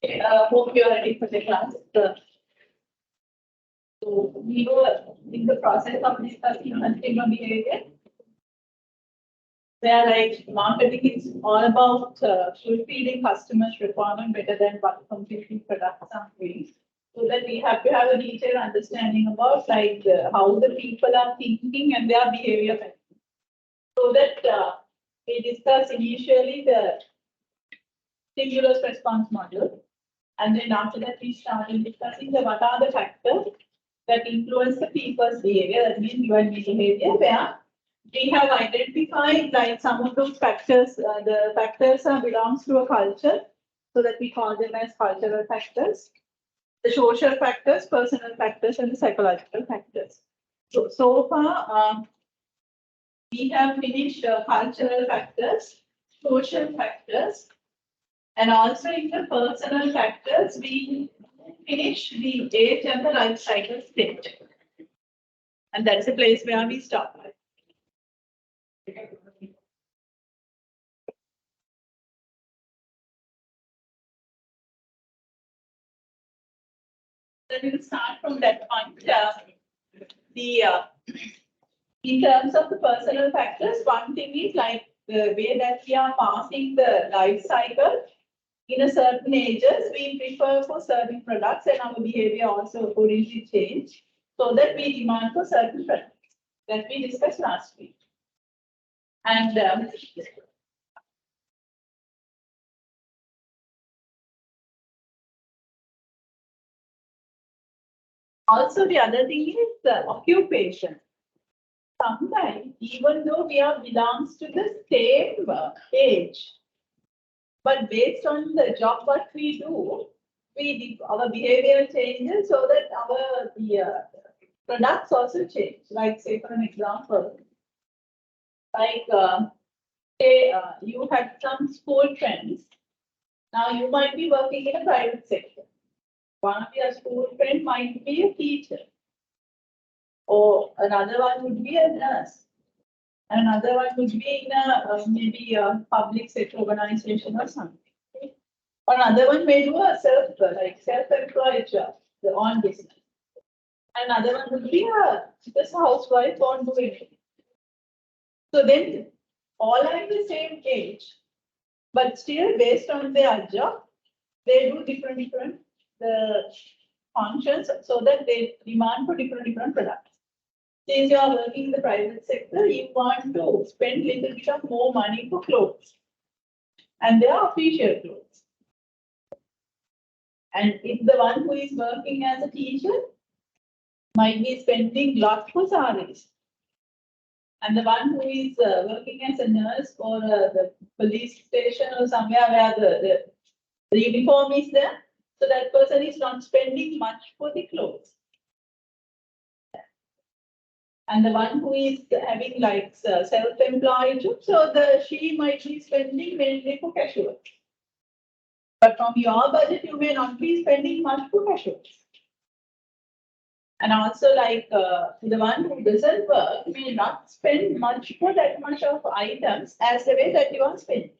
Hope you are ready for the class. So we were in the process of discussing consumer behavior, where like marketing is all about fulfilling customers' requirement better than what competing products are doing. So that we have to have a detailed understanding about like how the people are thinking and their behavior. So that we discussed initially the stimulus response model. And then after that, we started discussing what are the factors that influence the people's behavior, that means human behavior, where we have identified like some of those factors, the factors belongs to a culture, so that we call them as cultural factors, the social factors, personal factors, and the psychological factors. So far, we have finished cultural factors, social factors, and also in the personal factors, we finish the age and the life cycle stage. And that's the place where we stop. Then we'll start from that point. In terms of the personal factors, one thing is like the way that we are passing the life cycle. In a certain ages, we prefer for certain products and our behavior also accordingly change, so that we demand for certain products that we discussed last week. And also the other thing is the occupation. Sometimes, even though we are belongs to the same age, but based on the job what we do, our behavior changes so that our products also change. Like say for an example, like say you had some school friends. Now you might be working in a private sector. One of your school friends might be a teacher, or another one would be a nurse. Another one would be in a maybe a public sector organization or something. Another one may do a self-employed job, their own business. Another one would be just a housewife, won't do anything. So then all are in the same age, but still based on their job, they do different functions, so that they demand for different products. Since you are working in the private sector, you want to spend a little bit of more money for clothes. And they are official clothes. And if the one who is working as a teacher might be spending lots for sarees. And the one who is working as a nurse or the police station or somewhere where the uniform is there, so that person is not spending much for the clothes. And the one who is having like self-employed job, so she might be spending mainly for casual. But from your budget, you may not be spending much for casual. And also like the one who doesn't work may not spend much for that much of items as the way that you are spending.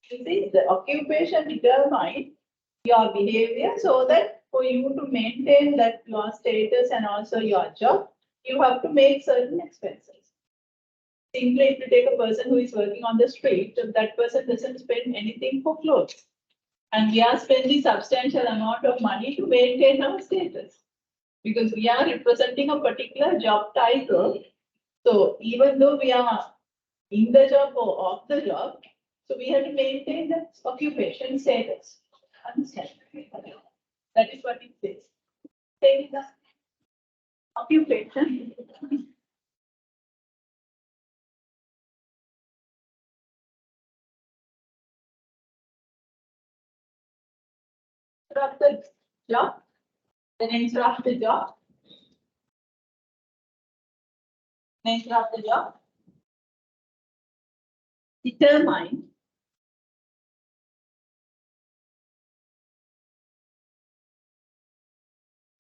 You see, the occupation determines your behavior, so that for you to maintain that your status and also your job, you have to make certain expenses. Simply, if you take a person who is working on the street, that person doesn't spend anything for clothes. And we are spending substantial amount of money to maintain our status, because we are representing a particular job title. So even though we are in the job or off the job, so we have to maintain that occupation status. Understand? That is what it says. Take the occupation. Of the job, the nature of the job, nature of the job, determine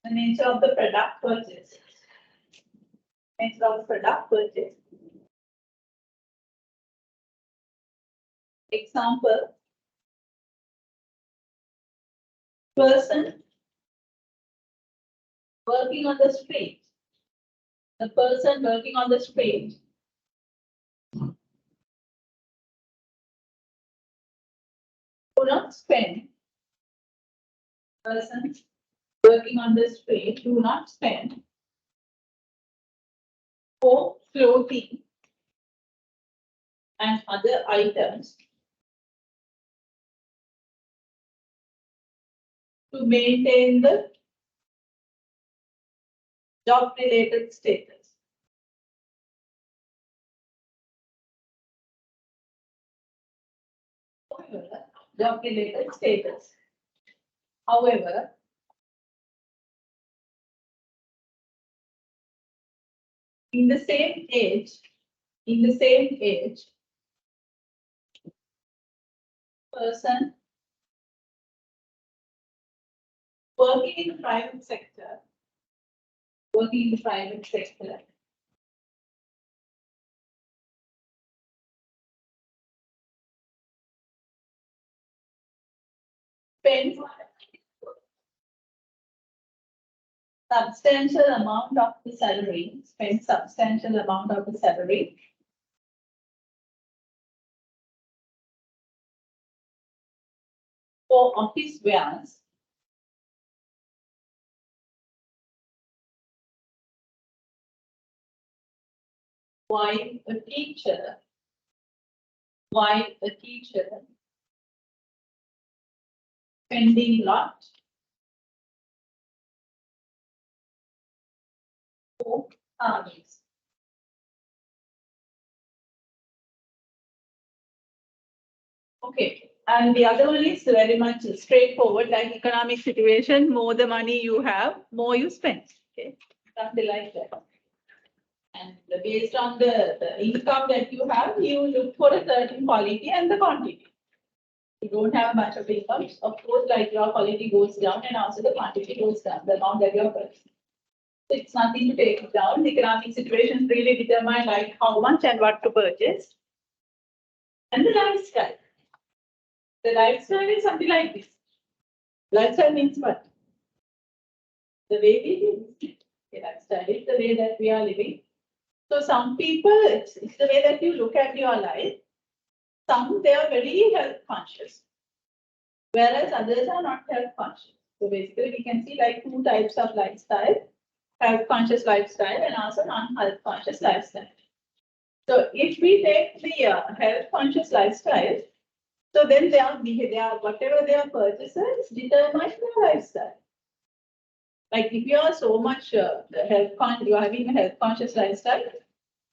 the nature of the product purchase. Nature of the product purchase. Example, person working on the street, the person working on the street do not spend, persons working on the street do not spend for clothing and other items to maintain the job-related status. Job-related status. However, in the same age, person working in the private sector, spends substantial amount of the salary, for office wares, while a teacher spending lot for armies. Okay, and the other one is very much straightforward, like economic situation, more the money you have, more you spend. Okay, something like that. And based on the income that you have, you look for a certain quality and the quantity. You don't have much of income, of course, like your quality goes down and also the quantity goes down, the amount that you're purchasing. So it's nothing to take it down. The economic situations really determine like how much and what to purchase. And the lifestyle. The lifestyle is something like this. Lifestyle means what? The way we live. The lifestyle is the way that we are living. So some people, it's the way that you look at your life. Some, they are very health conscious, whereas others are not health conscious. So basically we can see like two types of lifestyle, health conscious lifestyle and also non-health conscious lifestyle. So if we take the health conscious lifestyle, so then whatever their purchases determines their lifestyle. Like if you are so much you are having a health conscious lifestyle,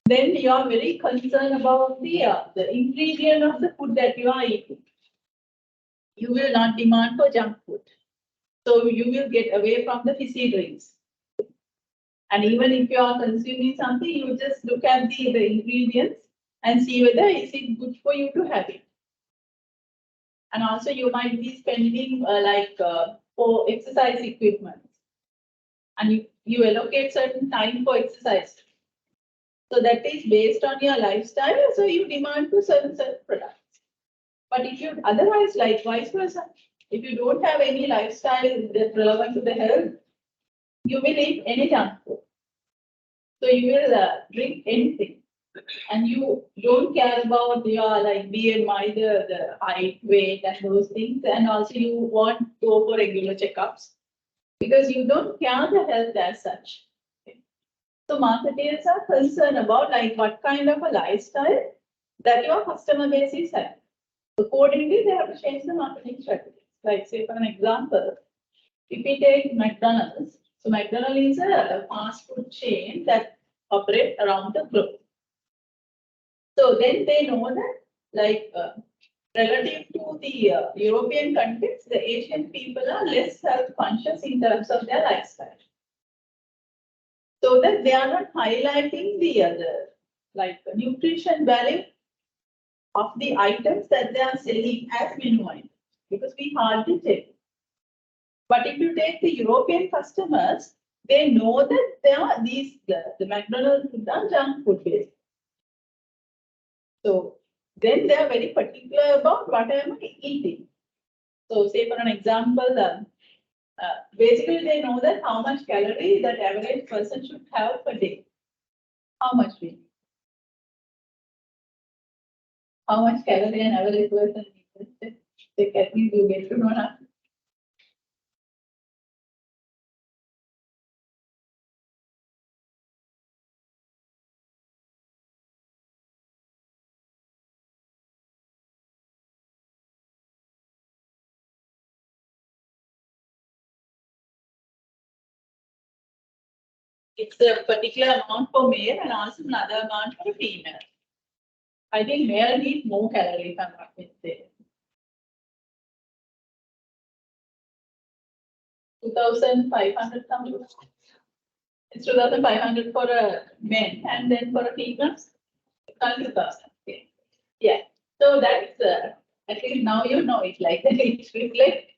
then you are very concerned about the ingredient of the food that you are eating. You will not demand for junk food. So you will get away from the fizzy drinks. And even if you are consuming something, you just look at the ingredients and see whether is it good for you to have it. And also you might be spending for exercise equipment. And you allocate certain time for exercise. So that is based on your lifestyle. So you demand for certain products. But if you otherwise, like vice versa, if you don't have any lifestyle that's relevant to the health, you will eat any junk food. So you will drink anything, and you don't care about your like BMI, the height, weight, and those things, and also you want to go for regular checkups because you don't care the health as such. So marketers are concerned about like what kind of a lifestyle that your customer base is having. Accordingly, they have to change the marketing strategy. Like say for an example, if we take McDonald's, so McDonald's is a fast food chain that operates around the globe. So then they know that like relative to the European countries, the Asian people are less self-conscious in terms of their lifestyle. So that they are not highlighting the nutrition value of the items that they are selling as menu items, because we hardly take. But if you take the European customers, they know that there are the McDonald's food are junk food based. So then they are very particular about what am I eating. So say for an example, basically they know that how much calorie that average person should have per day. How much we need. How much calorie an average person needs. They can you get to know now. It's a particular amount for male and also another amount for female. I think male needs more calories, if I'm not mistaken. 2,500 something. It's 2,500 for a men and then for a female, 2,000. Okay. Yeah. So that's, I think now you know it like that. It reflects.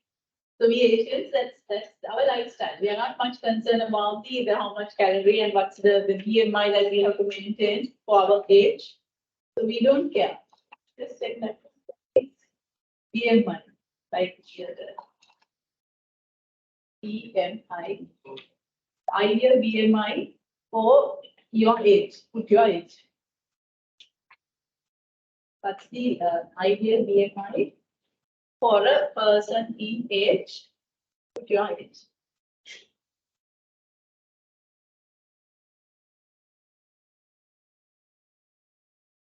So we Asians, that's our lifestyle. We are not much concerned about either how much calorie and what's the BMI that we have to maintain for our age. So we don't care. Just check that. BMI, like here, BMI, ideal BMI for your age. Put your age. What's the ideal BMI for a person in age? Put your age.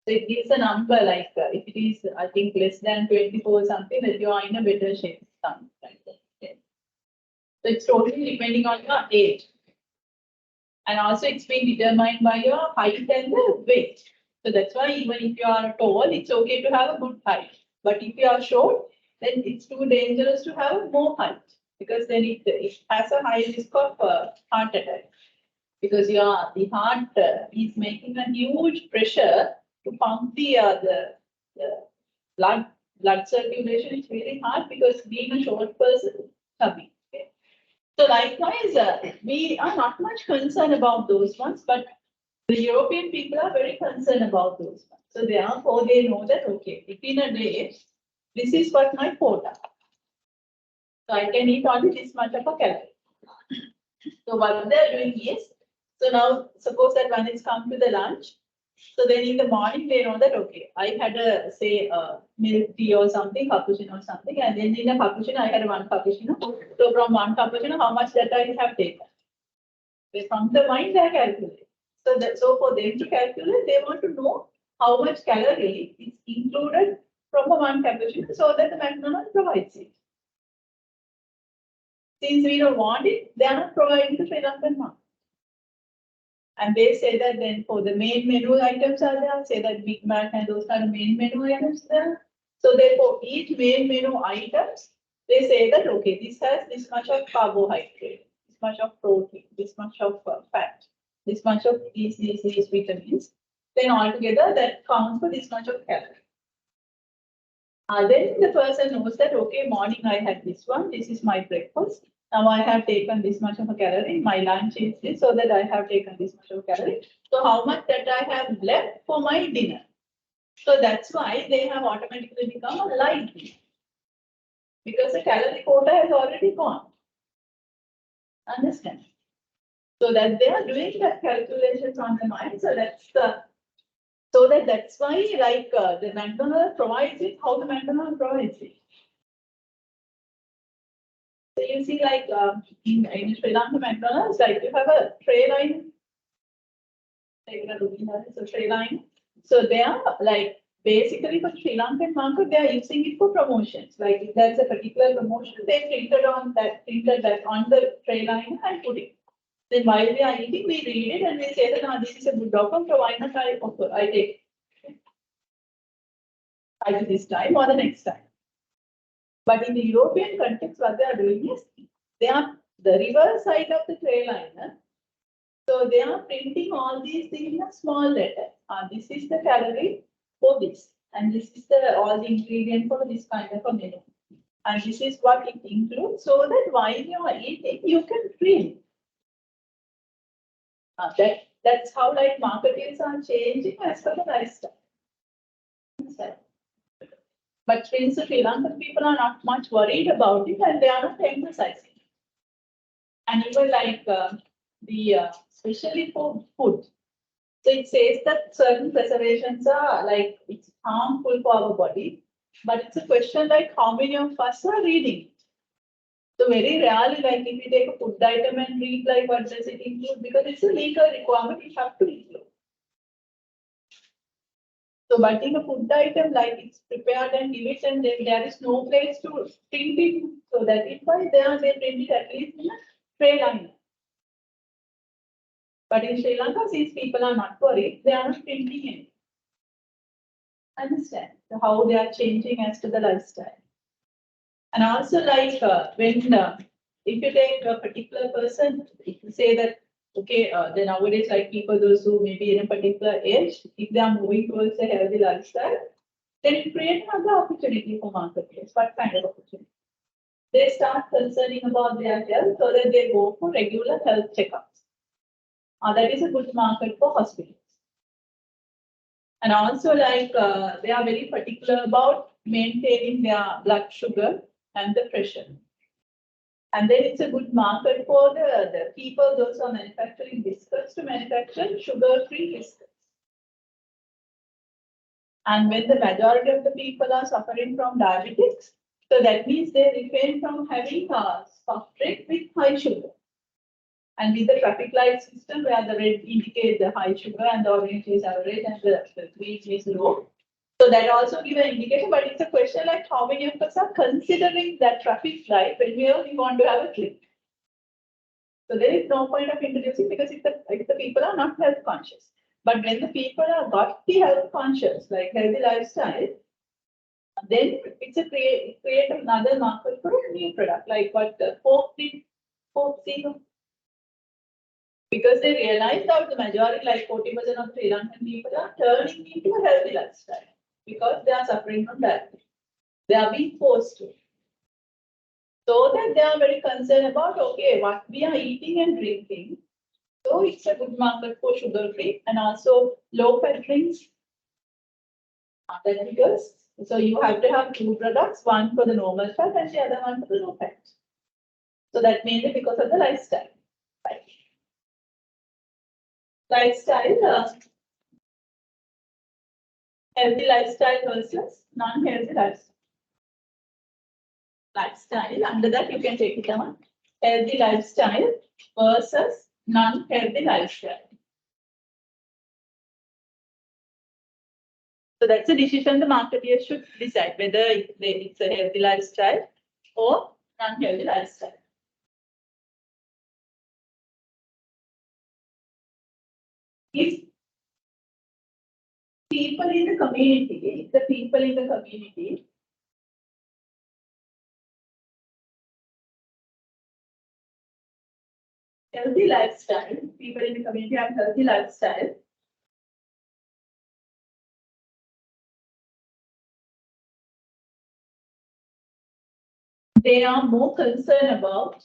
So it gives a number like if it is, I think, less than 24 or something, that you are in a better shape. Something like that. Okay. So it's totally depending on your age. And also it's being determined by your height and the weight. So that's why even if you are tall, it's okay to have a good height. But if you are short, then it's too dangerous to have more height because then it has a high risk of heart attack. Because the heart is making a huge pressure to pump the blood circulation. It's really hard because being a short person, chubby. Okay. So likewise, we are not much concerned about those ones, but the European people are very concerned about those ones. So therefore, they know that, okay, within a day, this is what my quota. So I can eat only this much of a calorie. So what they're doing is, so now suppose that one is come to the lunch. So then in the morning, they know that, okay, I had a, say, milk tea or something, cappuccino or something, and then in a cappuccino, I had one cappuccino. So from one cappuccino, how much that I have taken? From the mind, they calculate. So for them to calculate, they want to know how much calorie is included from the one cappuccino so that the McDonald's provides it. Since we don't want it, they are not providing the Sri Lankan market. And they say that then for the main menu items are there, say that Big Mac and those kind of main menu items there. So therefore, each main menu items, they say that, okay, this has this much of carbohydrate, this much of protein, this much of fat, this much of these vitamins. Then altogether that counts for this much of calorie. Then the person knows that, okay, morning I had this one, this is my breakfast. Now I have taken this much of a calorie. My lunch is this, so that I have taken this much of a calorie. So how much that I have left for my dinner? So that's why they have automatically become a light dinner. Because the calorie quota has already gone. Understand? So that they are doing that calculations on the mind. So that's that's why like the McDonald's provides it, how the McDonald's provides it. So you see, like in Sri Lanka McDonald's, like you have a tray line. So tray line. So they are like basically for Sri Lankan market, they are using it for promotions. Like if there's a particular promotion, they printed that on the tray line and put it. Then while we are eating, we read it and we say that, this is a good offer, so why not I take it. Either this time or the next time. But in the European context, what they are doing is they are the reverse side of the tray line. So they are printing all these things in a small letter. This is the calorie for this, and this is all the ingredient for this kind of a menu. And this is what it includes, so that while you are eating, you can feel. That's how like marketers are changing as per the lifestyle. But since the Sri Lankan people are not much worried about it and they are not emphasizing. And even like especially for food. So it says that certain preservations are like it's harmful for our body, but it's a question like how many of us are reading it. So very rarely, like if you take a food item and read like what does it include, because it's a legal requirement, you have to include. So but in a food item, like it's prepared and give it, and then there is no place to print it. So that is why they print it at least in a tray liner. But in Sri Lanka, since people are not worried, they are not printing it. Understand how they are changing as to the lifestyle. And also like when if you take a particular person, if you say that okay, then nowadays like people those who may be in a particular age, if they are moving towards a healthy lifestyle, then it creates another opportunity for marketplace. What kind of opportunity? They start concerning about their health so that they go for regular health checkups. That is a good market for hospitals. And also like they are very particular about maintaining their blood sugar and the pressure. And then it's a good market for the people, those who are manufacturing biscuits to manufacture sugar-free biscuits. And when the majority of the people are suffering from diabetics, so that means they refrain from having a soft drink with high sugar. And with the traffic light system where the red indicates the high sugar and the orange is average and the green is low. So that also gives an indication, but it's a question like how many of us are considering that traffic light when we only want to have a drink. So there is no point of introducing because if the people are not health conscious. But when the people are got the health conscious, like healthy lifestyle, then it's a create another market for a new product, like what the Coke did, Coke Zero. Because they realize that the majority, like 40% of Sri Lankan people are turning into a healthy lifestyle because they are suffering from diabetes. They are being forced to. So that they are very concerned about, okay, what we are eating and drinking. So it's a good market for sugar-free and also low-fat drinks. That because so you have to have two products, one for the normal fat and the other one for the low fat. So that mainly because of the lifestyle. Right. Lifestyle, healthy lifestyle versus non-healthy lifestyle. Lifestyle, under that you can take it on. Healthy lifestyle versus non-healthy lifestyle. So that's a decision the marketeer should decide whether it's a healthy lifestyle or non-healthy lifestyle. If people in the community, healthy lifestyle, people in the community have healthy lifestyle. They are more concerned about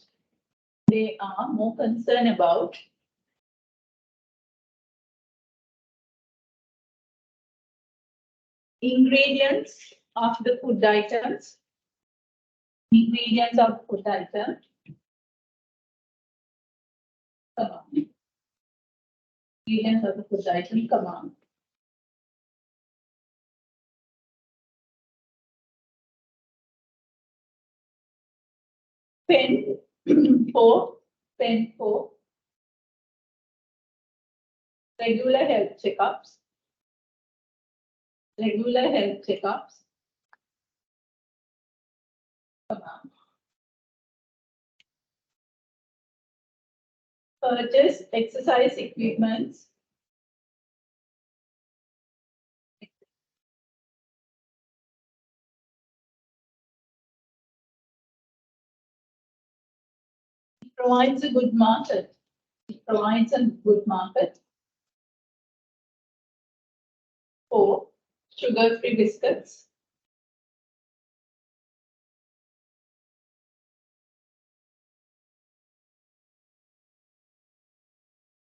ingredients of the food items. Ingredients of food items. Come on. Ingredients of the food item, come on. Pen for regular health checkups. Regular health checkups. Come on. Purchase exercise equipments. It provides a good market. It provides a good market for sugar-free biscuits.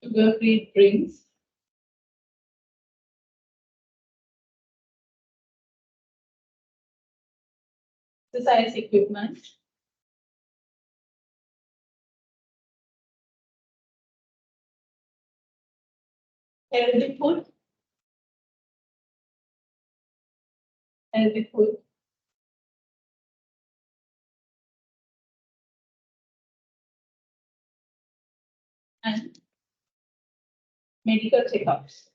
Sugar-free drinks. Exercise equipment. healthy food, healthy food, and medical checkups.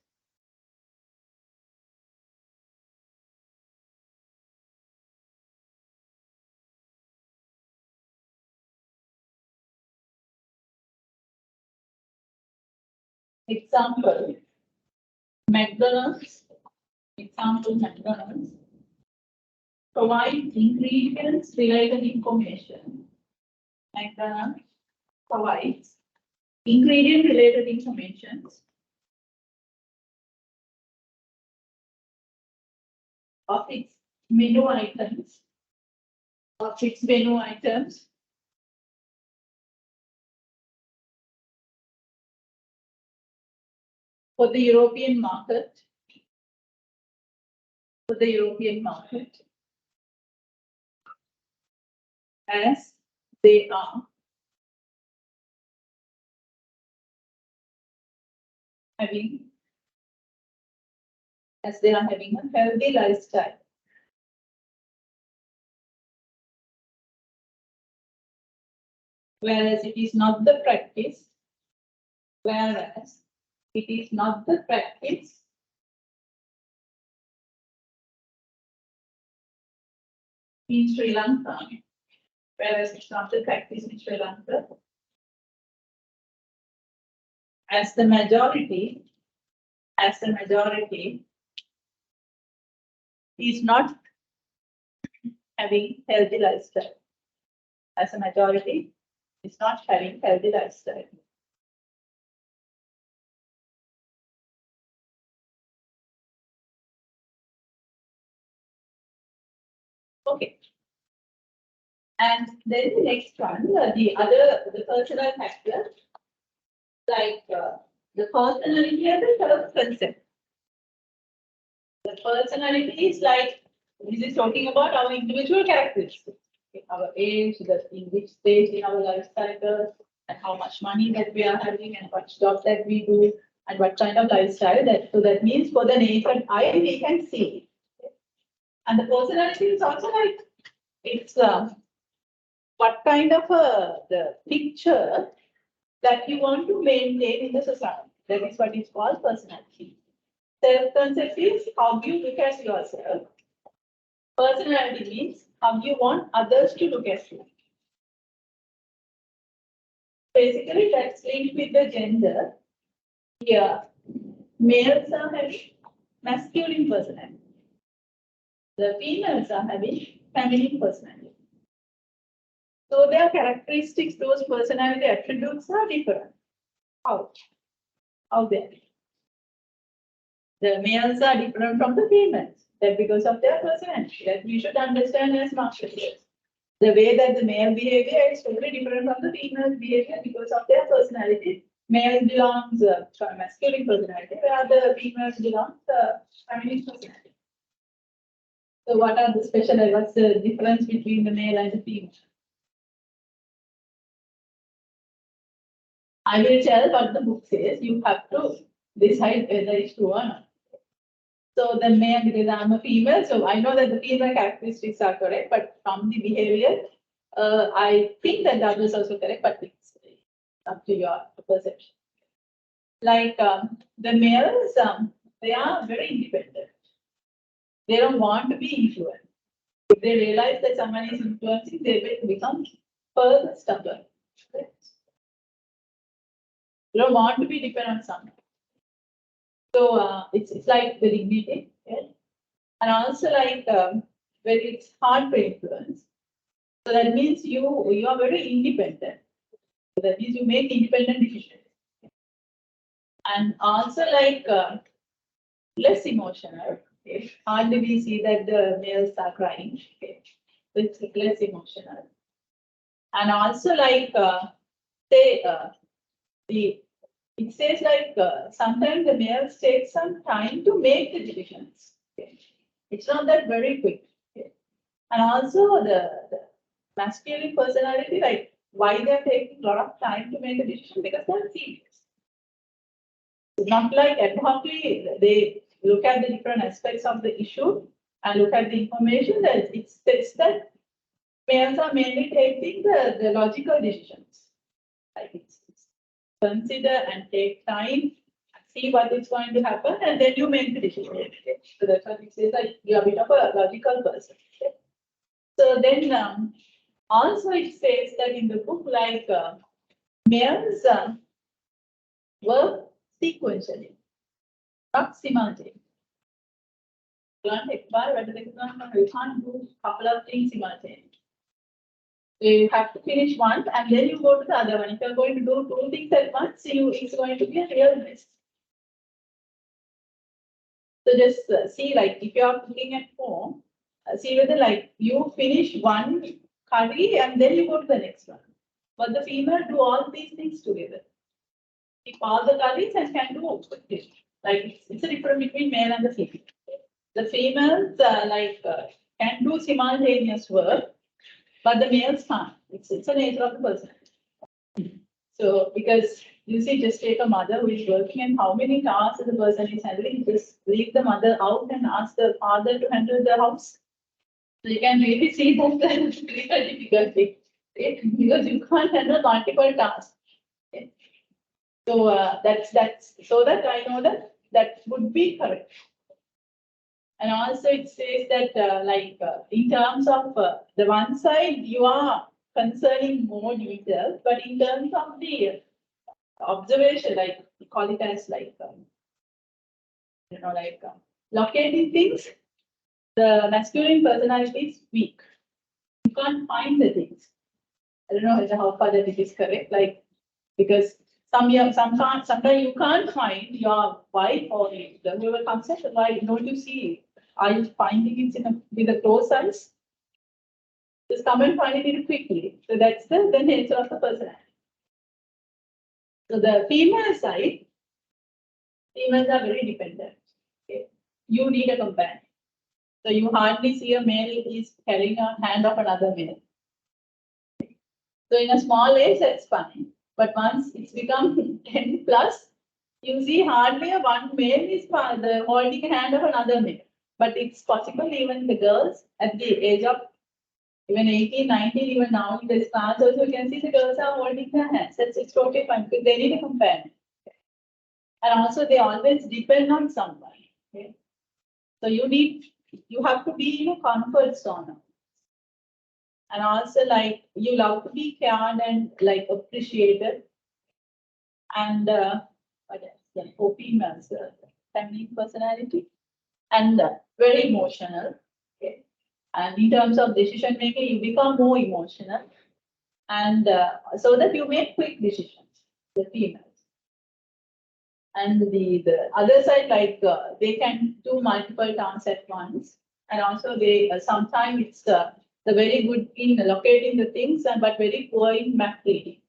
Example, McDonald's. Example, McDonald's provides ingredients related information. McDonald's provides ingredient related information of its menu items, for the European market, as they are having a healthy lifestyle. Whereas it is not the practice in Sri Lanka, as the majority is not having healthy lifestyle. As a majority is not having healthy lifestyle. Okay. And then the next one, the personal factor, like the personality and the self-concept. The personality is like, this is talking about our individual characteristics, our age, in which stage in our life cycle, and how much money that we are having, and what job that we do, and what kind of lifestyle that. So that means for the naked eye, we can see. And the personality is also like, it's what kind of the picture that you want to maintain in the society. That is what is called personality. Self-concept is how you look at yourself. Personality means how you want others to look at you. Basically, that's linked with the gender. Here, males are having masculine personality. The females are having feminine personality. So their characteristics, those personality attributes are different. How they? The males are different from the females. That because of their personality. That we should understand as marketers. The way that the male behavior is totally different from the female behavior because of their personality. Male belongs to masculine personality, where the females belong to feminine personality. So what are the what's the difference between the male and the female? I will tell what the book says. You have to decide whether it's true or not. So the male, because I'm a female, so I know that the female characteristics are correct, but from the behavior, I think that the others also correct, but it's up to your perception. Like the males, they are very independent. They don't want to be influenced. If they realize that someone is influencing, they will become further stubborn. They don't want to be dependent on someone. So it's like the dignity, yeah? And also like when it's hard to influence. So that means you are very independent. So that means you make independent decisions. And also like less emotional. Okay? Hardly we see that the males are crying. Okay? So it's less emotional. And also like it says like sometimes the males take some time to make the decisions. Okay? It's not that very quick. Okay? And also the masculine personality, like why they're taking a lot of time to make a decision, because they're serious. Not like ad hocly, they look at the different aspects of the issue and look at the information that it says that males are mainly taking the logical decisions. Like it's consider and take time, see what is going to happen, and then you make the decision. So that's what it says, like you're a bit of a logical person. So then also it says that in the book, like males work sequentially, not simultaneously. You can't do a couple of things simultaneously. So you have to finish one and then you go to the other one. If you're going to do two things at once, it's going to be a real mess. So just see, like if you are cooking at home, see whether like you finish one curry and then you go to the next one. But the female do all these things together. Keep all the curries and can do quickly. Like it's a difference between male and the female. The females can do simultaneous work, but the males can't. It's a nature of the person. So because you see, just take a mother who is working and how many tasks the person is handling, just leave the mother out and ask the father to handle the house. So you can really see that it's really difficult thing, right? Because you can't handle multiple tasks. Okay? So that's so that I know that would be correct. And also it says that in terms of the one side, you are concerning more details, but in terms of the observation, like we call it as locating things, the masculine personality is weak. You can't find the things. I don't know how far that it is correct, like because sometimes you can't find your wife or whoever comes in, why don't you see? Are you finding it with a close eyes? Just come and find it quickly. So that's the nature of the personality. So the female side, females are very dependent. Okay? You need a companion. So you hardly see a male is carrying a hand of another male. So in a small age, that's fine. But once it's become 10 plus, you see hardly a one male is holding a hand of another male. But it's possible even the girls at the age of even 18, 19, even now in this class also you can see the girls are holding their hands. It's totally fine because they need a companion. And also they always depend on someone. Okay? So you have to be in a comfort zone. And also like you love to be cared and like appreciated. And what else? Yeah, for females, feminine personality. And very emotional. Okay. And in terms of decision making, you become more emotional, and so that you make quick decisions. The females, and the other side, like they can do multiple tasks at once, and also they sometimes it's the very good in locating the things, but very poor in map reading.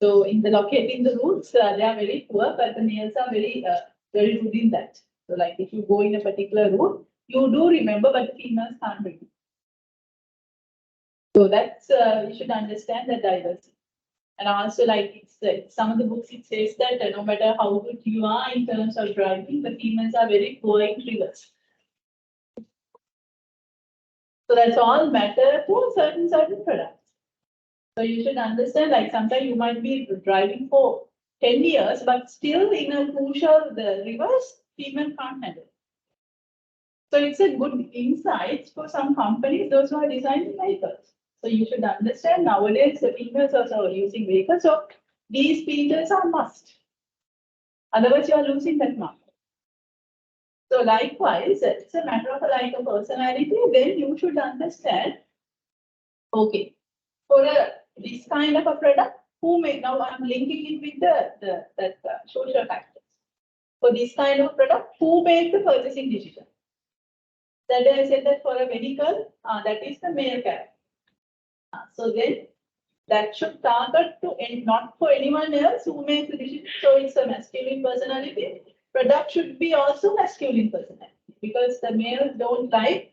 So in the locating the routes, they are very poor, but the males are very good in that. So like if you go in a particular route, you do remember, but the females can't remember. So that's you should understand the diversity. And also like it's some of the books it says that no matter how good you are in terms of driving, the females are very poor in reverse. So that's all matter for certain products. So you should understand, like sometimes you might be driving for 10 years, but still in a crucial the reverse, female can't handle. So it's a good insight for some companies, those who are designing vehicles. So you should understand nowadays the females also are using vehicles. So these features are must. Otherwise, you are losing that market. So likewise, it's a matter of like a personality. Then you should understand. Okay, for this kind of a product, who may now I'm linking it with the social factors. For this kind of product, who made the purchasing decision? That I said that for a vehicle, that is the male character. So then that should target to not for anyone else who makes the decision. So it's a masculine personality. Product should be also masculine personality because the males don't like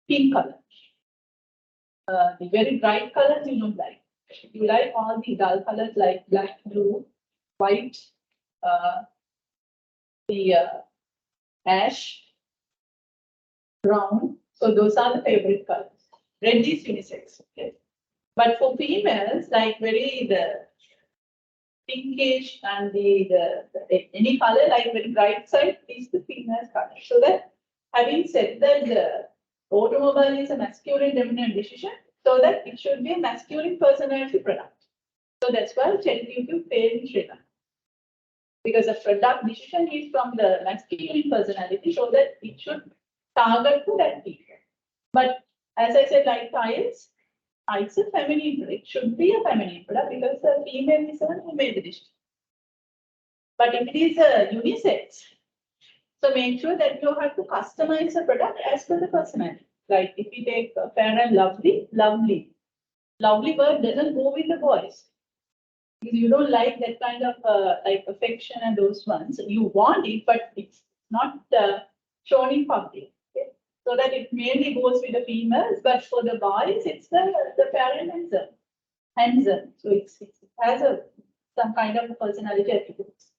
pink color. The very bright colors you don't like. You like all the dull colors like black, blue, white, the ash, brown. So those are the favorite colors. Red is unisex. Okay. But for females, like the pinkish and any color like very bright side is the female color. So that having said that the automobile is a masculine dominant decision, so that it should be a masculine personality product. So that's why you fail in Sri Lanka. Because the product decision is from the masculine personality, so that it should target to that people. But as I said, like tiles, it's a feminine product. It should be a feminine product because the female is the one who made the decision. But if it is a unisex, so make sure that you have to customize the product as per the personality. Like if you take fair and lovely, lovely word doesn't go with the boys. Because you don't like that kind of like affection and those ones. You want it, but it's not shown in public. Okay? So that it mainly goes with the females, but for the boys, it's the fair and handsome. So it has some kind of personality attributes.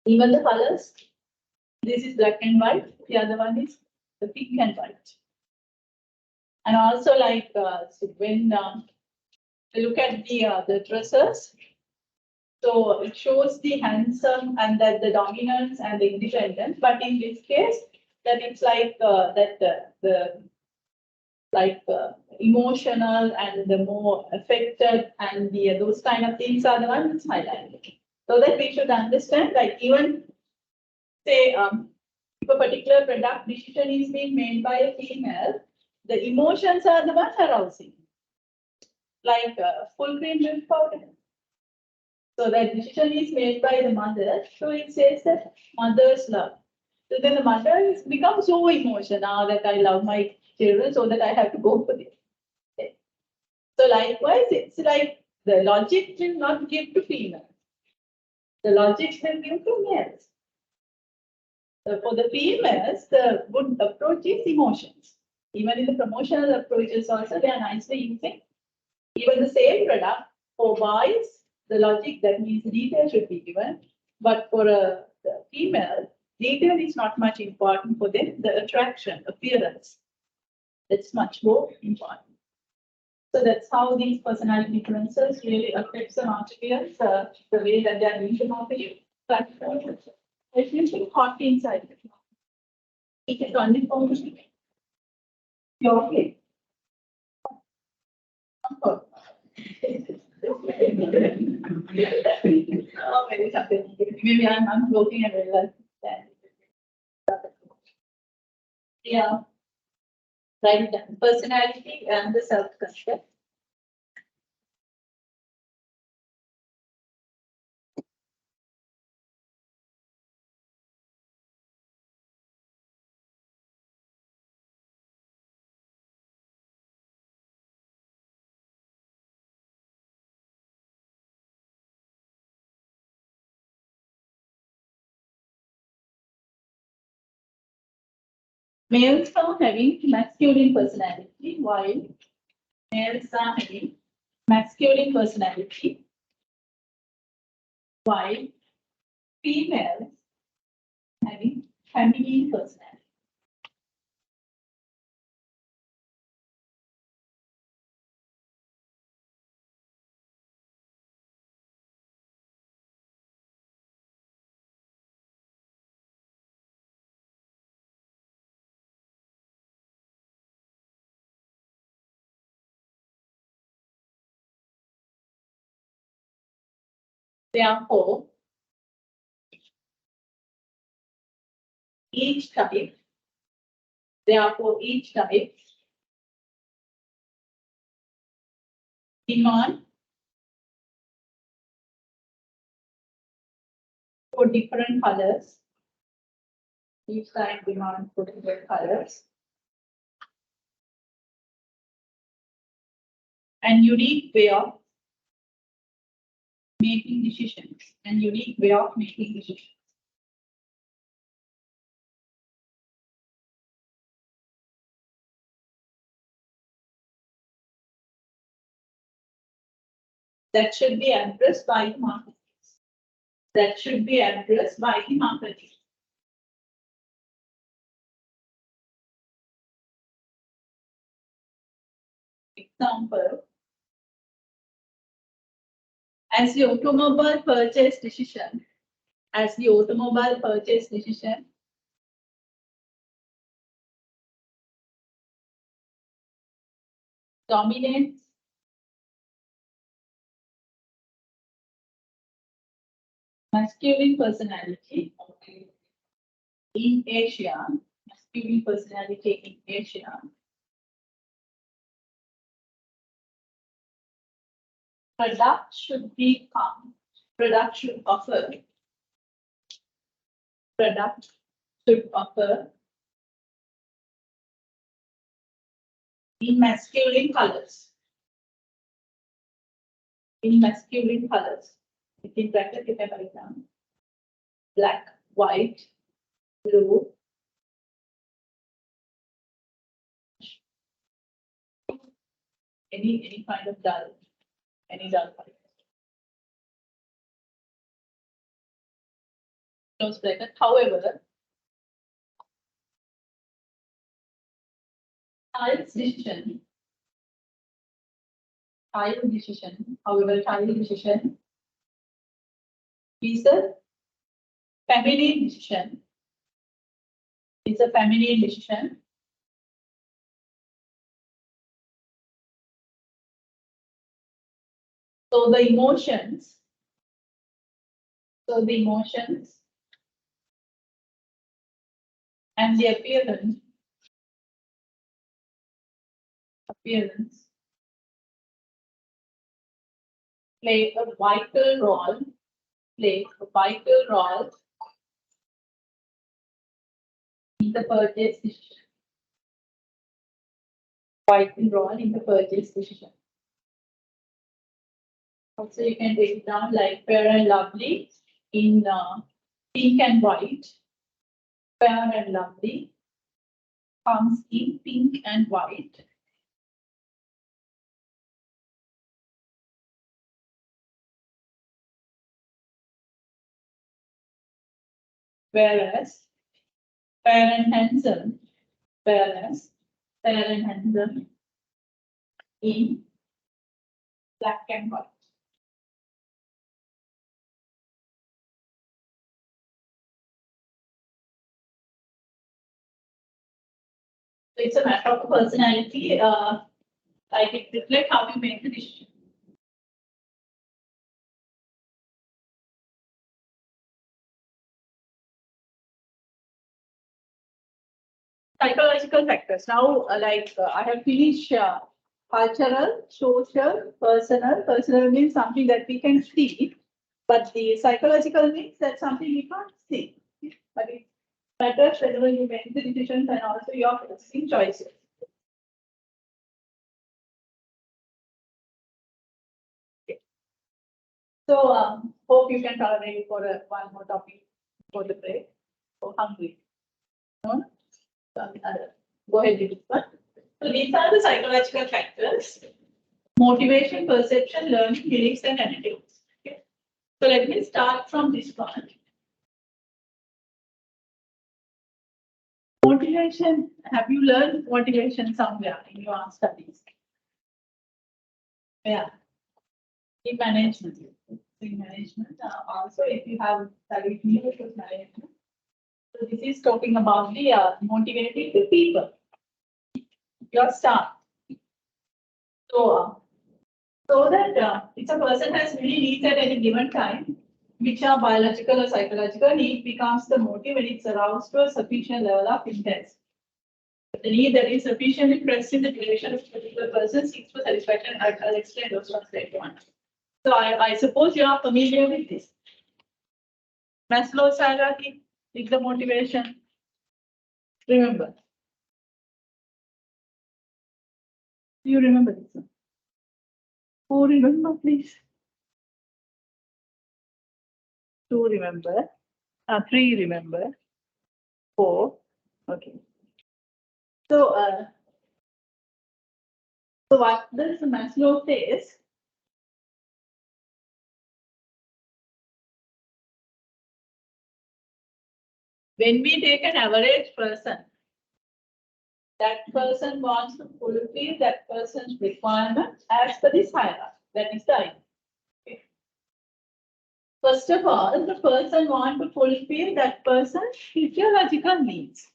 Even the colors, this is black and white. The other one is the pink and white. And also like so when look at the dresses, so it shows the handsome and that the dominance and the independence. But in this case, that it's like emotional and the more affected and those kind of things are the ones highlighted. So that we should understand, like even say if a particular product decision is being made by a female, the emotions are the ones arousing, like full cream milk powder. So that decision is made by the mother. So it says that mother's love. So then the mother becomes so emotional that I love my children, so that I have to go for this. Okay. So likewise, it's like the logic will not give to females. The logic will give to males. So for the females, the good approach is emotions. Even in the promotional approaches also, they are nicely using. Even the same product for boys, the logic that means detail should be given. But for the female, detail is not much important for them. The attraction, appearance, that's much more important. So that's how these personality differences really affects the marketeers, the way that they are going to market you. It's usually hot inside. It is only for you're okay. Oh, very happy. Maybe I'm working and realize that. Yeah. Right. Personality and the self-concept. Males are having masculine personality, while males are having masculine personality, while females having feminine personality. Therefore, each type demand for different colors. Each type demand for different colors. And unique way of making decisions. That should be addressed by the marketers. that should be addressed by the marketing. Example, as the automobile purchase decision, dominates masculine personality in Asia, product should offer in masculine colors. In bracket you can write down black, white, blue, any kind of dull, color. Close bracket. However, child's decision is a feminine decision. So the emotions and the appearance play a vital role in the purchase decision. Also, you can take it down like Fair and Lovely in pink and white. Fair and Lovely comes in pink and white. Whereas Fair and Handsome in black and white. So it's a matter of personality. Like it reflects how you make the decision. Psychological factors. Now, I have finished cultural, social, personal. Personal means something that we can see, but the psychological means that something we can't see. But it matters whether you make the decisions and also your purchasing choices. Okay. So, hope you can tolerate for one more topic for the break. So hungry. No? Go ahead with this one. So these are the psychological factors: motivation, perception, learning, beliefs, and attitudes. Okay. So let me start from this one. Motivation. Have you learned motivation somewhere in your studies? Yeah. In management. Also, if you have studied leadership management. So this is talking about the motivating the people. Your staff. So that if a person has many needs at any given time, which are biological or psychological, need becomes the motive when it's aroused to a sufficient level of intensity. The need that is sufficiently pressed in the duration of a particular person seeks for satisfaction. I'll explain those ones later on. So I suppose you are familiar with this. Maslow's hierarchy is the motivation. Remember. Do you remember this one? Who remember, please? 2 remember. 3 remember. 4. Okay. So, what does Maslow says? when we take an average person, that person wants to fulfill that person's requirement as per this hierarchy. That is the idea. Okay. First of all, the person wants to fulfill that person's physiological needs,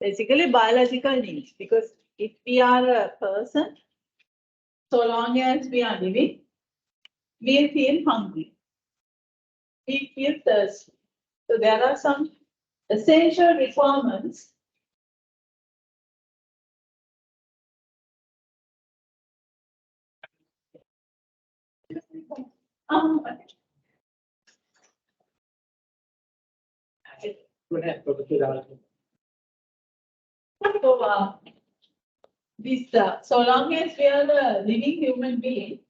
basically biological needs. Because if we are a person, so long as we are living, we feel hungry, we feel thirsty. So there are some essential requirements. So, so long as we are a living human being,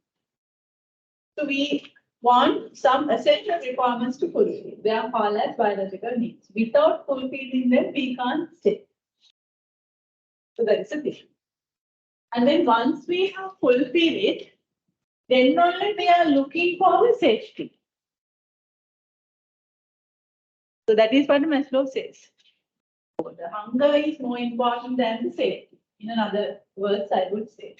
so we want some essential requirements to fulfill. They are called as biological needs. Without fulfilling them, we can't stay. So that is the thing. And then once we have fulfilled it, then only we are looking for the safety. So that is what Maslow says. So the hunger is more important than the safety. In another words, I would say.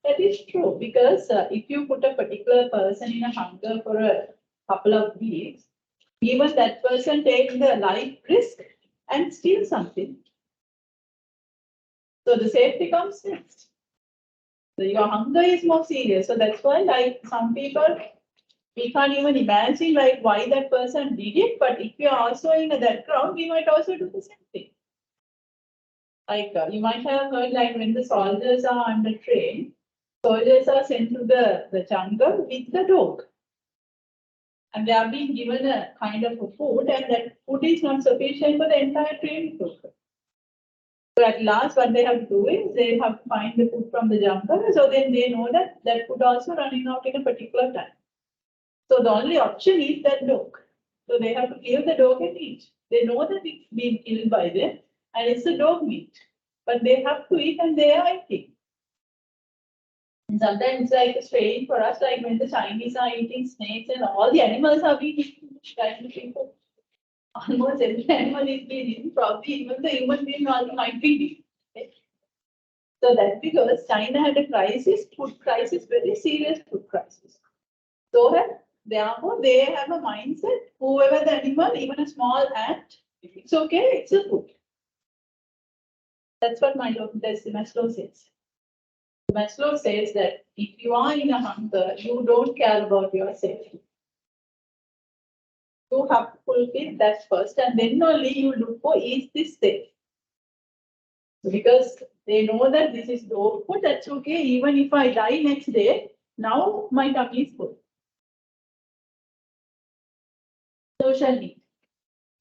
That is true, because if you put a particular person in a hunger for a couple of weeks, even that person takes the life risk and steal something. So the safety comes next. So your hunger is more serious. So that's why, like some people, we can't even imagine like why that person did it. But if you are also in that crowd, we might also do the same thing. Like you might have heard, like when the soldiers are under train, soldiers are sent to the jungle with the dog. And they are being given a kind of a food, and that food is not sufficient for the entire training program. So at last, what they have to do is they have to find the food from the jungle. So then they know that that food also running out in a particular time. So the only option is that dog. So they have to kill the dog and eat. They know that it's been killed by them, and it's the dog meat. But they have to eat, and they are eating. And sometimes it's like strange for us, like when the Chinese are eating snakes and all the animals are being eaten. Kind of people. Almost every animal is being eaten. Probably even the human being also might be eaten. So that's because China had a crisis, food crisis, very serious food crisis. So therefore they have a mindset, whoever the animal, even a small ant, it's okay, it's a food. That's what Maslow says. Maslow says that if you are in a hunger, you don't care about your safety. You have to fulfill that first, and then only you look for, is this safe? Because they know that this is dog food, that's okay. Even if I die next day, now my tummy is full. Social need.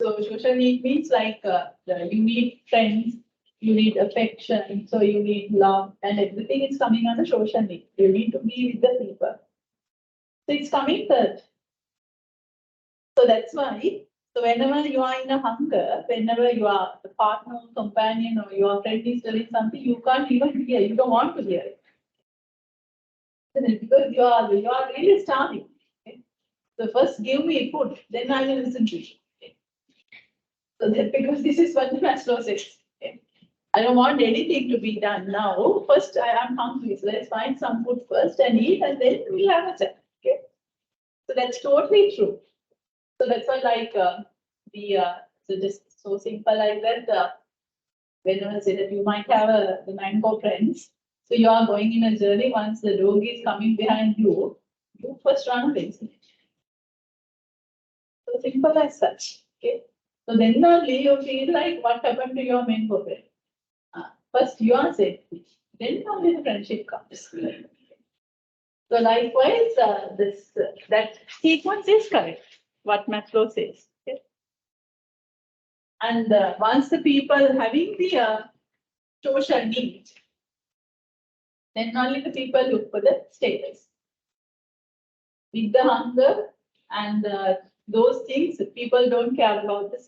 So social need means like you need friends, you need affection, so you need love, and everything is coming under social need. You need to be with the people. So it's coming third. So that's why, so whenever you are in a hunger, whenever you are the partner, companion, or your friend is doing something, you can't even hear, you don't want to hear it. Because you are really starving. Okay? So first give me food, then I will listen to you. Okay? So that because this is what the Maslow says. Okay? I don't want anything to be done now. First, I am hungry, so let's find some food first and eat, and then we'll have a chat. Okay? So that's totally true. So that's why, like so just so simple like that. Whenever I say that you might have the mango friends, so you are going in a journey. Once the dog is coming behind you, you first run away. So simple as such. Okay. So then only you feel like what happened to your mango friend. First you are safety, then only the friendship comes. So likewise, that sequence is correct. What Maslow says. Okay. And once the people having the social need, then only the people look for the status. With the hunger and those things, people don't care about the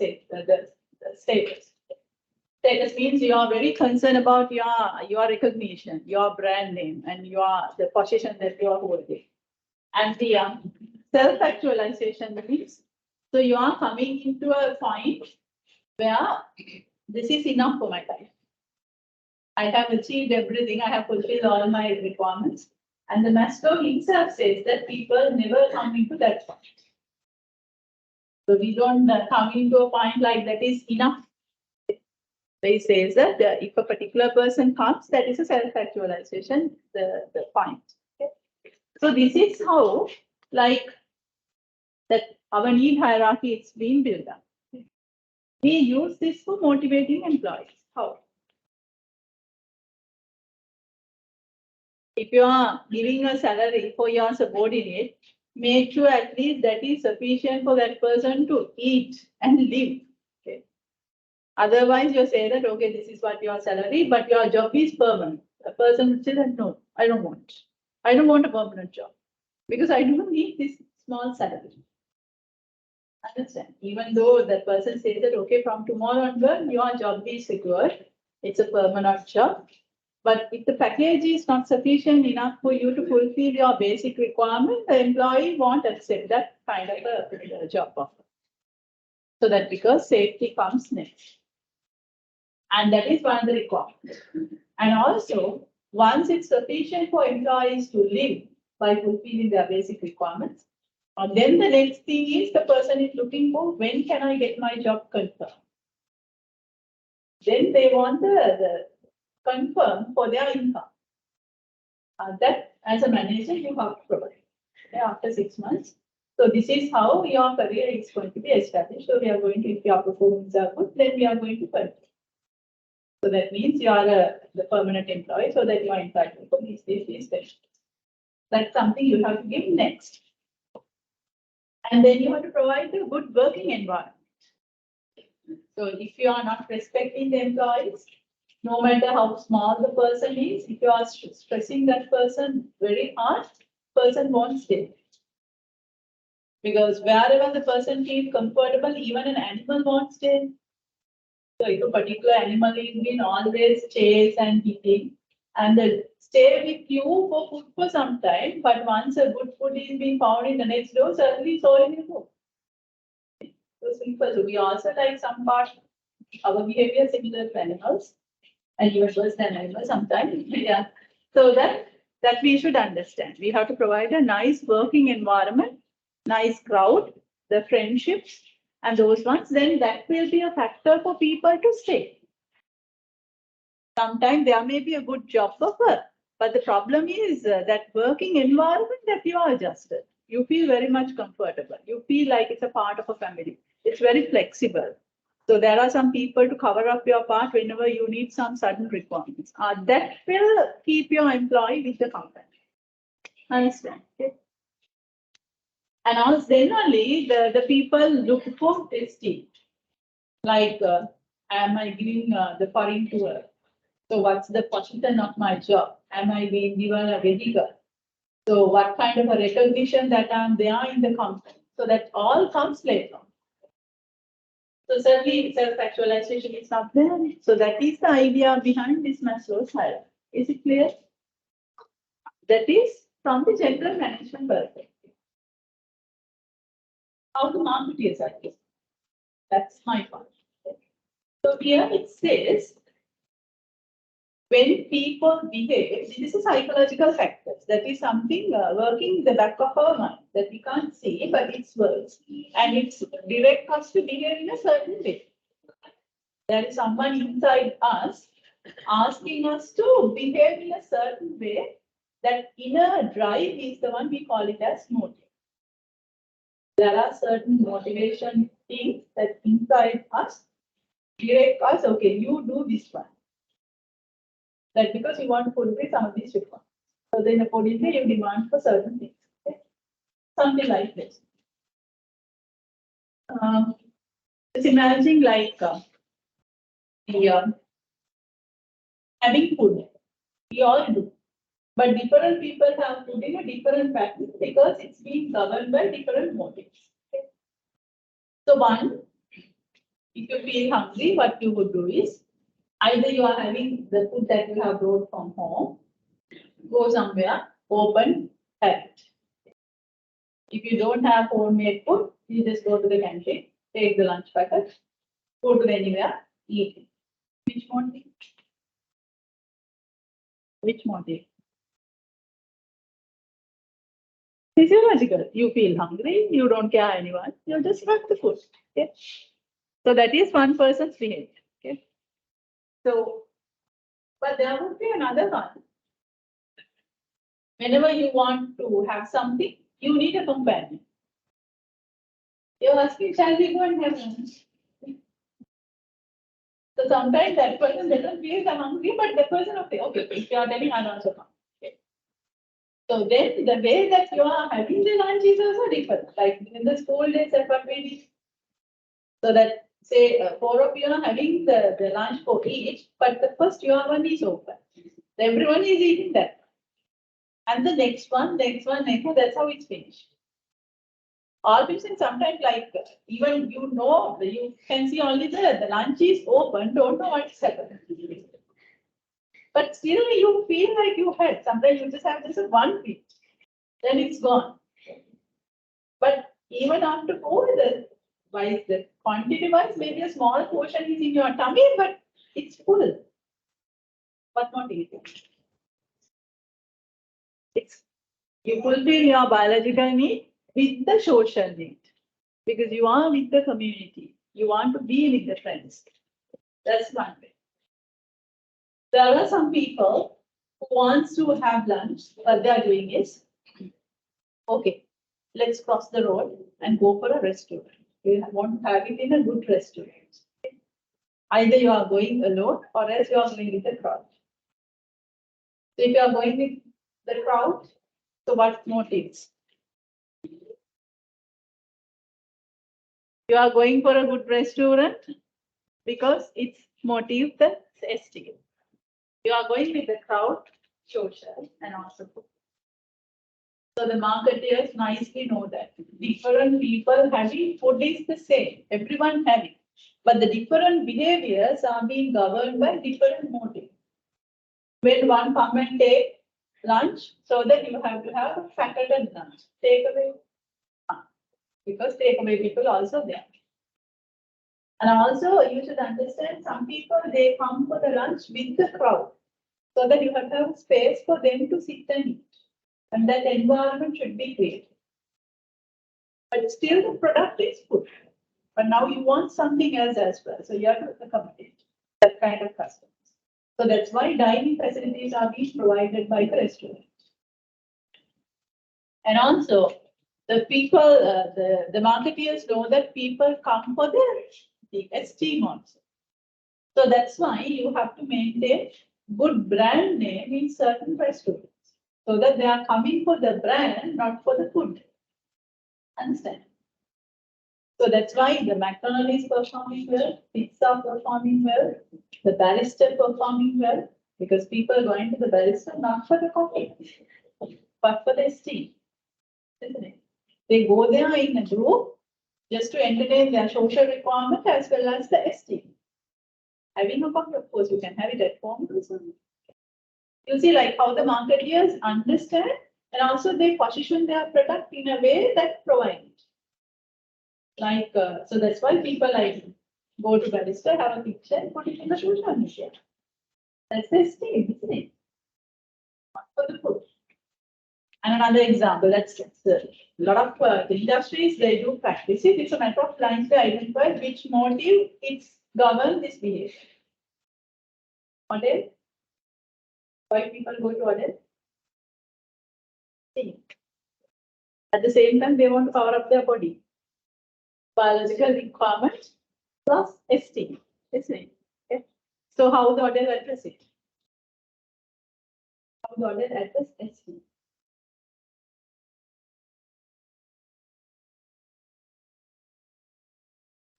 status. Status means you are very concerned about your recognition, your brand name, and the position that you are holding. And the self-actualization means, so you are coming into a point where this is enough for my life. I have achieved everything. I have fulfilled all my requirements. And the Maslow himself says that people never come into that point. So we don't come into a point like that is enough. He says that if a particular person comes, that is a self-actualization, the point. Okay? So this is how, like, that our need hierarchy is being built up. We use this for motivating employees. How? If you are giving a salary for your subordinate, make sure at least that is sufficient for that person to eat and live. Okay. Otherwise, you say that, okay, this is what your salary, but your job is permanent. The person will say that, no, I don't want. I don't want a permanent job because I don't need this small salary. Understand? Even though that person says that, okay, from tomorrow onward, your job is secure. It's a permanent job. But if the package is not sufficient enough for you to fulfill your basic requirement, the employee won't accept that kind of a job offer. So that because safety comes next. And that is one of the requirements. And also, once it's sufficient for employees to live by fulfilling their basic requirements, and then the next thing is the person is looking for, when can I get my job confirmed? Then they want the confirm for their income. That as a manager, you have to provide after 6 months. So this is how your career is going to be established. So we are going to, if your performance are good, then we are going to continue. So that means you are the permanent employee, so that you are entitled for these benefits. That's something you have to give next. And then you have to provide a good working environment. So if you are not respecting the employees, no matter how small the person is, if you are stressing that person very hard, person won't stay. Because wherever the person feels comfortable, even an animal won't stay. So if a particular animal is being always chased and hitting, and they stay with you for food for some time, but once a good food is being found in the next door, suddenly it's all in your food. So simple. So we also like some part, our behavior similar to animals, and even worse than animals sometimes. Yeah. So that we should understand. We have to provide a nice working environment, nice crowd, the friendships, and those ones, then that will be a factor for people to stay. Sometimes there may be a good job offer, but the problem is that working environment that you are adjusted. You feel very much comfortable. You feel like it's a part of a family. It's very flexible. So there are some people to cover up your part whenever you need some sudden requirements. That will keep your employee with the company. Understand? Okay. And also then only the people look for testing. Like, am I giving the foreign tour? So what's the position of my job? Am I being given a medical? So what kind of a recognition that I'm there in the company? So that all comes later. So certainly self-actualization is not there. So that is the idea behind this Maslow's hierarchy. Is it clear? That is from the general management perspective. How the market is actually. That's my part. So here it says, when people behave, this is psychological factors. That is something working in the back of our mind that we can't see, but it's works. And it's direct us to behave in a certain way. There is someone inside us asking us to behave in a certain way. That inner drive is the one we call it as motive. There are certain motivation things that inside us direct us, okay, you do this one. That because you want to fulfill some of these requirements. So then accordingly you demand for certain things. Okay? Something like this. Just imagine like having food. We all do. But different people have food in a different pattern because it's being governed by different motives. Okay? So one, if you feel hungry, what you would do is either you are having the food that you have brought from home, go somewhere, open, have it. If you don't have homemade food, you just go to the canteen, take the lunch packet, go to anywhere, eat. Which motive? Which motive? Physiological. You feel hungry, you don't care anyone, you just want the food. Okay. So that is one person's behavior. Okay. So, but there would be another one. Whenever you want to have something, you need a companion. You're asking, shall we go and have lunch? So sometimes that person doesn't feel hungry, but the person will say, okay, if you are telling, I'll also come. Okay. So then the way that you are having the lunch is also different. Like in the school days, that's what we did. So that say 4 of you are having the lunch for each, but the first your one is open. Everyone is eating that. And the next one, that's how it's finished. All people sometimes like even you can see only the lunch is open, don't know what's happening. But still you feel like you had. Sometimes you just have just one piece, then it's gone. But even after 4, the quantity wise, maybe a small portion is in your tummy, but it's full. But not eating. You fulfill your biological need with the social need. Because you are with the community. You want to be with the friends. That's one way. There are some people who wants to have lunch. What they are doing is, okay, let's cross the road and go for a restaurant. You want to have it in a good restaurant. Either you are going alone or else you are going with the crowd. So if you are going with the crowd, so what motives? You are going for a good restaurant because it's motive the esteem. You are going with the crowd, social, and also food. So the marketeers nicely know that different people having food is the same, everyone having, but the different behaviors are being governed by different motives. When one come and take lunch, so that you have to have a factored lunch, take away, because take away people also there. And also you should understand some people, they come for the lunch with the crowd, so that you have to have space for them to sit and eat. And that environment should be created. But still the product is food. But now you want something else as well. So you have to accommodate that kind of customers. So that's why dining facilities are being provided by the restaurant. And also the people, the marketeers know that people come for the esteem also. So that's why you have to maintain good brand name in certain restaurants. So that they are coming for the brand, not for the food. Understand? So that's why the McDonald's is performing well, pizza performing well, the barista performing well, because people are going to the barista not for the coffee, but for the esteem, isn't it? They go there in a group just to entertain their social requirement as well as the esteem. Having a coffee, of course, you can have it at home also. You see, like how the marketeers understand and also they position their product in a way that provides. Like, so that's why people like go to barista, have a picture, and put it in the social media. That's the esteem, isn't it? Not for the food. And another example, that's a lot of industries, they do practice it. It's a matter of trying to identify which motive it's govern this behavior. Model? Why people go to model? At the same time, they want to power up their body. Biological requirement plus esteem, isn't it? Okay. So how the model address it? How the model address esteem?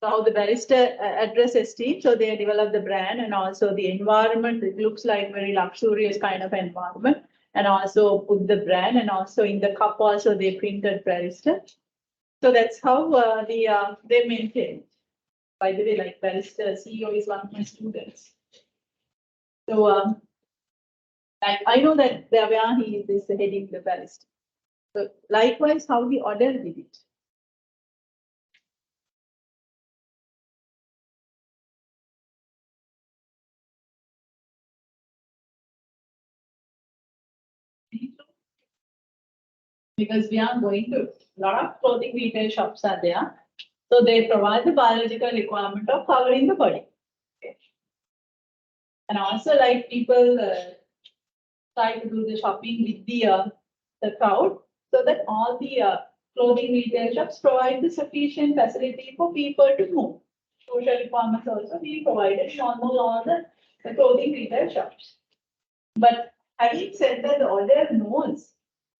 So how the barista address esteem, so they develop the brand and also the environment. It looks like very luxurious kind of environment, and also put the brand, and also in the cup also they printed barista. So that's how they maintain. By the way, like barista CEO is one of my students. So I know that where he is heading the barista. So likewise, how the order did it. because we are going to, a lot of clothing retail shops are there. So they provide the biological requirement of covering the body. Okay. And also like people try to do the shopping with the crowd so that all the clothing retail shops provide the sufficient facility for people to move. Social requirements also being provided in almost all the clothing retail shops. But having said that, the Odell knows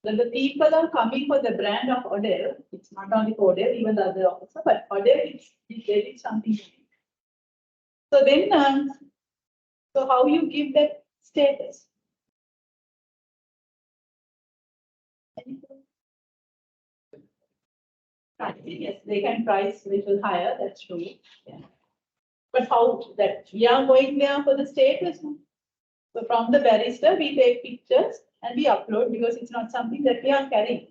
that the people are coming for the brand of Odell. It's not only for Odell, even the other also, but Odell is something unique. So then, so how you give that status? Yes, they can price little higher, that's true. Yeah. But how that we are going there for the status? So from the barrister, we take pictures and we upload because it's not something that we are carrying.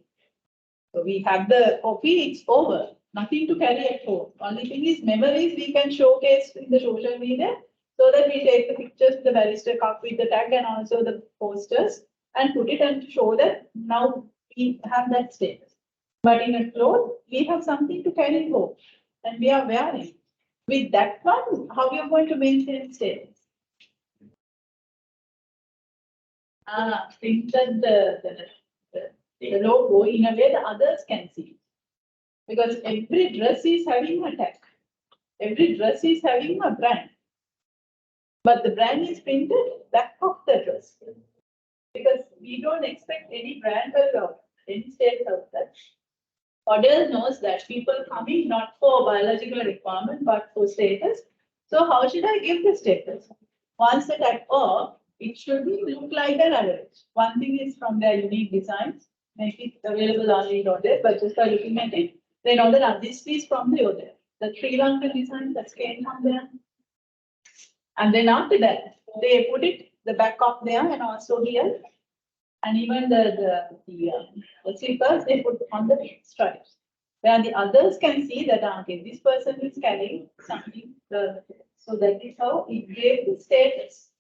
So we have the copy, it's over. Nothing to carry at home. Only thing is memories we can showcase in the social media so that we take the pictures with the barrister cup with the tag and also the posters and put it and show that now we have that status. But in a cloth, we have something to carry home and we are wearing. With that one, how we are going to maintain status? Think that the logo in a way the others can see. Because every dress is having a tag. Every dress is having a brand. But the brand is printed back of the dress. Because we don't expect any brand or any status of that. Odell knows that people coming not for biological requirement but for status. So how should I give the status? Once the tag off, it should be look like an average. One thing is from their unique designs, make it available only in Odell, but just by looking at it, they know that this is from the Odell. The Srilanka design that came from there. And then after that, they put it the back of there and also here. And even the slippers they put on the stripes. Where the others can see that okay, this person is carrying something. So that is how it gave the status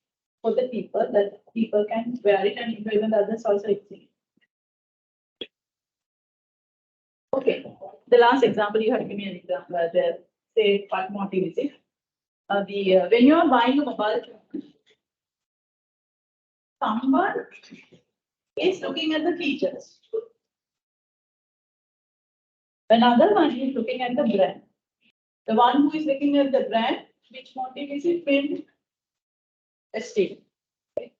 for the people that people can wear it and even the others also see. Okay, the last example you have given me an example. Say what motive is it? When you are buying a mobile phone, someone is looking at the features. Another one is looking at the brand. The one who is looking at the brand, which motive is it? Build esteem. Okay.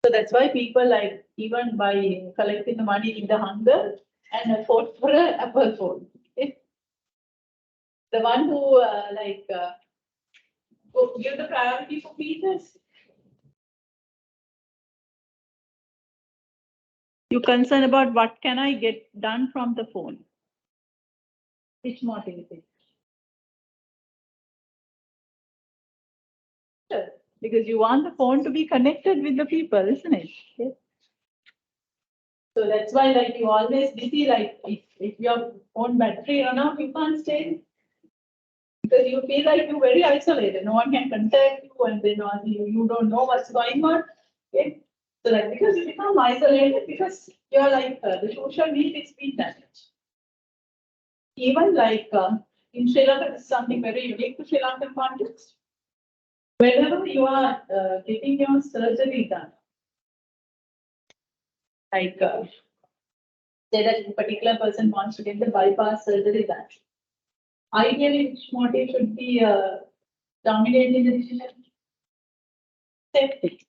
So that's why people like even by collecting the money in the hunger and afford for an Apple phone. Okay. The one who give the priority for features. You concern about what can I get done from the phone? Which motive is it? Sure. Because you want the phone to be connected with the people, isn't it? Okay. So that's why like you always busy, like if your phone battery run out, you can't stay. Because you feel like you're very isolated. No one can contact you and then you don't know what's going on. Okay. So that because you become isolated because you're like the social need is being damaged. Even like in Sri Lanka, this is something very unique to Sri Lankan context. Whenever you are getting your surgery done, like say that a particular person wants to get the bypass surgery done. Ideally, which motive should be dominating the decision? Safety.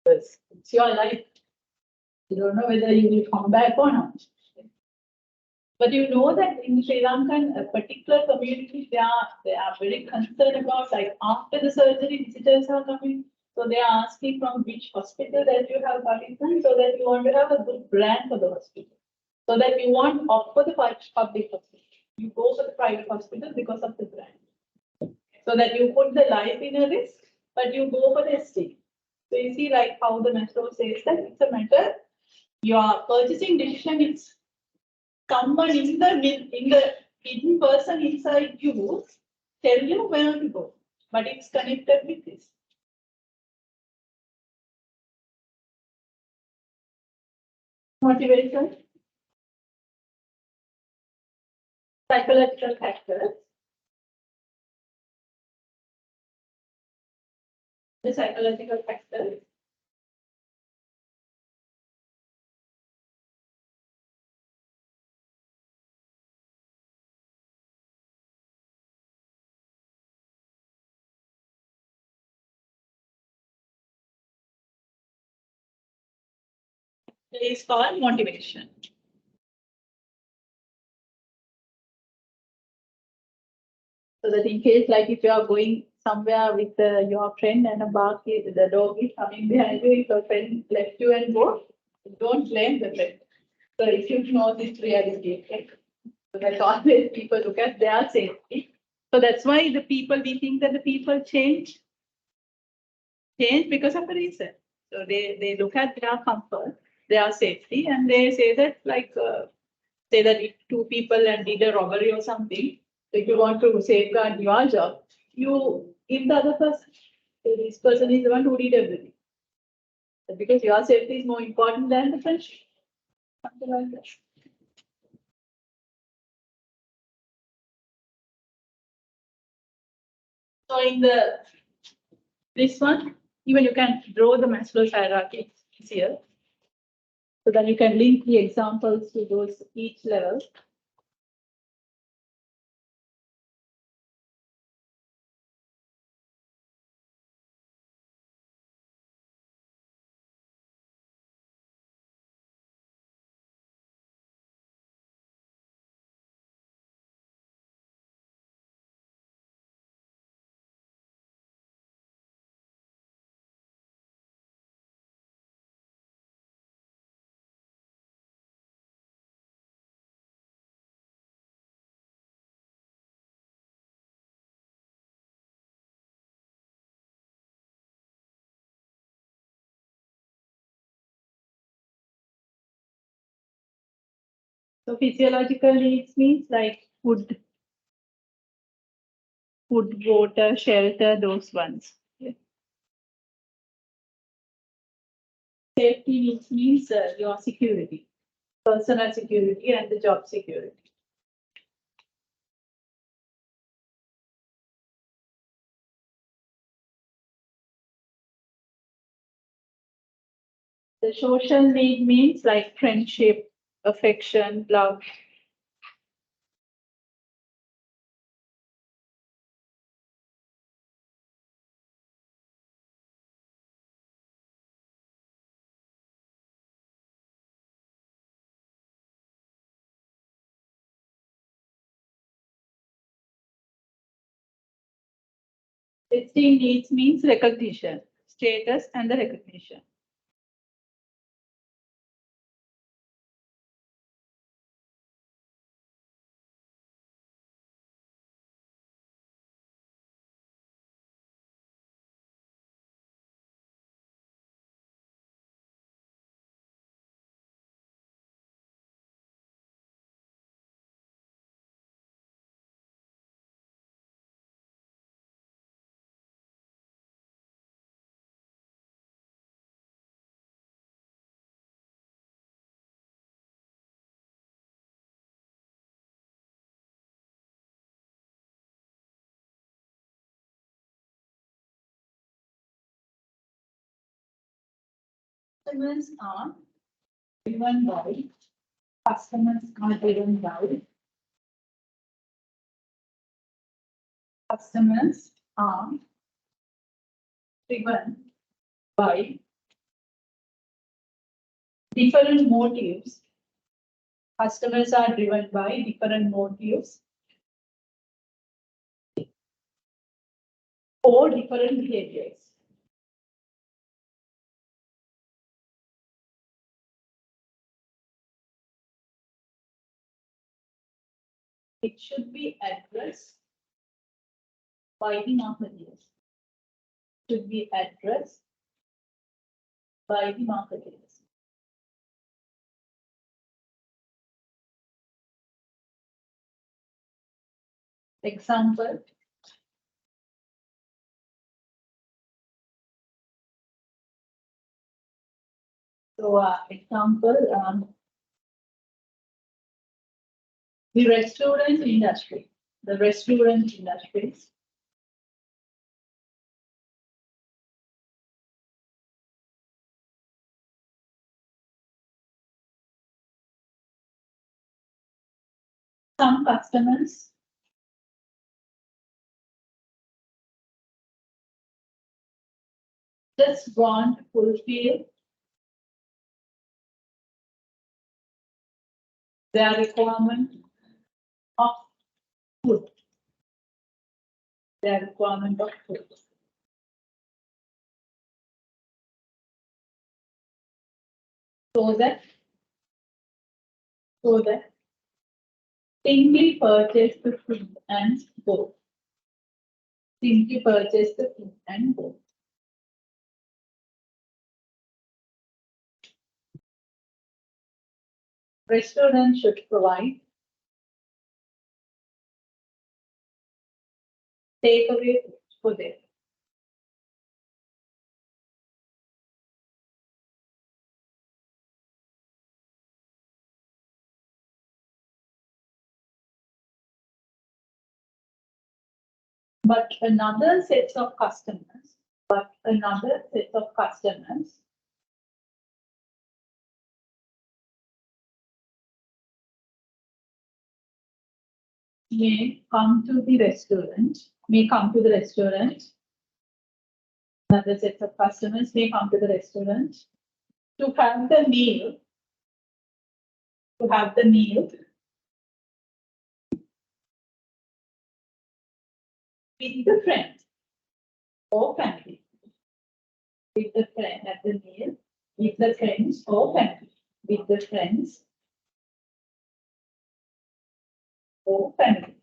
Because it's your life. You don't know whether you will come back or not. But you know that in Sri Lankan, a particular community, they are very concerned about like after the surgery, visitors are coming. So they are asking from which hospital that you have got it done, so that you want to have a good brand for the hospital. So that you won't opt for the public hospital. You go for the private hospital because of the brand. So that you put the life in a risk, but you go for the estate. So you see like how the metro says that it's a matter, your purchasing decision is someone in the hidden person inside you tell you where to go, but it's connected with this. Motivation. psychological factors. The psychological factors. Is called motivation. So that in case, like if you are going somewhere with your friend and the dog is coming behind you, if your friend left you and go, don't blame the friend. So if you know this reality, okay? So that's always people look at their safety. So that's why the people, we think that the people change because of a reason. So they look at their comfort, their safety, and they say that say that if two people and did a robbery or something, if you want to safeguard your job, you give the other person. So this person is the one who did everything. Because your safety is more important than the friendship. Something like that. So in this one, even you can draw the Maslow's hierarchy here. So then you can link the examples to those each level. So physiological needs means like food, water, shelter, those ones. Yeah. Safety needs means your security, personal security and the job security. The social need means like friendship, affection, love. Esteem needs means recognition, status and the recognition. Customers are driven by. Customers are driven by. Customers are driven by different motives. Customers are driven by different motives or different behaviors. It should be addressed by the marketeers. Should be addressed by the marketeers. Example. So, example, The restaurant industry. The restaurant industries. Some customers just want to fulfill their requirement of food. Their requirement of food. So that simply purchase the food and go. Simply purchase the food and go. Restaurant should provide takeaway for them. But another set of customers may come to the restaurant. Another set of customers may come to the restaurant to have the meal. With the friend or family. With the friend at the meal, with the friends or family. With the friends or family.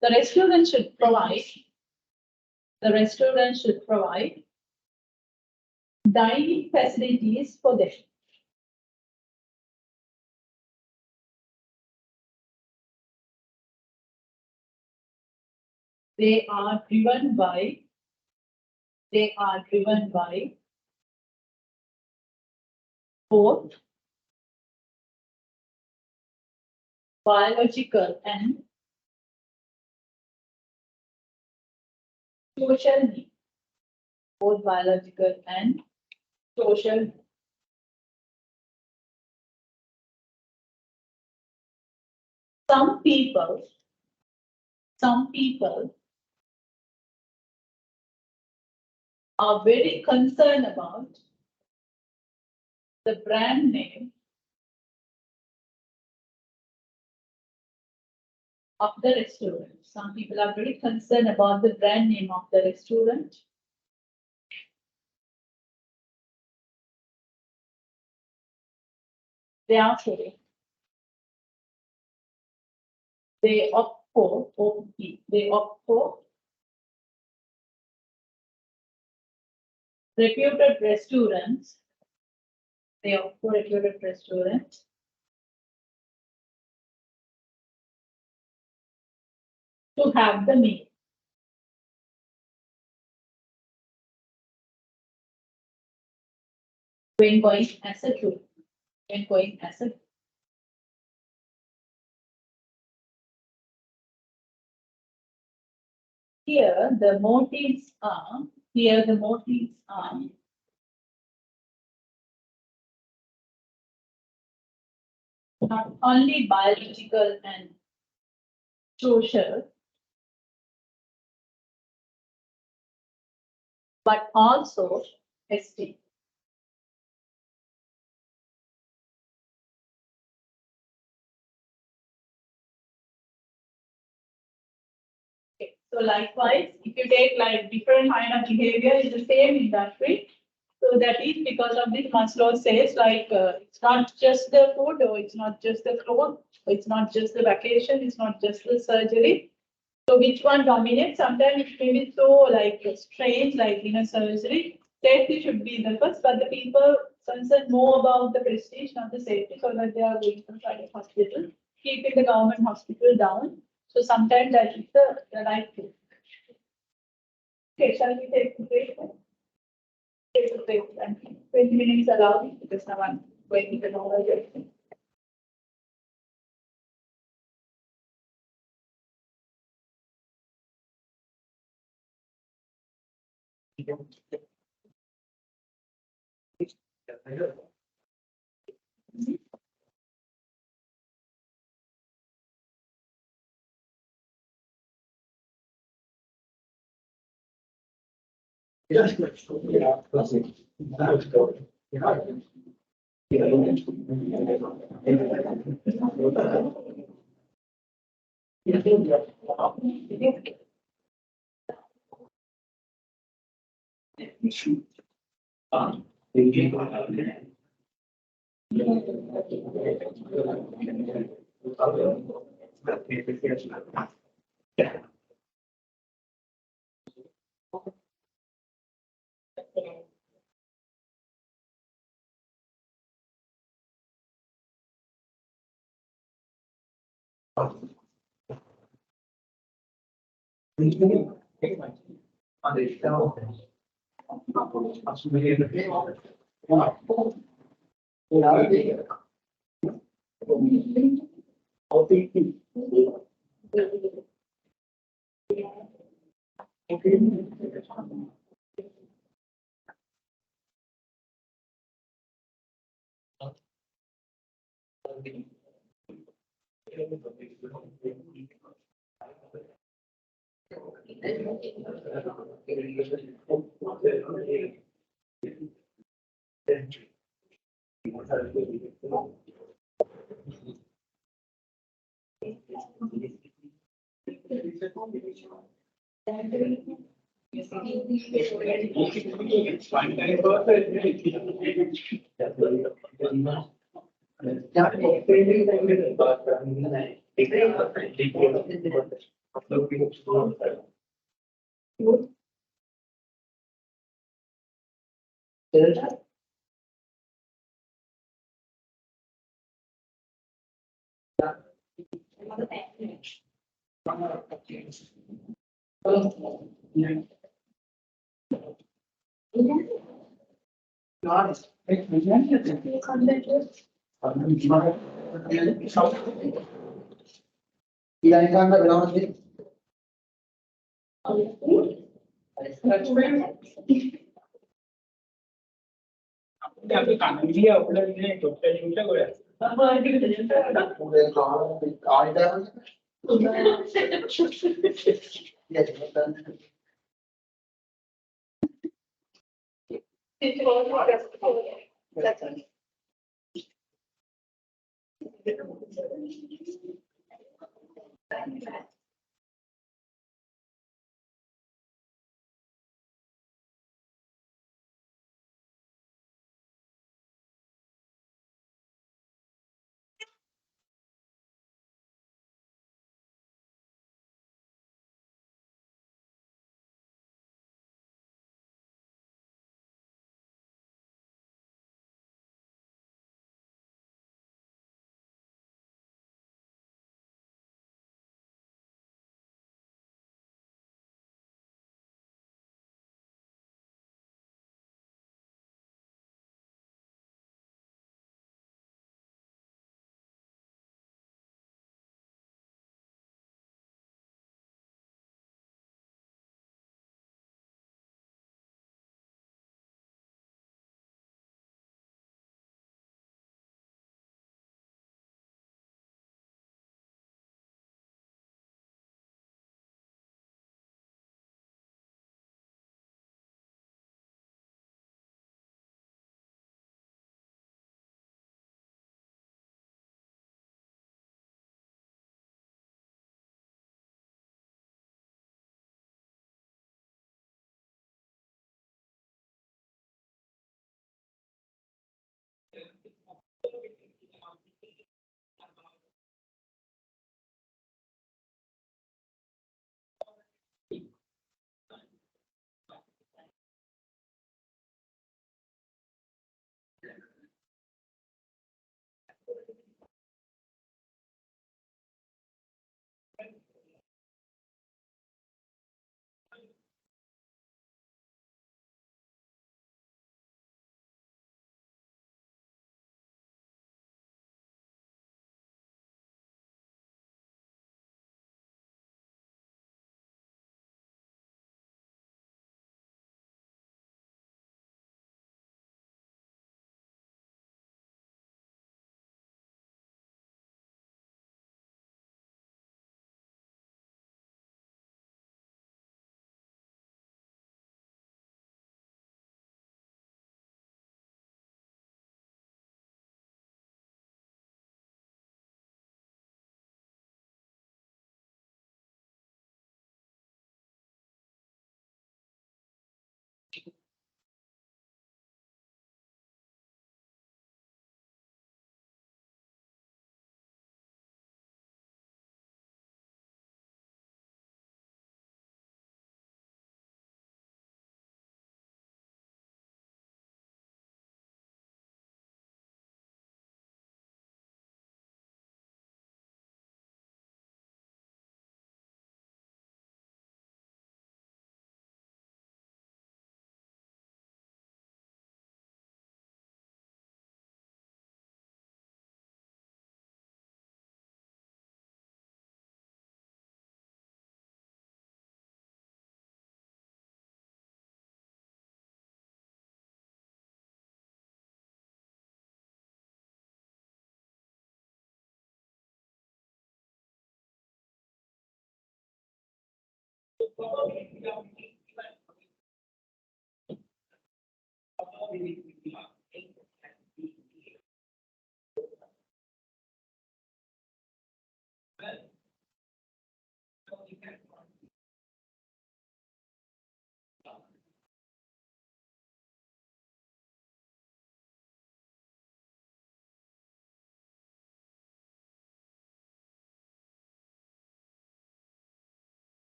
The restaurant should provide dining facilities for them. They are driven by both biological and social needs. Both biological and social needs. Some people are very concerned about the brand name of the restaurant. Some people are very concerned about the brand name of the restaurant. Therefore, they opt for reputed restaurants. To have the meal. When going as a group. Here the motives are not only biological and social, but also esteem. Okay. So likewise, if you take like different kind of behavior in the same industry, so that is because of this Maslow says like it's not just the food, or it's not just the clothes, or it's not just the vacation, it's not just the surgery. So which one dominates? Sometimes it may be so like strange, like in a surgery, safety should be the first, but the people concerned more about the prestige, not the safety, so that they are going to private hospital, keeping the government hospital down. So sometimes that is the right thing. Okay, shall we take the break? Take a break, and 20 minutes allowed because now I'm going to the normal direction.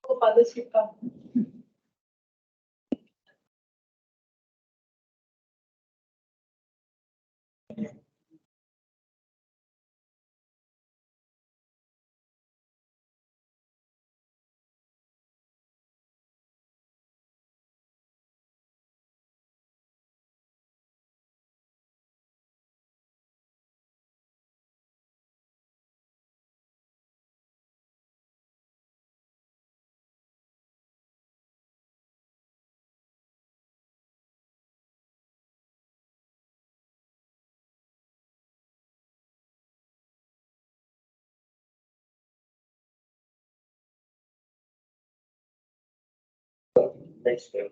Hope others will come. Next step.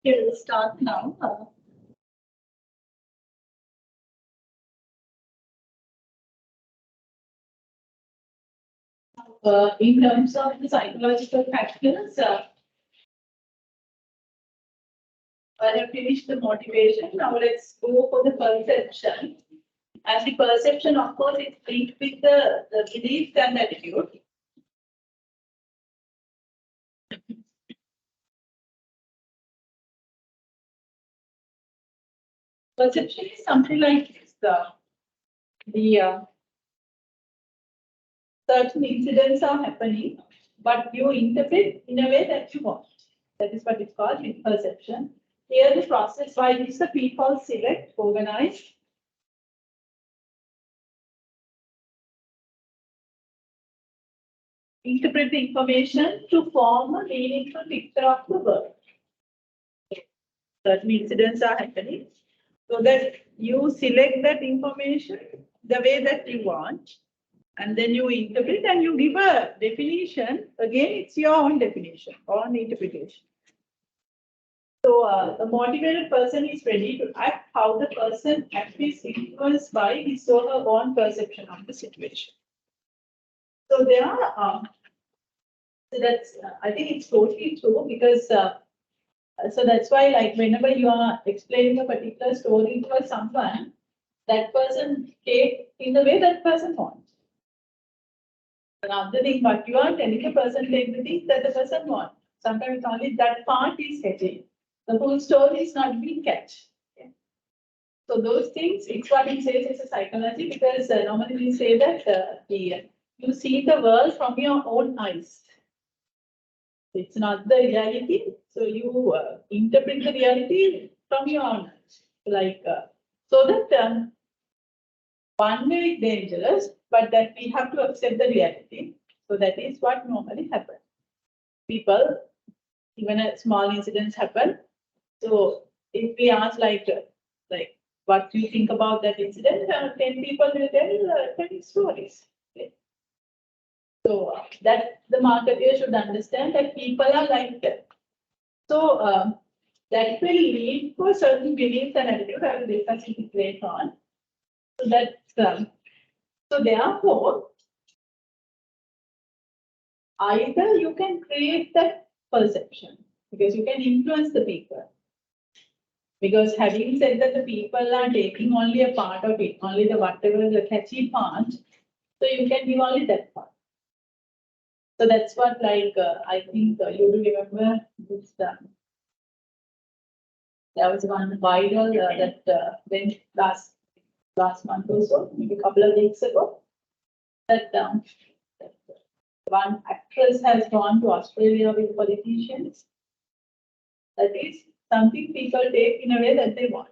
Here we'll start now. In terms of the psychological factors, I have finished the motivation. Now let's go for the perception. And the perception, of course, is linked with the beliefs and attitude. Perception is something like this. Certain incidents are happening, but you interpret in a way that you want. That is what it's called with perception. Here the process by which the people select, organize, interpret the information to form a meaningful picture of the world. Certain incidents are happening, so that you select that information the way that you want, and then you interpret and you give a definition. Again, it's your own definition, own interpretation. So the motivated person is ready to act how the person acts is influenced by his or her own perception of the situation. So there are, so that's, I think it's totally true because, so that's why like whenever you are explaining a particular story to someone, that person take in the way that person wants. Another thing, what you are telling the person take the things that the person wants. Sometimes only that part is catching. The whole story is not being catch. Okay? So those things, it's what it says is a psychology because normally we say that you see the world from your own eyes. It's not the reality, so you interpret the reality from your own eyes. Like so that one way is dangerous, but that we have to accept the reality. So that is what normally happens. People, even a small incidents happen. So if we ask like what do you think about that incident, 10 people will tell 10 stories. Okay? So that the marketer should understand that people are like that. So that will lead to a certain beliefs and attitude. I will discuss it later on. So that's so therefore, either you can create that perception because you can influence the people. Because having said that the people are taking only a part of it, only the whatever the catchy part, so you can give only that part. So that's what I think you will remember this. There was one viral that went last month or so, maybe a couple of weeks ago. That one actress has gone to Australia with politicians. That is something people take in a way that they want.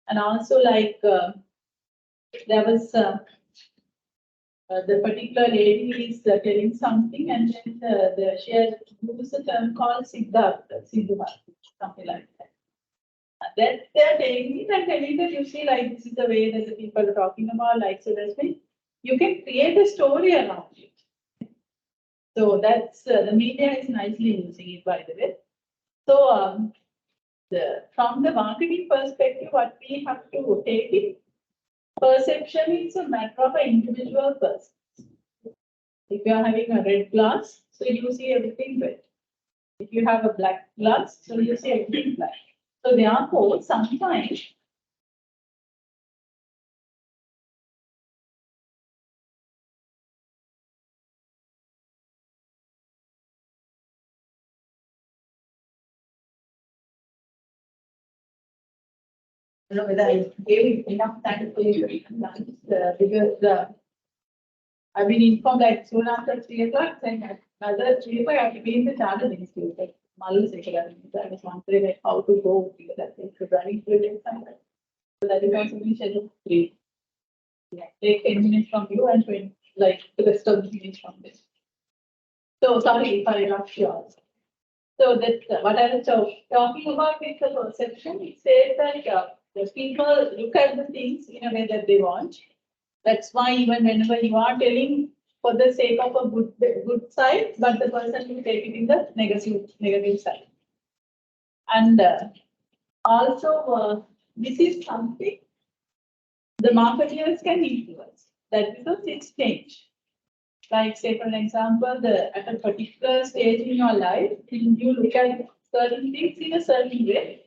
And also there was the particular lady is telling something and then she has used a term called Siddhartha, something like that. That they're taking it and telling that you see like this is the way that the people are talking about, like so that's mean you can create a story around it. So that's the media is nicely using it, by the way. So from the marketing perspective, what we have to take it, perception is a matter of an individual person. If you are having a red glass, so you see everything red. If you have a black glass, so you see everything black. So therefore, sometimes I don't know whether I gave enough time for you to because I've been informed like soon after 3 o'clock, saying another 3 o'clock I have to be in the Chartered Institute, like Malu Secretary. So I was wondering like how to go because I think the running through somewhere. So that is also been scheduled 3. Yeah, take 10 minutes from you and 20, like the rest of the minutes from this. So sorry if I rushed you also. So that what I was talking about is the perception. It says that the people look at the things in a way that they want. That's why even whenever you are telling for the sake of a good side, but the person will take it in the negative side. And also this is something the marketers can influence. That because it's change. Like say for an example, at a particular stage in your life, you look at certain things in a certain way.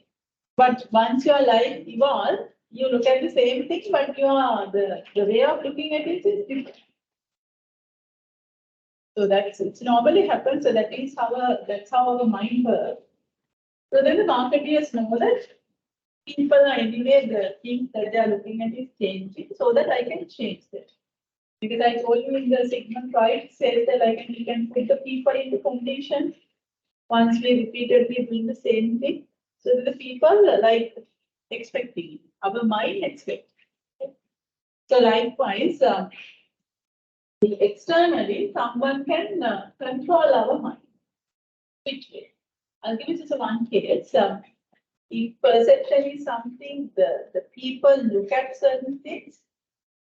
But once your life evolves, you look at the same thing, but the way of looking at it is different. So it's normally happens. So that's how our mind works. So then the marketers know that people are anyway the things that they are looking at is changing, so that I can change that. Because I told you in the segment right says that we can put the people into condition once we repeatedly doing the same thing. So the people like expecting, our mind expects. So likewise, externally, someone can control our mind. Which way? I'll give you just one case. If perception is something, the people look at certain things,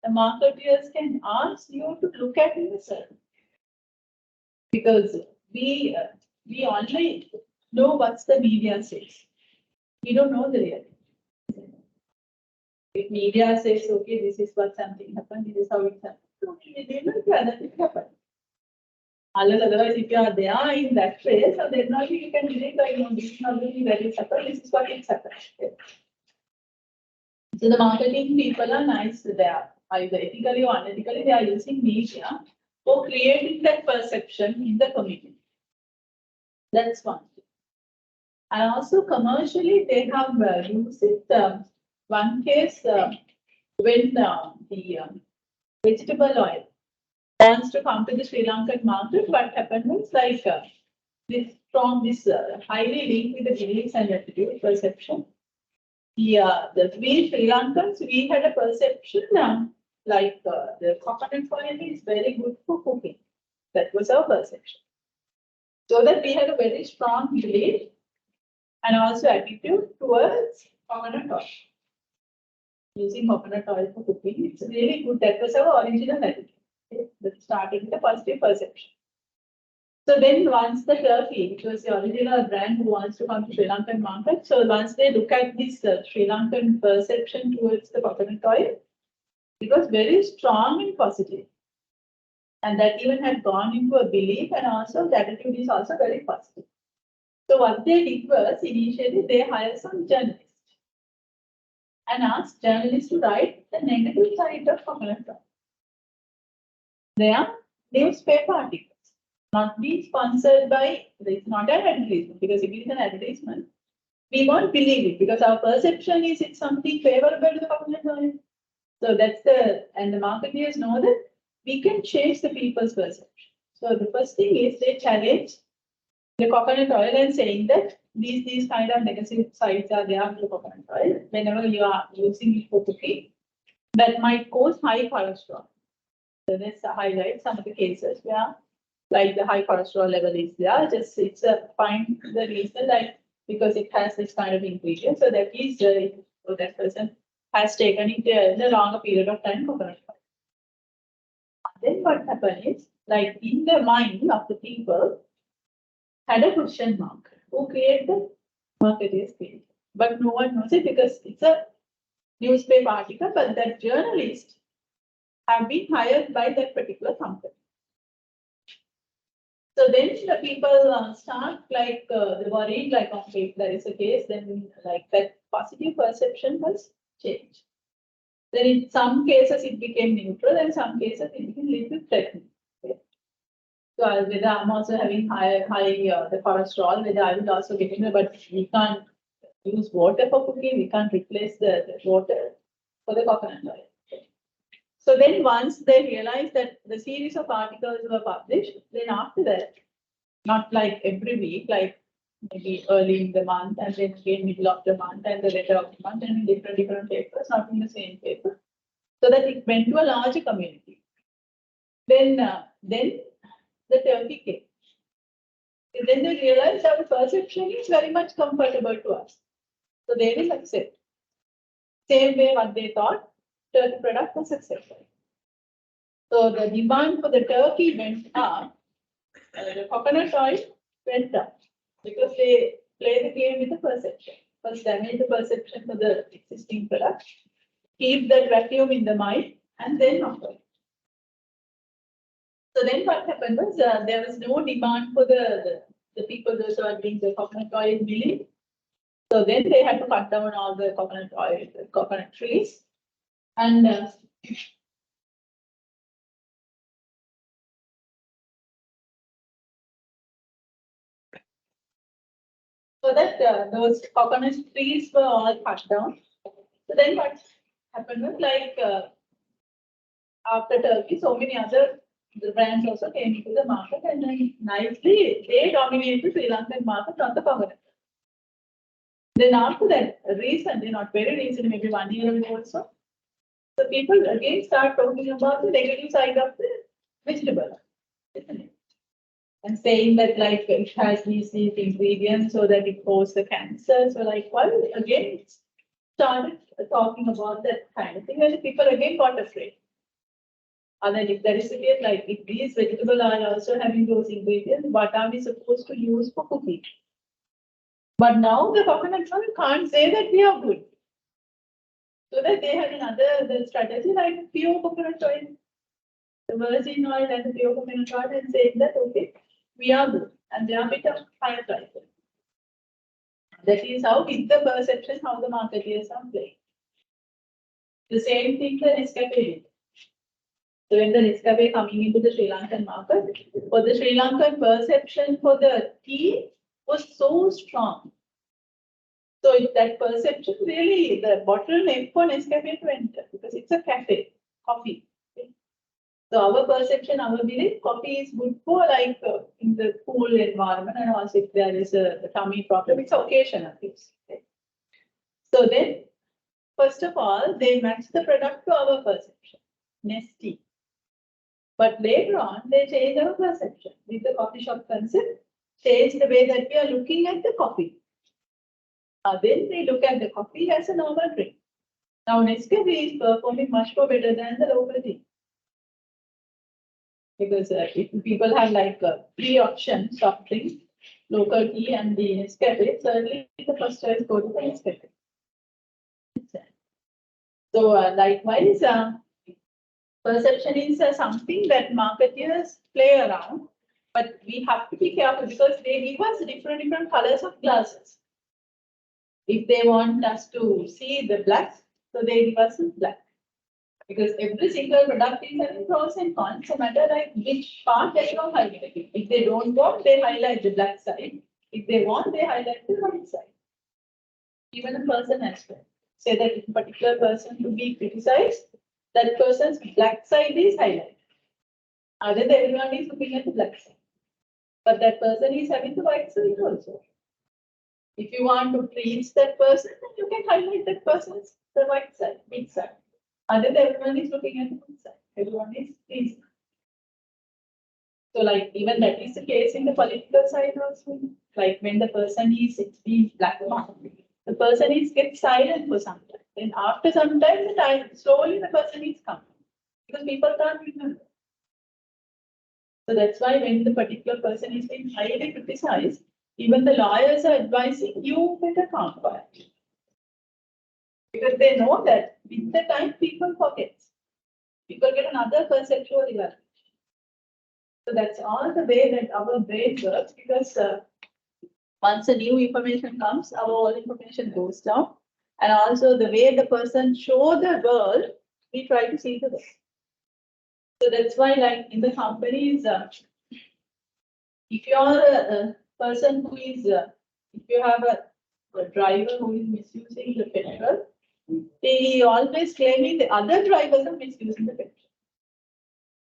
the marketers can ask you to look at it a certain. Because we only know what the media says. We don't know the reality. If media says, okay, this is what something happened, this is how it happened, so we don't know that it happened. Otherwise, if you are there in that phase, so then only you can relate, like, this is not really that it's happened, this is what it's happened. Okay. So the marketing people are nice there, either ethically or unethically, they are using media for creating that perception in the community. That's one. And also commercially, they have used it. One case when the vegetable oil wants to come to the Sri Lankan market, what happened was like this highly linked with the beliefs and attitude perception. We Sri Lankans, we had a perception the coconut oil is very good for cooking. That was our perception. So that we had a very strong belief and also attitude towards coconut oil. Using coconut oil for cooking, it's really good. That was our original attitude. Okay? That started with a positive perception. So then once the turkey, which was the original brand who wants to come to Sri Lankan market, so once they look at this Sri Lankan perception towards the coconut oil, it was very strong and positive. And that even had gone into a belief, and also the attitude is also very positive. So what they did was, initially they hired some journalists and asked journalists to write the negative side of coconut oil. They are newspaper articles, not be sponsored by, it's not an advertisement, because if it is an advertisement, we won't believe it because our perception is it's something favorable to the coconut oil. So that's and the marketeers know that we can change the people's perception. So the first thing is they challenge the coconut oil and saying that these kind of negative sides are there to the coconut oil. Whenever you are using it for cooking, that might cause high cholesterol. So let's highlight some of the cases where like the high cholesterol level is there. Just it's find the reason like because it has this kind of ingredient. So that is so that person has taken it in a longer period of time coconut oil. Then what happened is like in the mind of the people had a question mark. Who created the marketeers created? But no one knows it because it's a newspaper article, but that journalist have been hired by that particular company. So then the people start like worried, like okay, if there is a case, then like that positive perception was changed. Then in some cases it became neutral, and some cases it became little threatening. Okay. So whether I'm also having high the cholesterol, whether I will also get in, but we can't use water for cooking. We can't replace the water for the coconut oil. So then once they realized that the series of articles were published, then after that, not like every week, like maybe early in the month and then again middle of the month and the later of the month and in different papers, not in the same paper, so that it went to a larger community. Then the Turkey came. And then they realized our perception is very much comfortable to us. So they will accept. Same way what they thought, Turkey product was accepted. So the demand for the turkey went up, the coconut oil went up because they play the game with the perception. First damage the perception for the existing product, keep that vacuum in the mind, and then offer. So then what happened was there was no demand for the people those who are doing the coconut oil milling. So then they had to cut down all the coconut oil, the coconut trees, and so that those coconut trees were all cut down. So then what happened was like after Turkey, so many other brands also came into the market, and then nicely they dominated the Sri Lankan market on the coconut. Then after that, recently, not very recently, maybe 1 year ago also, the people again start talking about the negative side of the vegetable, isn't it? And saying that like it has these ingredients so that it causes the cancer. So like, well, again, started talking about that kind of thing, and people again got afraid. And then if there is a case like if these vegetables are also having those ingredients, what are we supposed to use for cooking? But now the coconut oil can't say that we are good. So that they had another strategy like pure coconut oil, the virgin oil and the pure coconut oil, and saying that okay, we are good, and they are a bit of higher prices. That is how with the perception how the marketeers are playing. The same thing the Nescafe did. So when the Nescafe coming into the Sri Lankan market, for the Sri Lankan perception for the tea was so strong. So if that perception really, the bottleneck for Nescafe to enter because it's a cafe, coffee. So our perception, our belief, coffee is good for like in the cool environment, and also if there is a tummy problem, it's occasional things. Okay. So then, first of all, they match the product to our perception, Nestea. But later on, they change our perception with the coffee shop concept, change the way that we are looking at the coffee. Then we look at the coffee as a normal drink. Now, Nescafe is performing much more better than the local tea. Because if people have like three options, soft drink, local tea, and the Nescafe, certainly the first choice go to the Nescafe. So likewise, Perception is something that marketeers play around, but we have to be careful because they give us different colors of glasses. If they want us to see the black, so they give us black. Because every single product is having pros and cons, no matter like which part they are highlighting. If they don't want, they highlight the black side. If they want, they highlight the white side. Even a person has to say that if a particular person to be criticized, that person's black side is highlighted. Other than everyone is looking at the black side. But that person is having the white side also. If you want to please that person, then you can highlight that person's the white side, big side. Other than everyone is looking at the good side. Everyone is pleased. So like even that is the case in the political side also. Like when the person is being black marked, the person is get silent for some time. Then after some time, the time slowly the person is coming. Because people can't remember. So that's why when the particular person is being highly criticized, even the lawyers are advising you better calm quiet. Because they know that with the time people forget. People get another conceptual evaluation. So that's all the way that our brain works because once a new information comes, our old information goes down. And also the way the person show the world, we try to see the world. So that's why like in the companies, if you are a person who is, if you have a driver who is misusing the petrol, they always claiming the other drivers are misusing the petrol.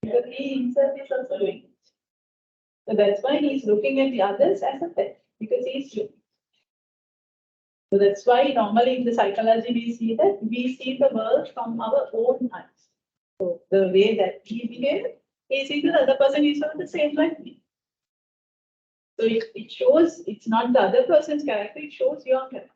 Because he himself is also doing it. So that's why he's looking at the others as a pet, because he's doing it. So that's why normally in the psychology we see that we see the world from our own eyes. So the way that he behaves, he sees the other person is not the same like me. So it shows it's not the other person's character, it shows your character.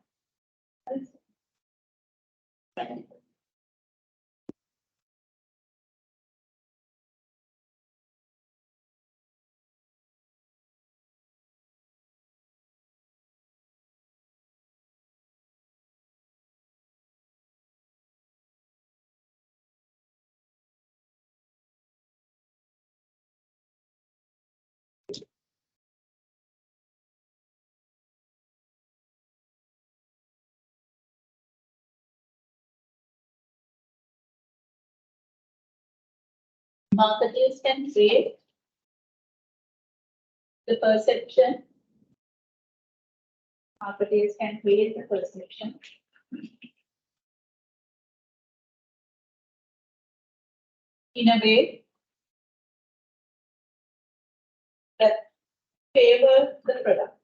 Marketers can create the perception. Marketers can create the perception in a way that favor the product.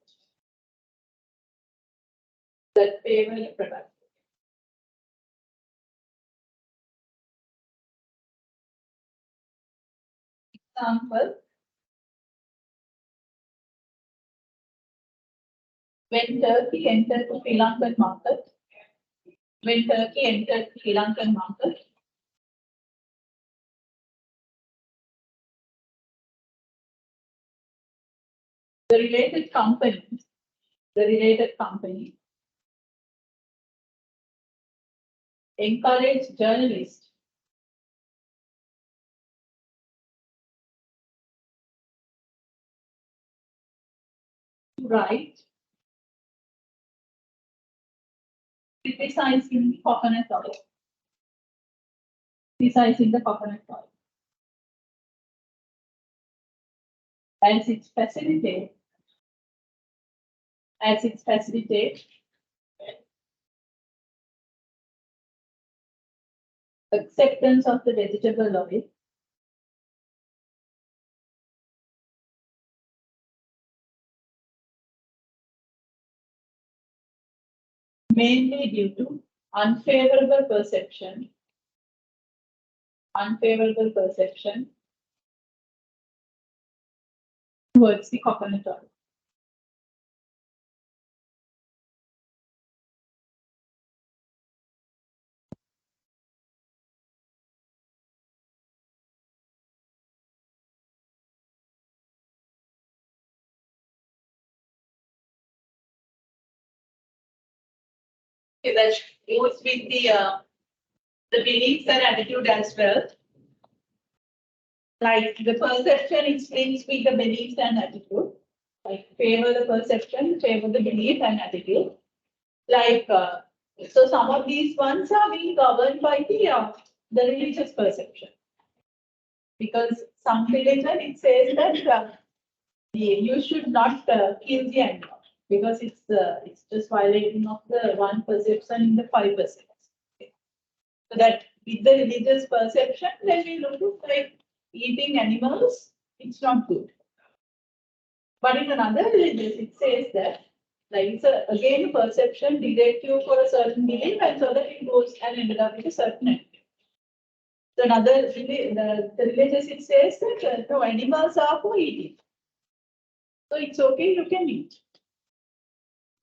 That favor the product. Example, when Turkey entered the Sri Lankan market, the related company encouraged journalists to write criticizing coconut oil. Criticizing the coconut oil. As it facilitates acceptance of the vegetable oil, mainly due to unfavorable perception towards the coconut oil. Okay, that goes with the beliefs and attitude as well. Like the perception, it splits with the beliefs and attitude. Like favor the perception, favor the belief and attitude. Like, so some of these ones are being governed by the religious perception. Because some religion, it says that you should not kill the animal because it's just violating of the one perception in the 5%. Okay. So that with the religious perception, when we look at like eating animals, it's not good. But in another religious, it says that like it's again perception direct you for a certain belief, and so that it goes and ended up with a certain end. So another the religious, it says that no, animals are for eating. So it's okay, you can eat.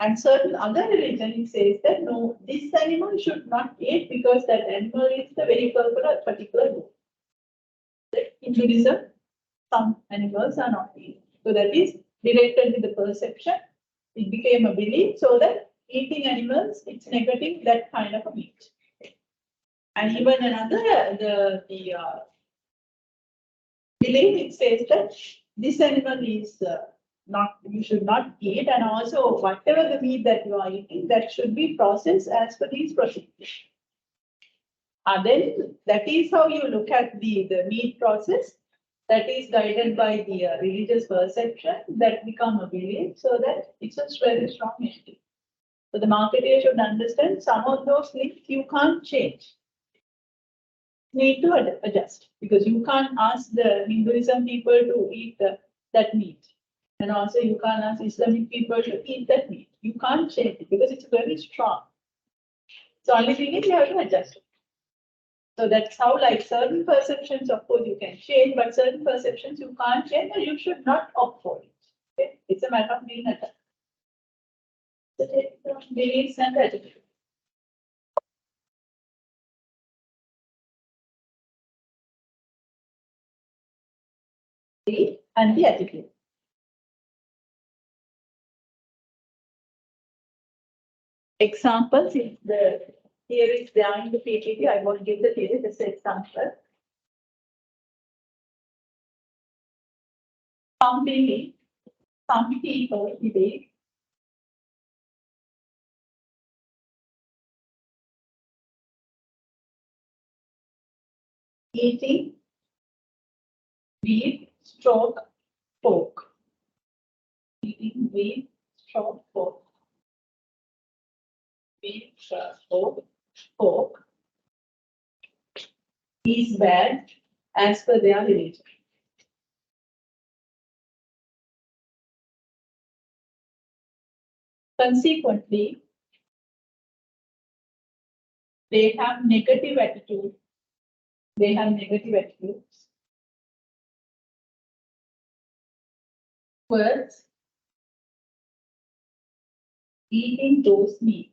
And certain other religion, it says that no, this animal should not eat because that animal is the vehicle for a particular goal. In Hinduism, some animals are not eaten. So that is directed with the perception. It became a belief, so that eating animals, it's negative that kind of a meat. And even another, the belief, it says that this animal is not, you should not eat, and also whatever the meat that you are eating, that should be processed as per these procedures. And then that is how you look at the meat process. That is guided by the religious perception that become a belief, so that it's a very strong entity. So the marketer should understand some of those things you can't change. Need to adjust because you can't ask the Hinduism people to eat that meat. And also you can't ask Islamic people to eat that meat. You can't change it because it's very strong. So only thing is you have to adjust it. So that's how like certain perceptions, of course, you can change, but certain perceptions you can't change and you should not opt for it. Okay? It's a matter of being adjusted. So take beliefs and attitude. And the attitude. Examples, if the theory is there in the PPT, I won't give the theory, just an example. Some people believe eating beef, stroke, pork. Eating beef, stroke, pork. Beef, stroke, pork is bad as per their religion. Consequently, they have negative attitude. They have negative attitudes towards eating those meat.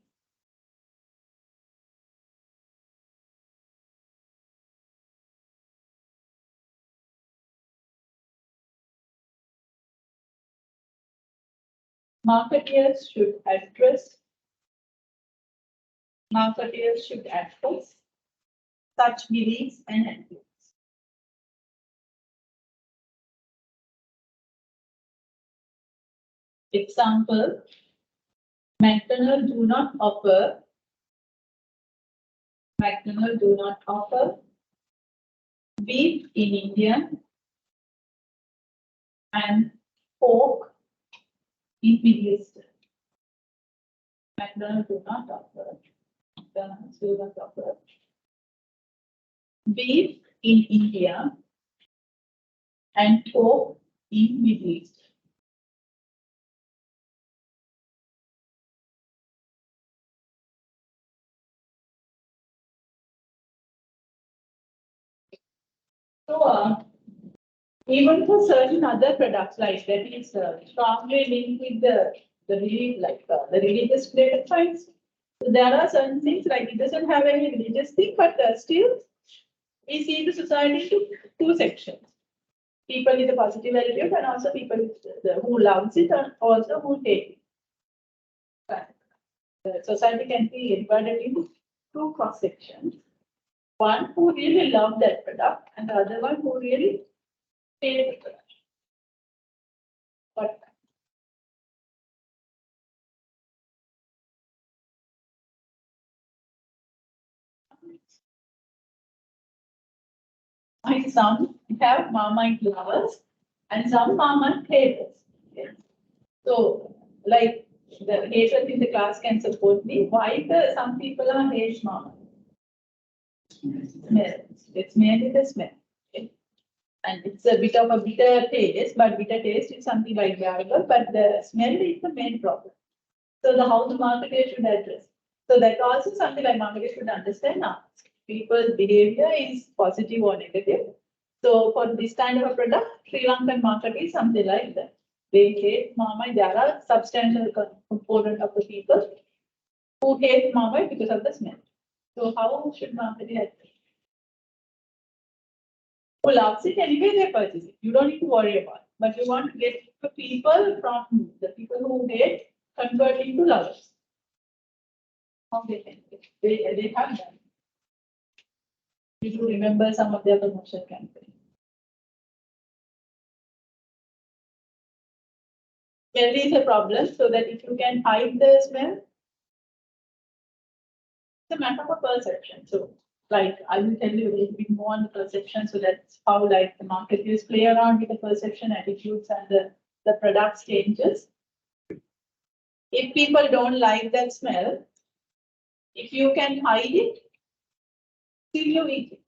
Marketeers should address such beliefs and attitudes. Example, McDonald's do not offer beef in India and pork in Middle East. McDonald's do not offer beef in India and pork in Middle East. So even for certain other products like that is strongly linked with the religious related points. So there are certain things like it doesn't have any religious thing, but still we see the society to two sections. People with a positive attitude and also people who loves it and also who hate it. The society can be divided into two cross sections. One who really love that product and the other one who really pay the product. But some have Marmite lovers and some Marmite haters. Okay. So, like the haters in the class can support me. Why some people are hate Marmite? Smell. It's mainly the smell. Okay. And it's a bit of a bitter taste, but bitter taste is something like bearable, but the smell is the main problem. So how the marketer should address. So that also something like marketer should understand now. People's behavior is positive or negative. So for this kind of a product, Sri Lankan market is something like that. They hate Marmite. There are substantial component of the people who hate Marmite because of the smell. So how should marketing address? Who loves it anyway, they purchase it. You don't need to worry about it. But you want to get the people from the people who hate convert into lovers. How they can they have done. You do remember some of their promotion campaign. Smell is a problem, so that if you can hide the smell, it's a matter of perception. So, like I will tell you a little bit more on the perception. So that's how like the marketers play around with the perception, attitudes, and the products changes. If people don't like that smell, if you can hide it, still you eat it.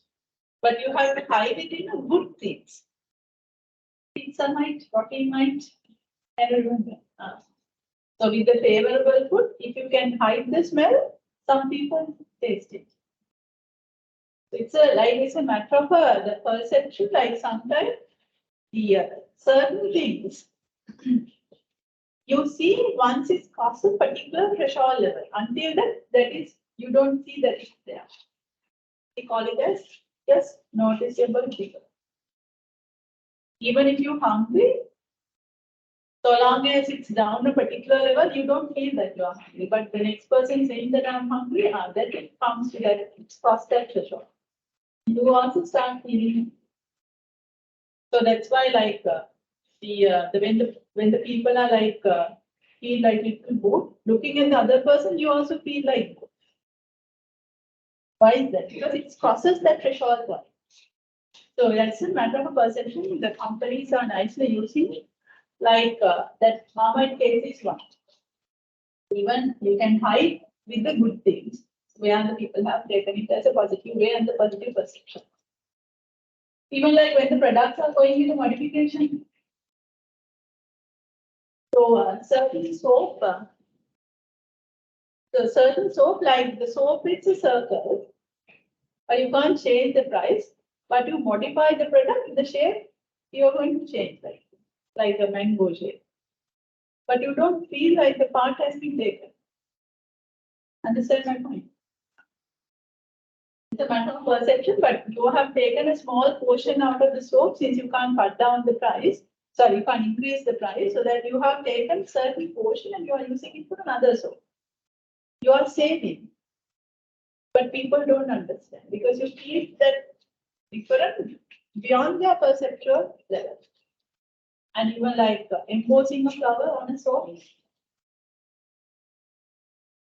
But you have to hide it in a good things. Pizza might, protein might, I don't remember. So with the favorable food, if you can hide the smell, some people taste it. It's a matter of the perception. Like sometimes the certain things you see once it's crossed a particular threshold level. Until that is you don't see that it's there. We call it as just noticeable figure. Even if you're hungry, so long as it's down a particular level, you don't feel that you are hungry. But the next person saying that I'm hungry, then it comes to that it's crossed that threshold. You also start feeling. So that's why, like when the people are like feel like little good, looking at the other person, you also feel like good. Why is that? Because it crosses that threshold point. So that's a matter of perception. The companies are nicely using it. Like that Marmite case is one. Even you can hide with the good things where the people have taken it as a positive way and the positive perception. Even like when the products are going into modification. So certain soap, like the soap, it's a circle, but you can't change the price, but you modify the product, the shape, you're going to change like a mango shape. But you don't feel like the part has been taken. Understand my point? It's a matter of perception, but you have taken a small portion out of the soap since you can't cut down the price. Sorry, you can't increase the price, so that you have taken certain portion and you are using it for another soap. You are saving, but people don't understand because you keep that different beyond their perceptual level. And even like imposing a flower on a soap,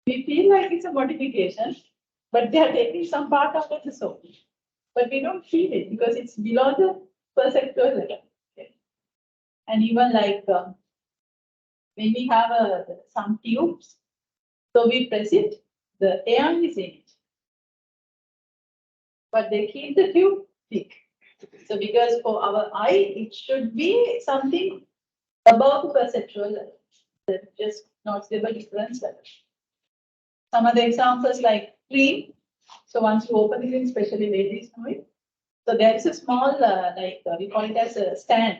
we feel like it's a modification, but they are taking some part out of the soap. But we don't feel it because it's below the perceptual level. Okay. And even like when we have some tubes, so we press it, the air is in it. But they keep the tube thick. So because for our eye, it should be something above the perceptual level, that just not stable difference level. Some other examples like cream. So once you open it, especially ladies know it. So there is a small, we call it as a stand.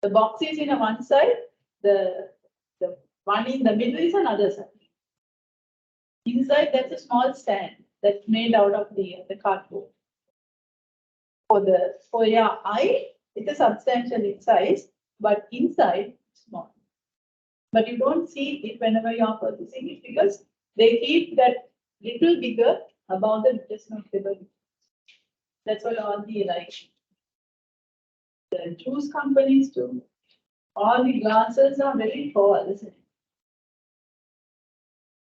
The box is in a one side, the one in the middle is another side. Inside, that's a small stand that's made out of the cardboard. For your eye, it's a substantial in size, but inside small. But you don't see it whenever you are purchasing it because they keep that little bigger above the just not bigger. That's what all the the juice companies too. All the glasses are very tall, isn't it?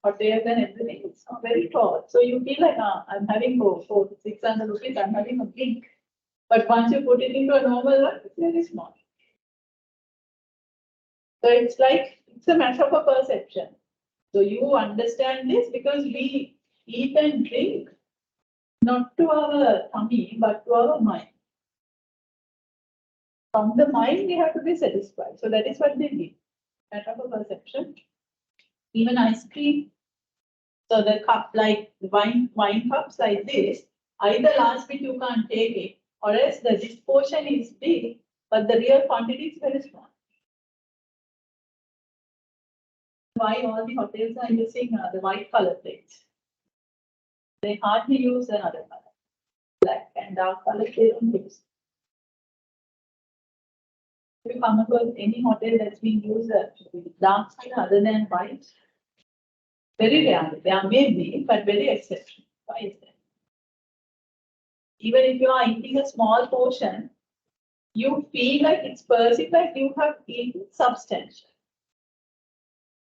Hotels and everything, it's not very tall. So you feel like, I'm having for 600 rupees, I'm having a big. But once you put it into a normal one, it's very small. So it's like, it's a matter of a perception. So you understand this because we eat and drink not to our tummy, but to our mind. From the mind, we have to be satisfied. So that is what they did. Matter of a perception. Even ice cream. So the cup, like wine cups like this, either last bit you can't take it, or else this portion is big, but the real quantity is very small. Why all the hotels are using the white color plates? They hardly use another color. Black and dark color they don't use. If you come across any hotel that's been used dark color other than white, very rarely. There may be, but very exceptional. Why is that? Even if you are eating a small portion, you feel like it's perceived like you have eaten substantial.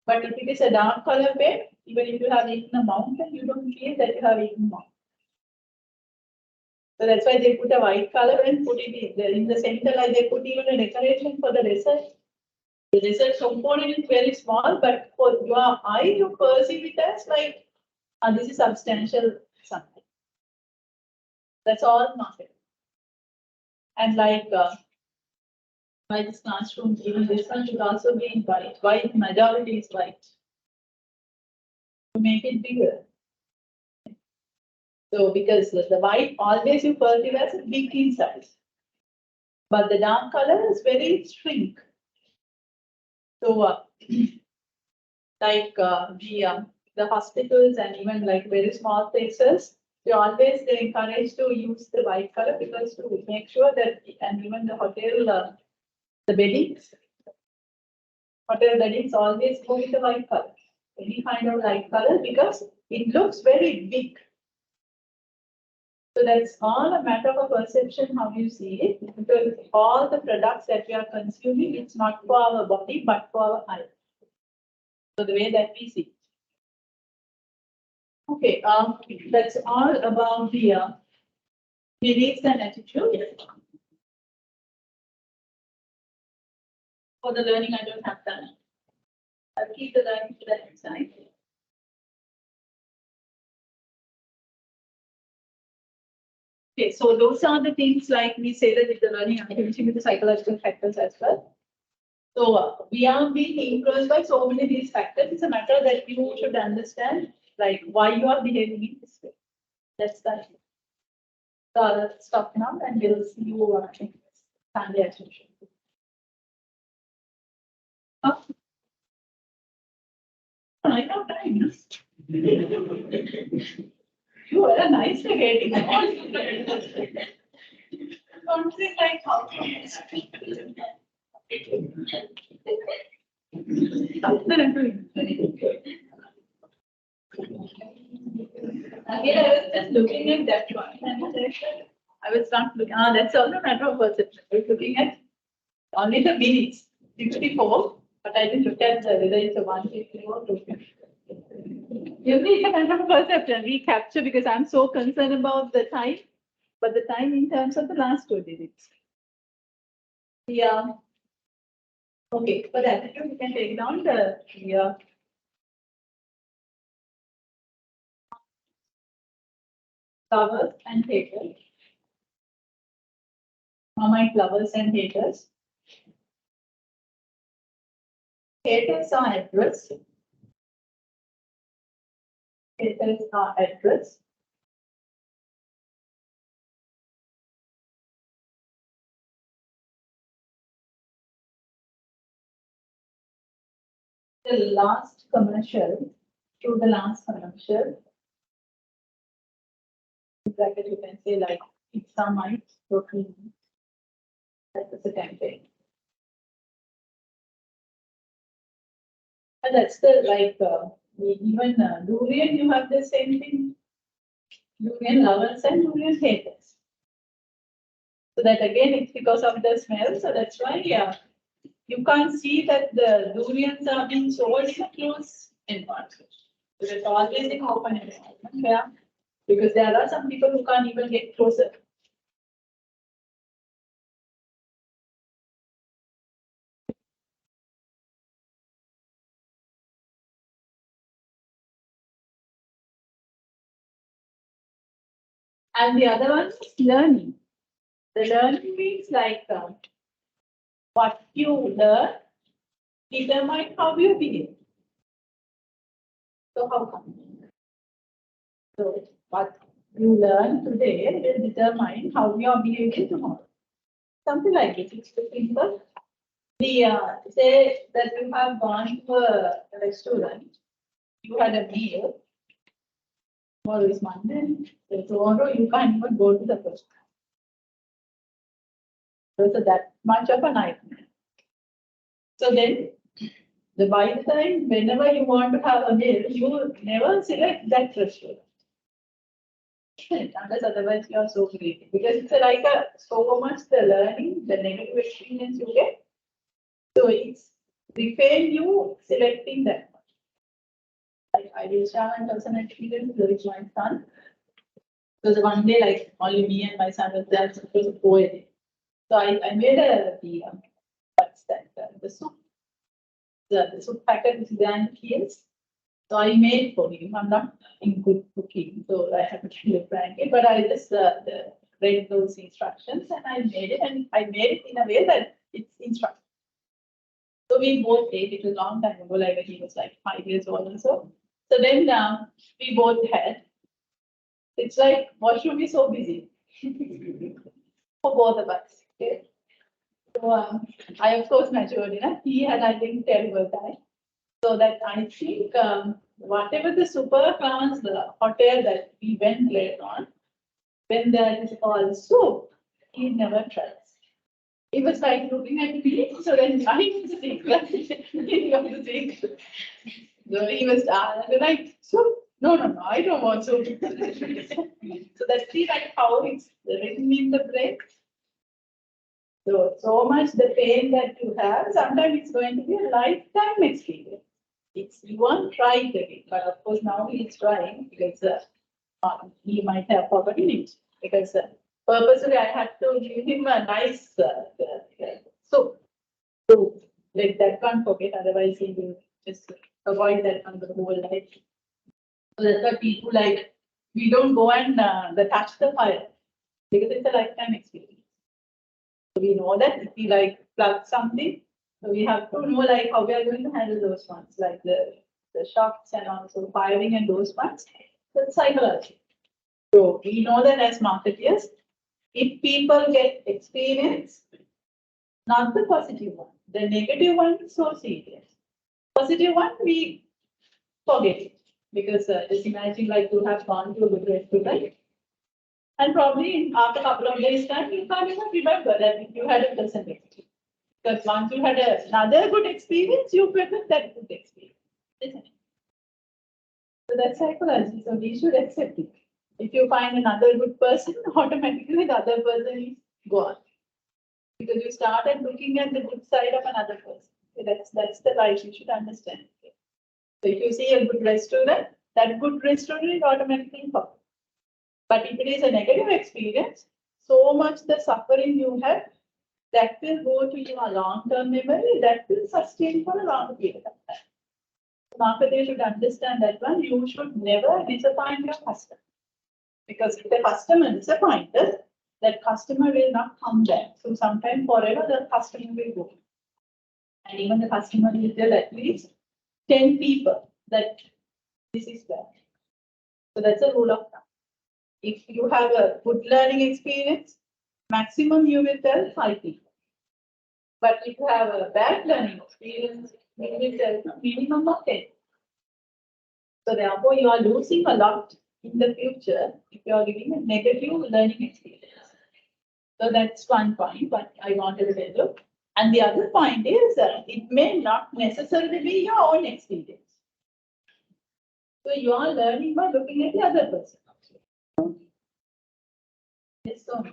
But if it is a dark color bed, even if you have eaten a mountain, you don't feel that you have eaten a mountain. So that's why they put a white color and put it in the center, like they put even a decoration for the dessert. The dessert component is very small, but for your eye, you perceive it as like, this is substantial something. That's all market. And like, by this classroom, even this one should also be in white. White majority is white. To make it bigger. So because the white always you perceive as a big in size. But the dark color is very shrink. So like the hospitals and even like very small places, they encourage to use the white color because to make sure that, and even the hotel, the beddings, hotel beddings always go with the white color. Any kind of light color because it looks very big. So that's all a matter of a perception how you see it. Because all the products that we are consuming, it's not for our body but for our eye. So the way that we see. Okay, that's all about the beliefs and attitude. For the learning, I don't have time. I'll keep the learning to the next time. Okay, so those are the things like we say that with the learning, I'm finishing with the psychological factors as well. So we are being influenced by so many of these factors. It's a matter that you should understand, like why you are behaving in this way. That's that. So let's stop now and we'll see you in Sunday as usual. I have time. You are a nice getting. Something like how. Again, I was just looking at that one. I was not looking. That's also a matter of perception. I was looking at only the minutes, 64, but I didn't look at whether it's a 150 or 250. Usually it's a matter of perception. We capture because I'm so concerned about the time, but the time in terms of the last 2 digits. Yeah. Okay, for that, you can take down the lovers and haters. Marmite lovers and haters. Haters are at risk. Haters are at risk. The last commercial to the last commercial. Bracket you can say like pizza might protein. That is a campaign. And that's the like even durian, you have the same thing. Durian lovers and durian haters. So that again, it's because of the smell. So that's why, yeah, you can't see that the durians are being sold in a closed environment. So it's always in open environment, yeah. Because there are some people who can't even get closer. And the other one is learning. The learning means like what you learn determine how you behave. So how come? So what you learn today will determine how you are behaving tomorrow. Something like this. It's simple. The say that you have gone to a restaurant, you had a meal. Tomorrow is Monday. So tomorrow you can't even go to the restaurant. So that much of a nightmare. So then, by the time, whenever you want to have a meal, you never select that restaurant. Unless otherwise you are so creative. Because it's like so much the learning, the negative experience you get. So it's refrain you selecting that. Like I will share one person experience with my son. Because one day, like only me and my son was there, so it was a poet. So I made what's that? The soup. The soup packet is then kills. So I made for him. I'm not in good cooking, so I have to tell you frankly. But I just read those instructions and I made it, and I made it in a way that it's instructed. So we both ate it a long time ago, like he was like 5 years old or so. So then we both had. It's like washroom is so busy for both of us. Okay. So I of course matured enough. He had, I think, terrible time. So that I think whatever the super class, the hotel that we went later on, when there is called soup, he never tries. He was like looking at me, so then I was sick. He was sick. So he was like, soup? No, I don't want soup. So that's see like how it's written in the brain. So much the pain that you have, sometimes it's going to be a lifetime experience. You won't try it again, but of course now he's trying because he might have forgotten it. Because purposely I had to give him a nice soup to let that one forget, otherwise he will just avoid that one the whole life. So that's why people like, we don't go and touch the fire because it's a lifetime experience. So we know that if we like plug something, so we have to know like how we are going to handle those ones, like the shocks and also firing and those ones. That's psychology. So we know that as marketeers, if people get experience, not the positive one, the negative one is so serious. Positive one, we forget it because just imagine like you have gone to a good restaurant and probably after a couple of days time, you can't even remember that you had a pleasant experience. Because once you had another good experience, you forget that good experience, isn't it? So that's psychology. So we should accept it. If you find another good person, automatically the other person is gone. Because you started looking at the good side of another person. So that's the life you should understand. So if you see a good restaurant, that good restaurant is automatically gone. But if it is a negative experience, so much the suffering you have, that will go to your long-term memory, that will sustain for a long period of time. Marketer should understand that one, you should never disappoint your customer. Because if the customer disappointed, that customer will not come back. So sometime forever the customer will go. And even the customer will tell at least 10 people that this is bad. So that's a rule of thumb. If you have a good learning experience, maximum you will tell 5 people. But if you have a bad learning experience, you will tell a minimum of 10. So therefore, you are losing a lot in the future if you are giving a negative learning experience. So that's one point, but I wanted to tell you. And the other point is it may not necessarily be your own experience. So you are learning by looking at the other person. Yes, so.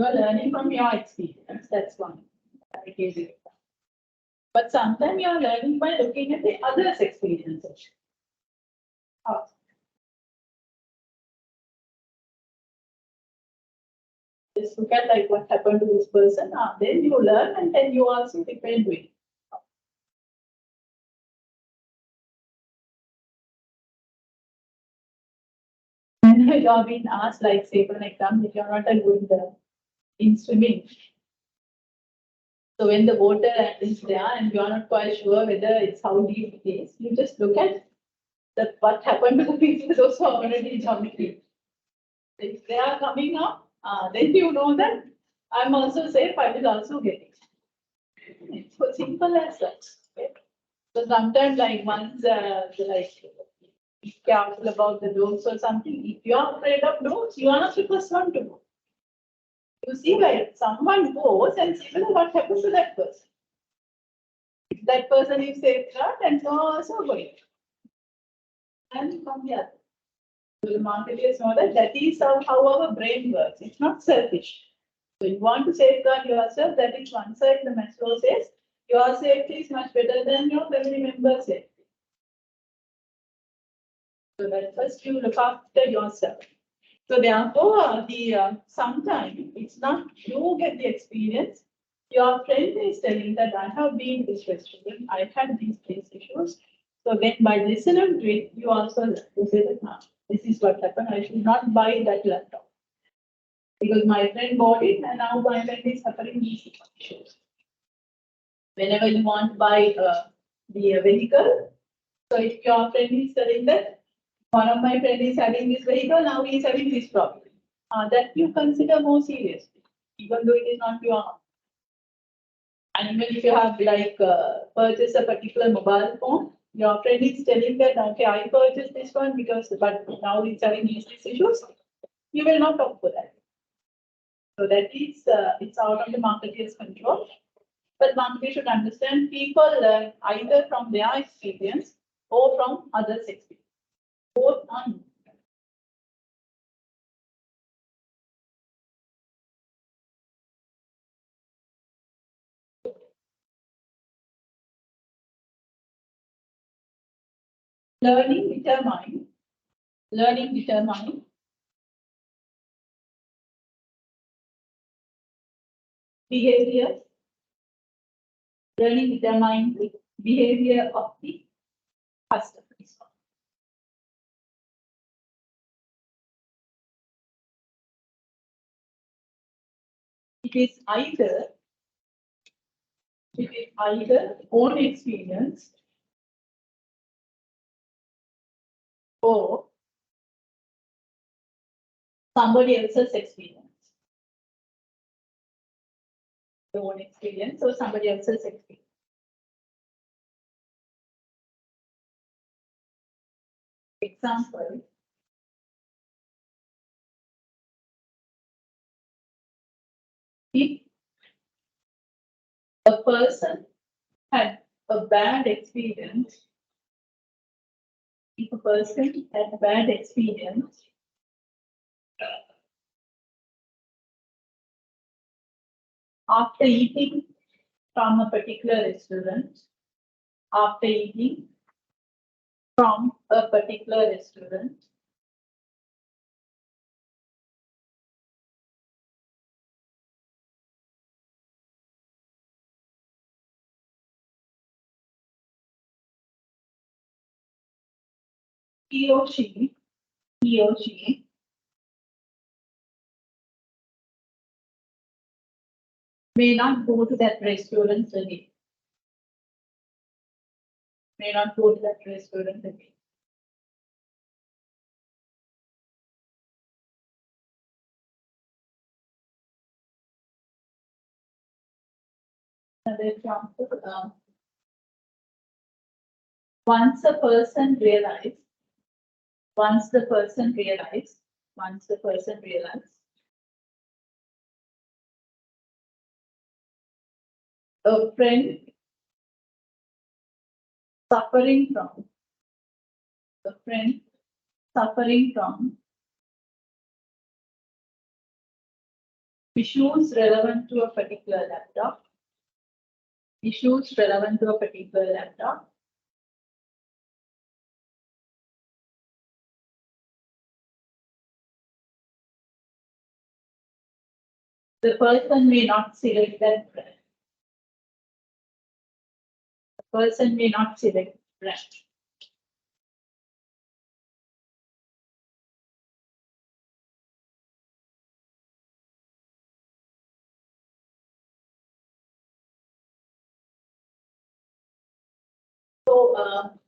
You are learning from your experience. That's one. But sometimes you are learning by looking at the others' experiences. How? Just look at like what happened to this person. Then you learn and then you also depend with. When you are being asked, like say for an example, if you are not a good in swimming. So when the water is there and you are not quite sure whether it's how deep it is, you just look at what happened to the people those who are already jumped in. If they are coming up, then you know that I'm also safe, I will also get it. It's so simple as that. Okay? So sometimes like once like be careful about the dogs or something. If you are afraid of dogs, you are not the first one to go. You see, like someone goes and see what happens to that person. If that person is safeguard and so also going. And from here. So the marketers know that is how our brain works. It's not selfish. So you want to safeguard yourself, that is one side. The Maslow says your safety is much better than your family member's safety. So that first you look after yourself. So therefore, sometimes it's not you get the experience. Your friend is telling that I have been in this restaurant, I had these issues. So then by listening to it, you also say that this is what happened. I should not buy that laptop. Because my friend bought it and now my friend is suffering these issues. Whenever you want to buy the vehicle, so if your friend is telling that one of my friends is having this vehicle, now he is having this problem. That you consider more seriously, even though it is not your own. And even if you have like purchased a particular mobile phone, your friend is telling that, okay, I purchased this one but now it's having these issues, you will not opt for that. So that is, it's out of the marketer's control. But marketers should understand people learn either from their experience or from others' experience. Both on. Learning determine behavior. Learning determines the behavior of the customers. It is either own experience or somebody else's experience. Your own experience or somebody else's experience. Example. If a person had a bad experience, after eating from a particular restaurant, he or she may not go to that restaurant again. Another example, once the person realized, a friend suffering from Issues relevant to a particular laptop. Issues relevant to a particular laptop. The person may not select that brand. The person may not select brand. So,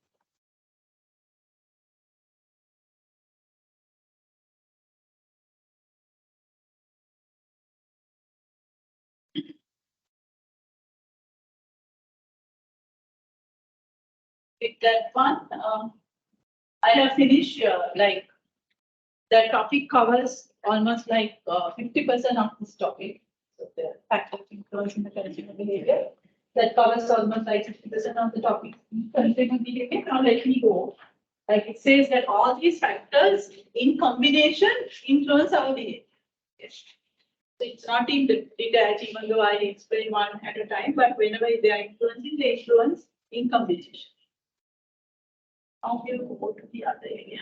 with that one, I have finished like the topic covers almost like 50% of this topic. So the factor of influence in the consumer behavior that covers almost like 50% of the topic consumer behavior. Now let me go. Like it says that all these factors in combination influence our behavior. Yes. So it's not in detached, even though I explain one at a time, but whenever they are influencing, they influence in combination. Now we'll go to the other area.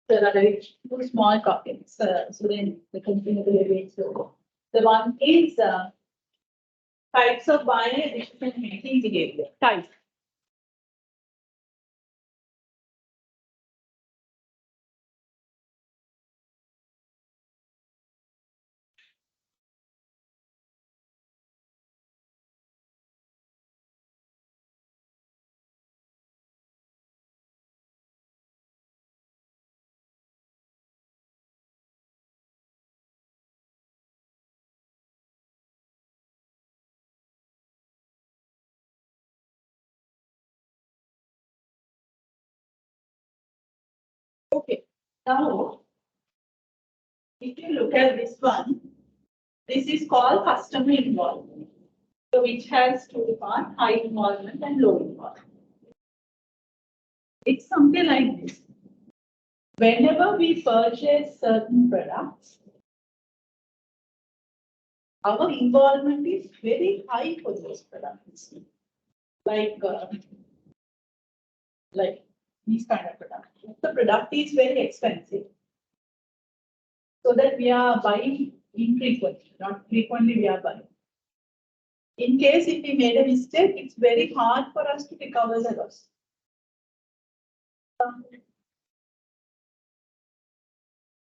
There are two small topics, so then the consumer behavior is slow. The one is types of buyer decision-making behavior. Types. Okay. Now, if you look at this one, this is called customer involvement. So which has two parts, high involvement and low involvement. It's something like this. Whenever we purchase certain products, our involvement is very high for those products. Like these kind of products. The product is very expensive. So that we are buying infrequently, not frequently we are buying. In case if we made a mistake, it's very hard for us to recover the loss.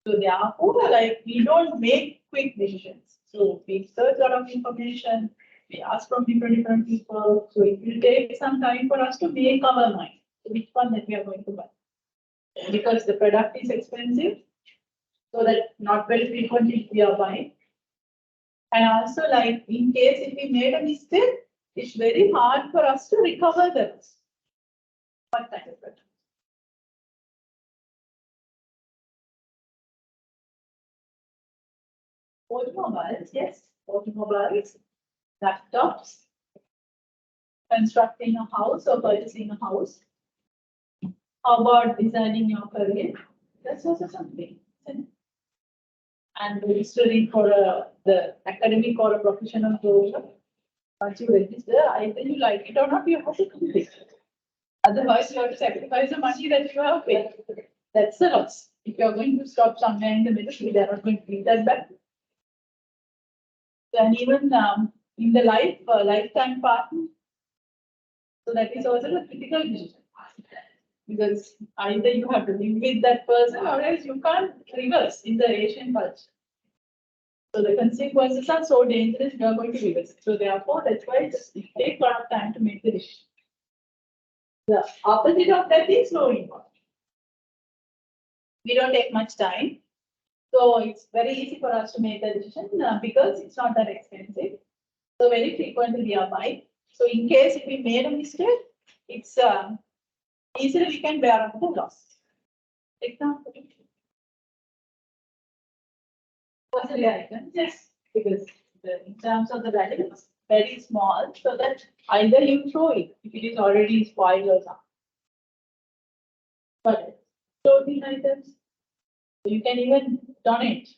So therefore, like we don't make quick decisions. So we search a lot of information, we ask from different people. So it will take some time for us to make our mind. So which one that we are going to buy. Because the product is expensive, so that not very frequently we are buying. And also like in case if we made a mistake, it's very hard for us to recover the loss. What kind of product? Automobiles, yes. Automobiles, laptops, constructing a house or purchasing a house. How about designing your career? That's also something. And registering for the academic or a professional program. Once you register, either you like it or not, you have to complete it. Otherwise, you have to sacrifice the money that you have paid. That's the loss. If you're going to stop somewhere in the middle, they're not going to give that back. And even in the lifetime partner, so that is also a critical decision. Because either you have to live with that person or else you can't reverse in the Asian culture. So the consequences are so dangerous, you are going to reverse. So therefore, that's why it takes a lot of time to make the decision. The opposite of that is low involvement. We don't take much time. So it's very easy for us to make the decision because it's not that expensive. So very frequently we are buying. So in case if we made a mistake, it's easily we can bear up the loss. Example. Grocery items, yes, because in terms of the value, it's very small, so that either you throw it if it is already spoiled or something. But clothing items, you can even donate.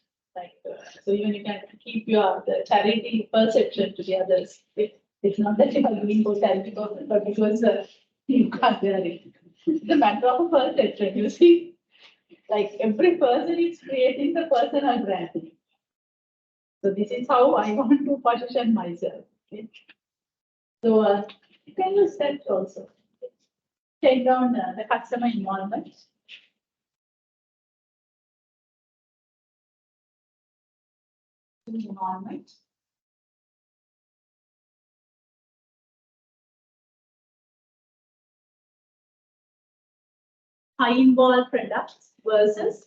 So even you can keep the charity perception to the others. It's not that you are doing for charity purpose, but because you can't bear it. It's a matter of perception. You see, like every person is creating the personal brand. So this is how I want to position myself. Okay? So you can use that also. Take down the customer involvement. Environment. High involved products versus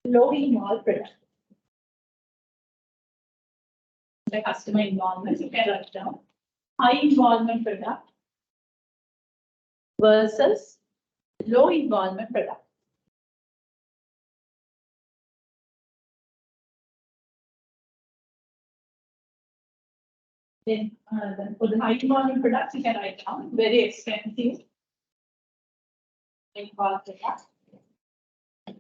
low involved products. The customer involvement, you can write down. High involvement product versus low involvement product. Then for the high involvement products, you can write down very expensive involved products. The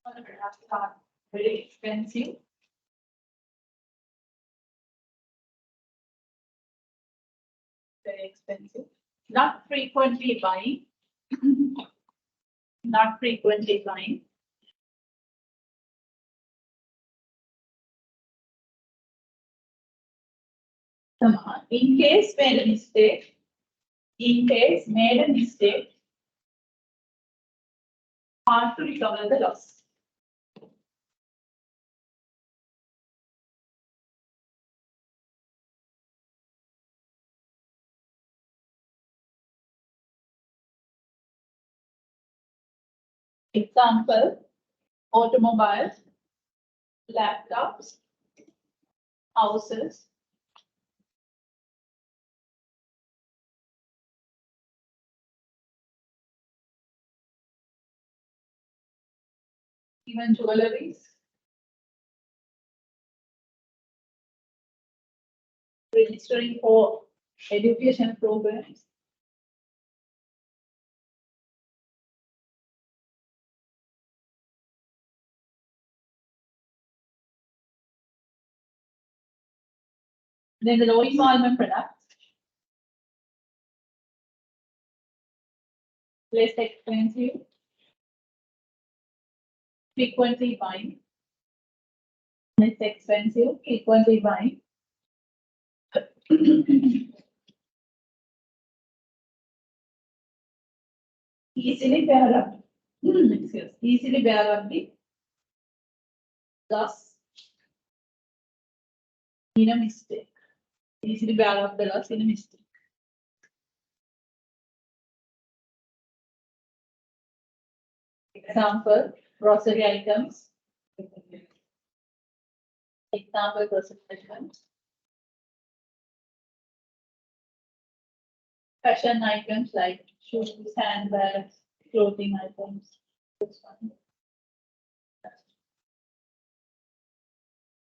products are very expensive. Very expensive. Not frequently buying. Not frequently buying. In case made a mistake, hard to recover the loss. Example, automobiles, laptops, houses, even jewelries, registering for education programs. Then the low involvement products, less expensive, frequently buying, less expensive, frequently buying. Easily bear up. Easily bear up the loss in a mistake. Easily bear up the loss in a mistake. Example, grocery items. Example, grocery items. Fashion items like shoes, handbags, clothing items. This one.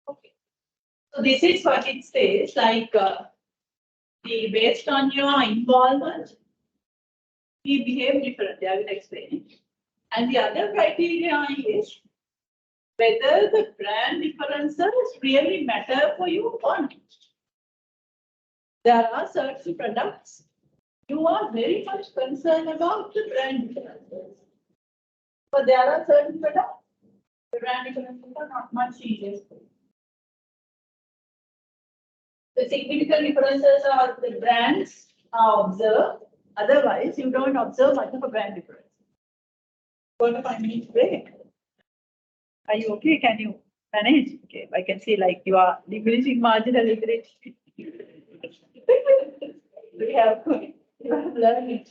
Okay. So this is what it says, like based on your involvement, we behave differently. I will explain it. And the other criteria is whether the brand differences really matter for you or not. There are certain products you are very much concerned about the brand differences. But there are certain products, the brand differences are not much serious. The significant differences are the brands are observed. Otherwise, you don't observe much of a brand difference. Going to 5 minutes break. Are you okay? Can you manage? Okay, I can see like you are diminishing marginally. We have learned it.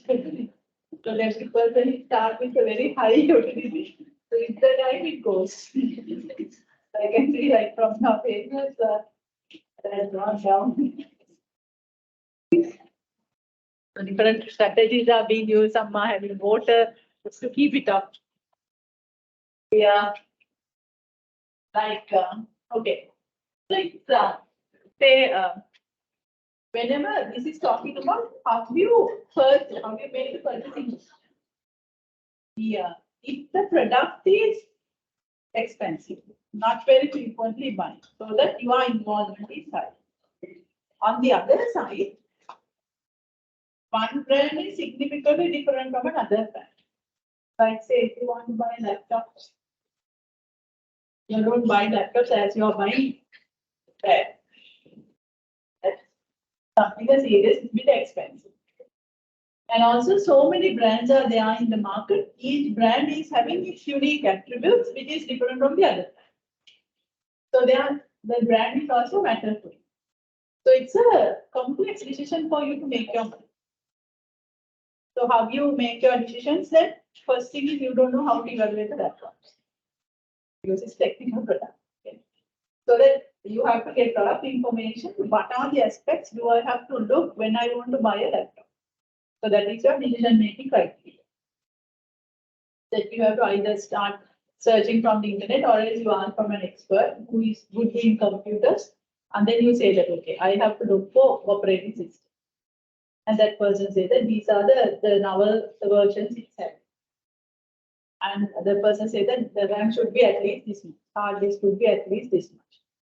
So let the person start with a very high utility. So with the time it goes. I can see like from your pages that has gone down. So different strategies are being used. Some are having water just to keep it up. Yeah. like, okay, so it's, say, whenever this is talking about how you make the purchasing decision. Yeah, if the product is expensive, not very frequently buying, so that your involvement is high. On the other side, one brand is significantly different from another brand. Like say, if you want to buy laptops, you don't buy laptops as you are buying that. That's something that's serious, bit expensive. And also, so many brands are there in the market. Each brand is having its unique attributes, which is different from the other. So the brand is also matter to you. So it's a complex decision for you to make your money. So how you make your decisions? Then first thing is you don't know how to evaluate the laptops because it's technical product. Okay. So that you have to get a lot of information. What are the aspects do I have to look when I want to buy a laptop? So that is your decision making criteria. That you have to either start searching from the internet or else you ask from an expert who is good in computers, and then you say that okay, I have to look for operating system. And that person says that these are the novel versions it's having. And the person says that the RAM should be at least this much, hard disk should be at least this much.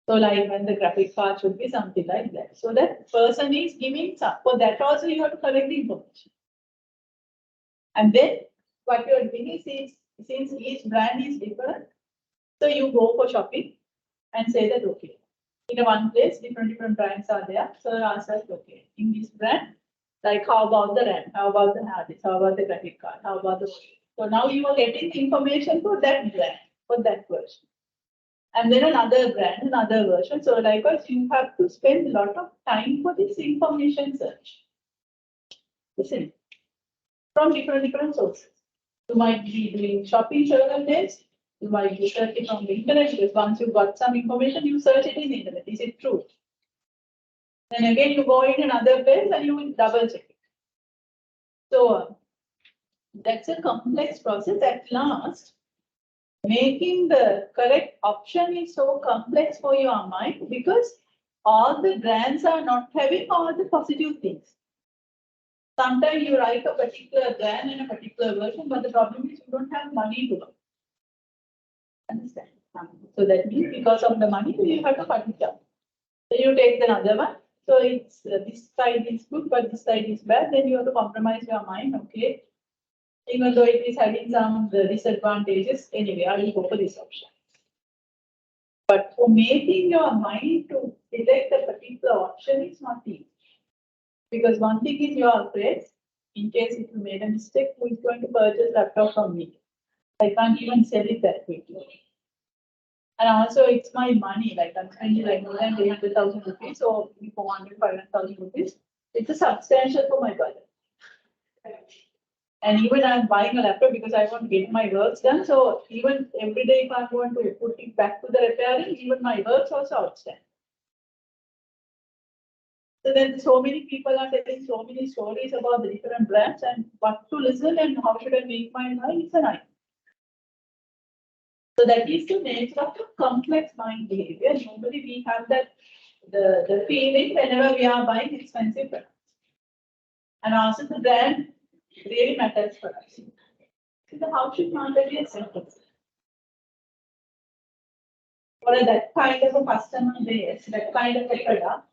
So like when the graphic card should be something like that. So that person is giving some. For that also you have to collect the information. And then what you are doing is since each brand is different, so you go for shopping and say that okay, in one place different brands are there. So you ask us okay, in this brand, like how about the RAM, how about the hard disk, how about the graphic card, how about the. So now you are getting the information for that brand, for that version. And then another brand, another version. So likewise, you have to spend a lot of time for this information search. Listen, from different sources. You might be doing shopping several days. You might be searching from the internet because once you got some information, you search it in the internet. Is it true? Then again, you go in another place and you will double check it. So that's a complex process. At last, making the correct option is so complex for your mind because all the brands are not having all the positive things. Sometimes you like a particular brand and a particular version, but the problem is you don't have money to buy. Understand? So that means because of the money, you have to cut it down. So you take another one. So it's this side is good, but this side is bad. Then you have to compromise your mind. Okay, even though it is having some disadvantages, anyway, I will go for this option. But for making your mind to select a particular option is not easy. Because one thing is you are afraid, in case if you made a mistake, who is going to purchase laptop from me? I can't even sell it that quickly. And also it's my money, like I'm spending like more than 300,000 rupees or 400, 500,000 rupees. It's a substantial for my budget. And even I'm buying a laptop because I want to get my works done. So even every day if I'm going to put it back to the repairing, even my works also outstanding. So then so many people are telling so many stories about the different brands and what to listen and how should I make my mind, it's a nightmare. So that is the nature of a complex mind behavior. Normally we have that the feeling whenever we are buying expensive products. And also the brand really matters for us. So how should market be accepted? For that kind of a customer base, that kind of a product,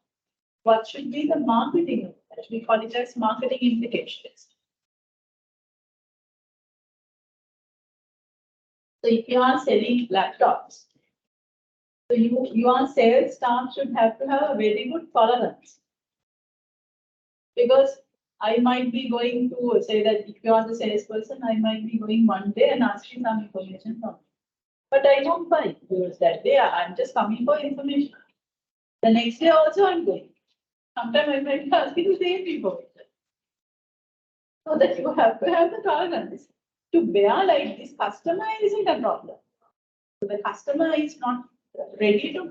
what should be the marketing? We call it as marketing implications. So if you are selling laptops, so your sales staff should have to have a very good tolerance. Because I might be going to say that if you are the salesperson, I might be going one day and asking some information from you. But I don't buy because that day I'm just coming for information. The next day also I'm going. Sometimes I might be asking the same information. So that you have to have the tolerance to bear like this customer isn't a problem. So the customer is not ready to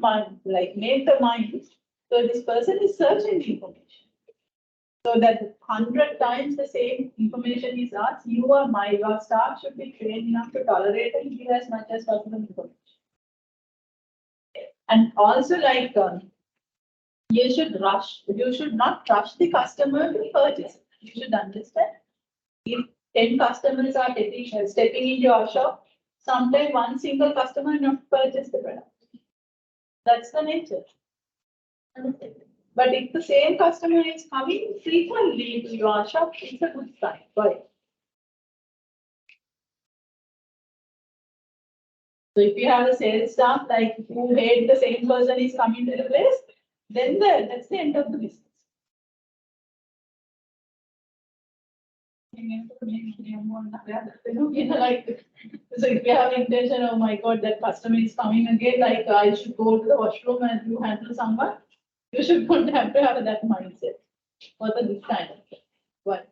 make the mind. So this person is searching the information. So that 100 times the same information is asked, your staff should be trained enough to tolerate and give as much as possible information. And also like you should not rush the customer to purchase. You should understand if 10 customers are stepping into your shop, sometimes one single customer will not purchase the product. That's the nature. But if the same customer is coming frequently to your shop, it's a good sign. Why? So if you have a sales staff like who hate the same person is coming to the place, then that's the end of the business. Like, so if you have intention, oh my God, that customer is coming again, like I should go to the washroom and you handle someone, you should not have to have that mindset for this kind of thing. But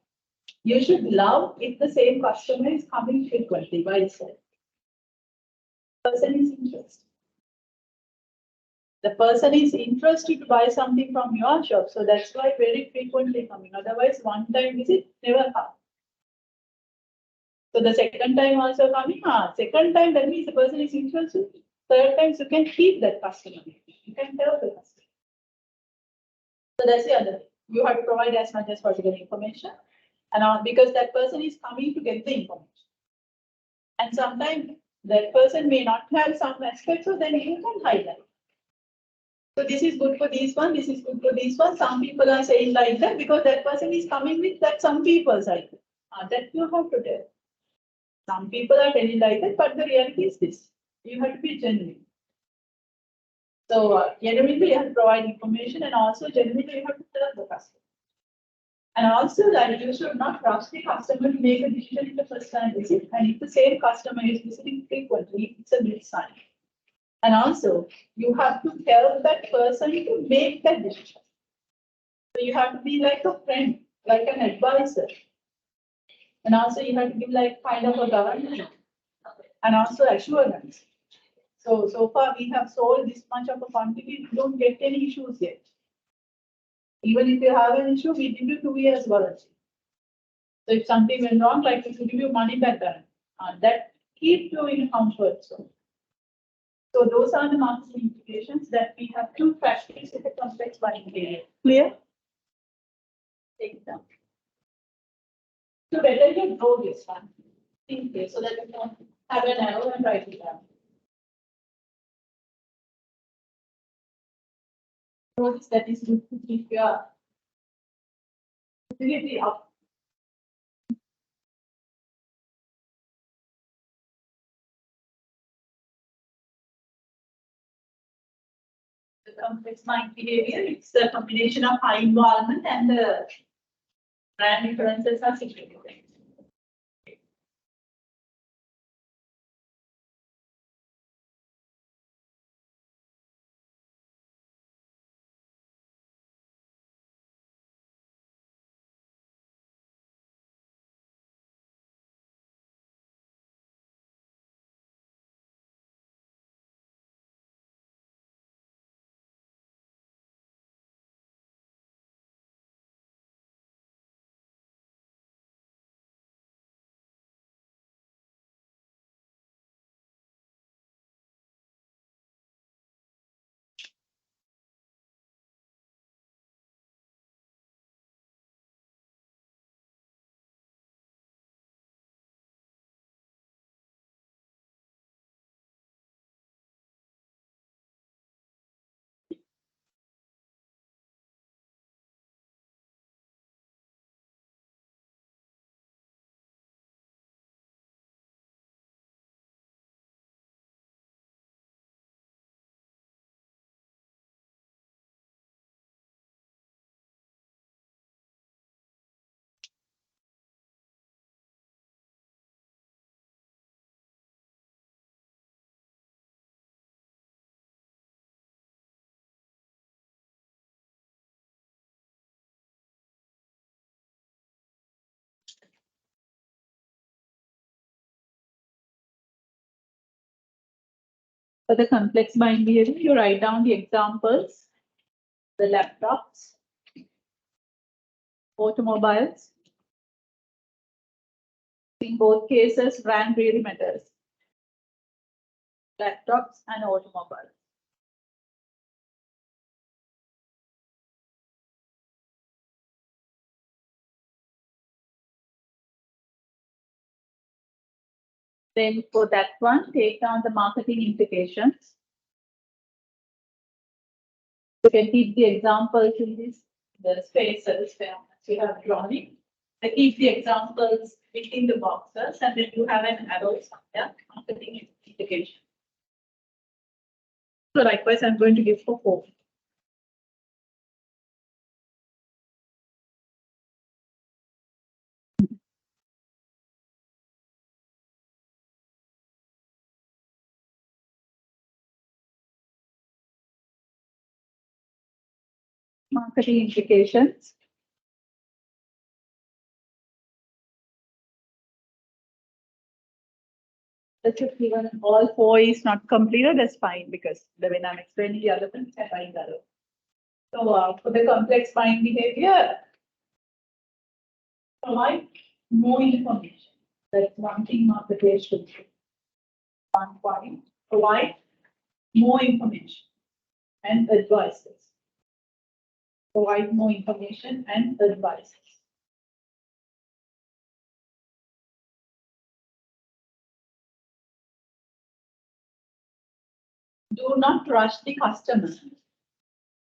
you should love if the same customer is coming frequently by itself. Person is interested. The person is interested to buy something from your shop, so that's why very frequently coming. Otherwise, one time visit never come. So the second time also coming, second time that means the person is interested. Third time you can keep that customer. You can tell the customer. So that's the other thing. You have to provide as much as possible information, and because that person is coming to get the information. And sometimes that person may not have some aspects, so then you can highlight. So this is good for this one, this is good for this one. Some people are saying like that because that person is coming with that some people side. That you have to tell. Some people are telling like that, but the reality is this. You have to be genuine. So genuinely you have to provide information, and also genuinely you have to tell the customer. And also like you should not rush the customer to make a decision in the first time visit. And if the same customer is visiting frequently, it's a good sign. And also, you have to tell that person to make that decision. So you have to be like a friend, like an advisor. And also you have to give like kind of a guarantee and also assurance. So far we have sold this much of a quantity, we don't get any issues yet. Even if you have an issue, we give you 2 years warranty. So if something went wrong, like we will give you money back then. That keeps you in comfort zone. So those are the marketing implications that we have to practice with the complex buying behavior. Clear? Take it down. So better you draw this one. Think this so that you can have an arrow and write it down. Draw this, that is good to keep your ability up. The complex mind behavior, it's a combination of high involvement and the brand differences are significant. For the complex mind behavior, you write down the examples, the laptops, automobiles. In both cases, brand really matters. Laptops and automobiles. Then for that one, take down the marketing implications. You can keep the examples in the spaces where you have drawn it. I keep the examples within the boxes, and then you have an arrow somewhere, marketing implication. So likewise, I'm going to give for 4. Marketing implications. That's if even all 4 is not completed, that's fine, because when I'm explaining the other things, I find that. So for the complex buying behavior, provide more information. That's one thing marketers should do. 1 point, provide more information and advices. Provide more information and advices. Do not rush the customer.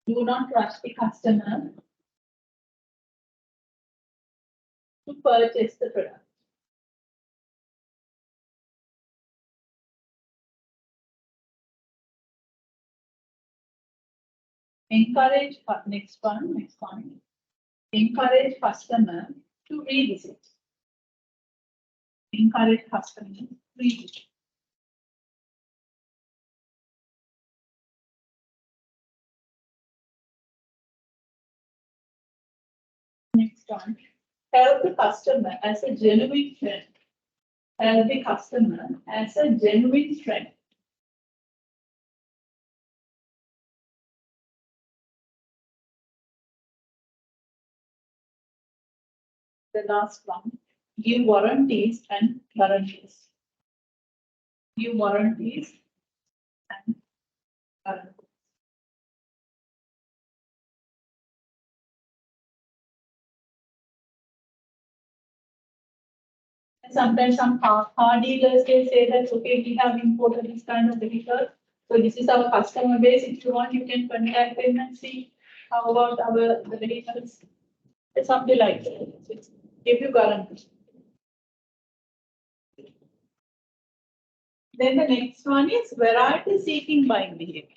Do not rush the customer to purchase the product. Encourage, next one. Encourage customer to revisit. Encourage customer to revisit. Next one. Help the customer as a genuine friend. Help the customer as a genuine friend. The last one. Give warranties and guarantees. Give warranties and guarantees. Sometimes some car dealers, they say that, okay, we have imported this kind of vehicle. So this is our customer base. If you want, you can contact them and see how about the vehicles. It's something like that. So it's give you guarantee. Then the next one is variety seeking buying behavior.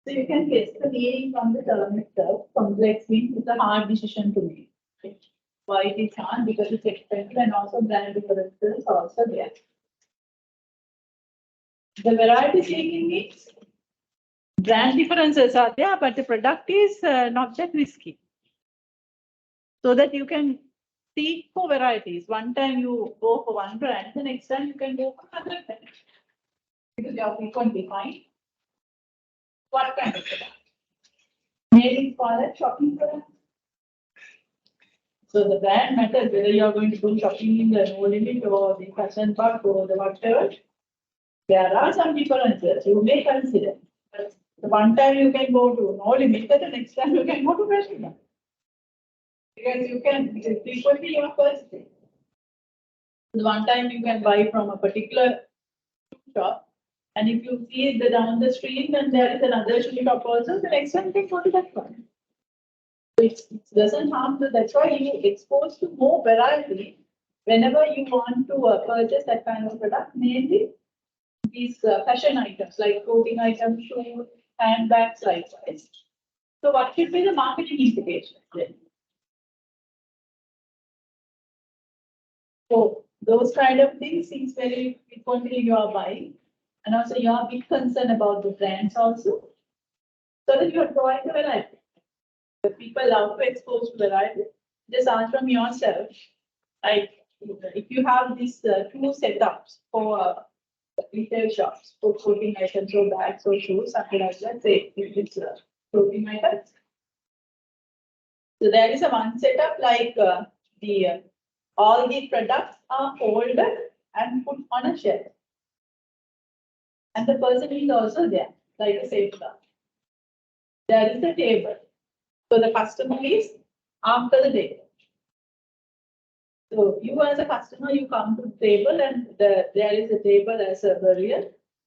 So you can guess the meaning from the term itself. Complex means it's a hard decision to make. Right? Why it is hard? Because it's expensive and also brand differences also there. The variety seeking means brand differences are there, but the product is not that risky. So that you can seek for varieties. One time you go for one brand, the next time you can go for another brand. Because you are frequent behind. What kind of product? Maybe for a shopping product. So the brand matters whether you are going to do shopping in the No Limit or the Fashion Park or the whatever. There are some differences you may consider. But the one time you can go to No Limit, the next time you can go to Fashion Park. Because you can, because frequently you are purchasing. The one time you can buy from a particular shop, and if you see it down the street, then there is another shoe shop also, the next one you can go to that one. So it doesn't harm to, that's why you expose to more variety whenever you want to purchase that kind of product, mainly these fashion items like clothing items, shoes, handbags, likewise. So what should be the marketing implications then? So those kind of things is very frequently you are buying, and also you are a bit concerned about the brands also, so that you are providing the variety. The people love to expose to variety. Just ask from yourself, like if you have these two setups for retail shops for clothing items or bags or shoes, something like that, say if it's clothing items. So there is a one setup like all the products are folded and put on a shelf. And the person is also there, like a safeguard. There is a table. So the customer is after the table. So you as a customer, you come to the table and there is a table as a barrier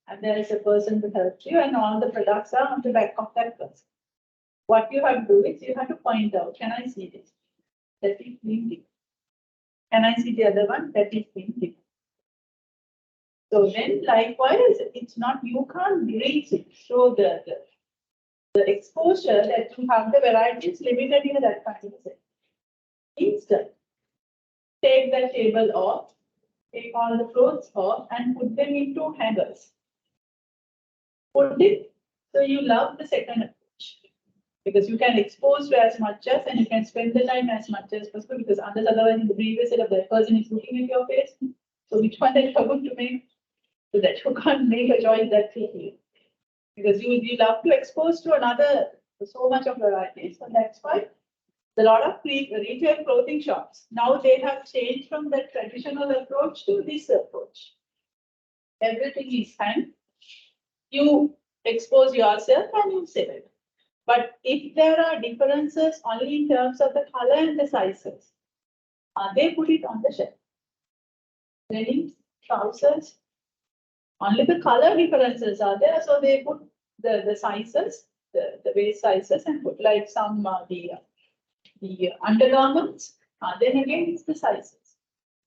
and there is a person to help you and all the products are on the back of that person. What you have to do is you have to point out, can I see this? That is blinking. Can I see the other one? That is blinking. So then likewise, it's not, you can't reach it. So the exposure that you have, the variety is limited in that kind of thing. Instead, take the table off, take all the clothes off and put them into hangers. Put it, so you love the second approach. Because you can expose to as much as and you can spend the time as much as possible because otherwise in the previous setup the person is looking at your face. So which one that you are going to make? So that you can't make a choice that quickly. Because you love to expose to another so much of variety. So that's why a lot of retail clothing shops now they have changed from the traditional approach to this approach. Everything is hanged. You expose yourself and you sell it. But if there are differences only in terms of the color and the sizes, they put it on the shelf. Denim, trousers, only the color differences are there, so they put the sizes, the waist sizes, and put like some the undergarments. Then again, it's the sizes,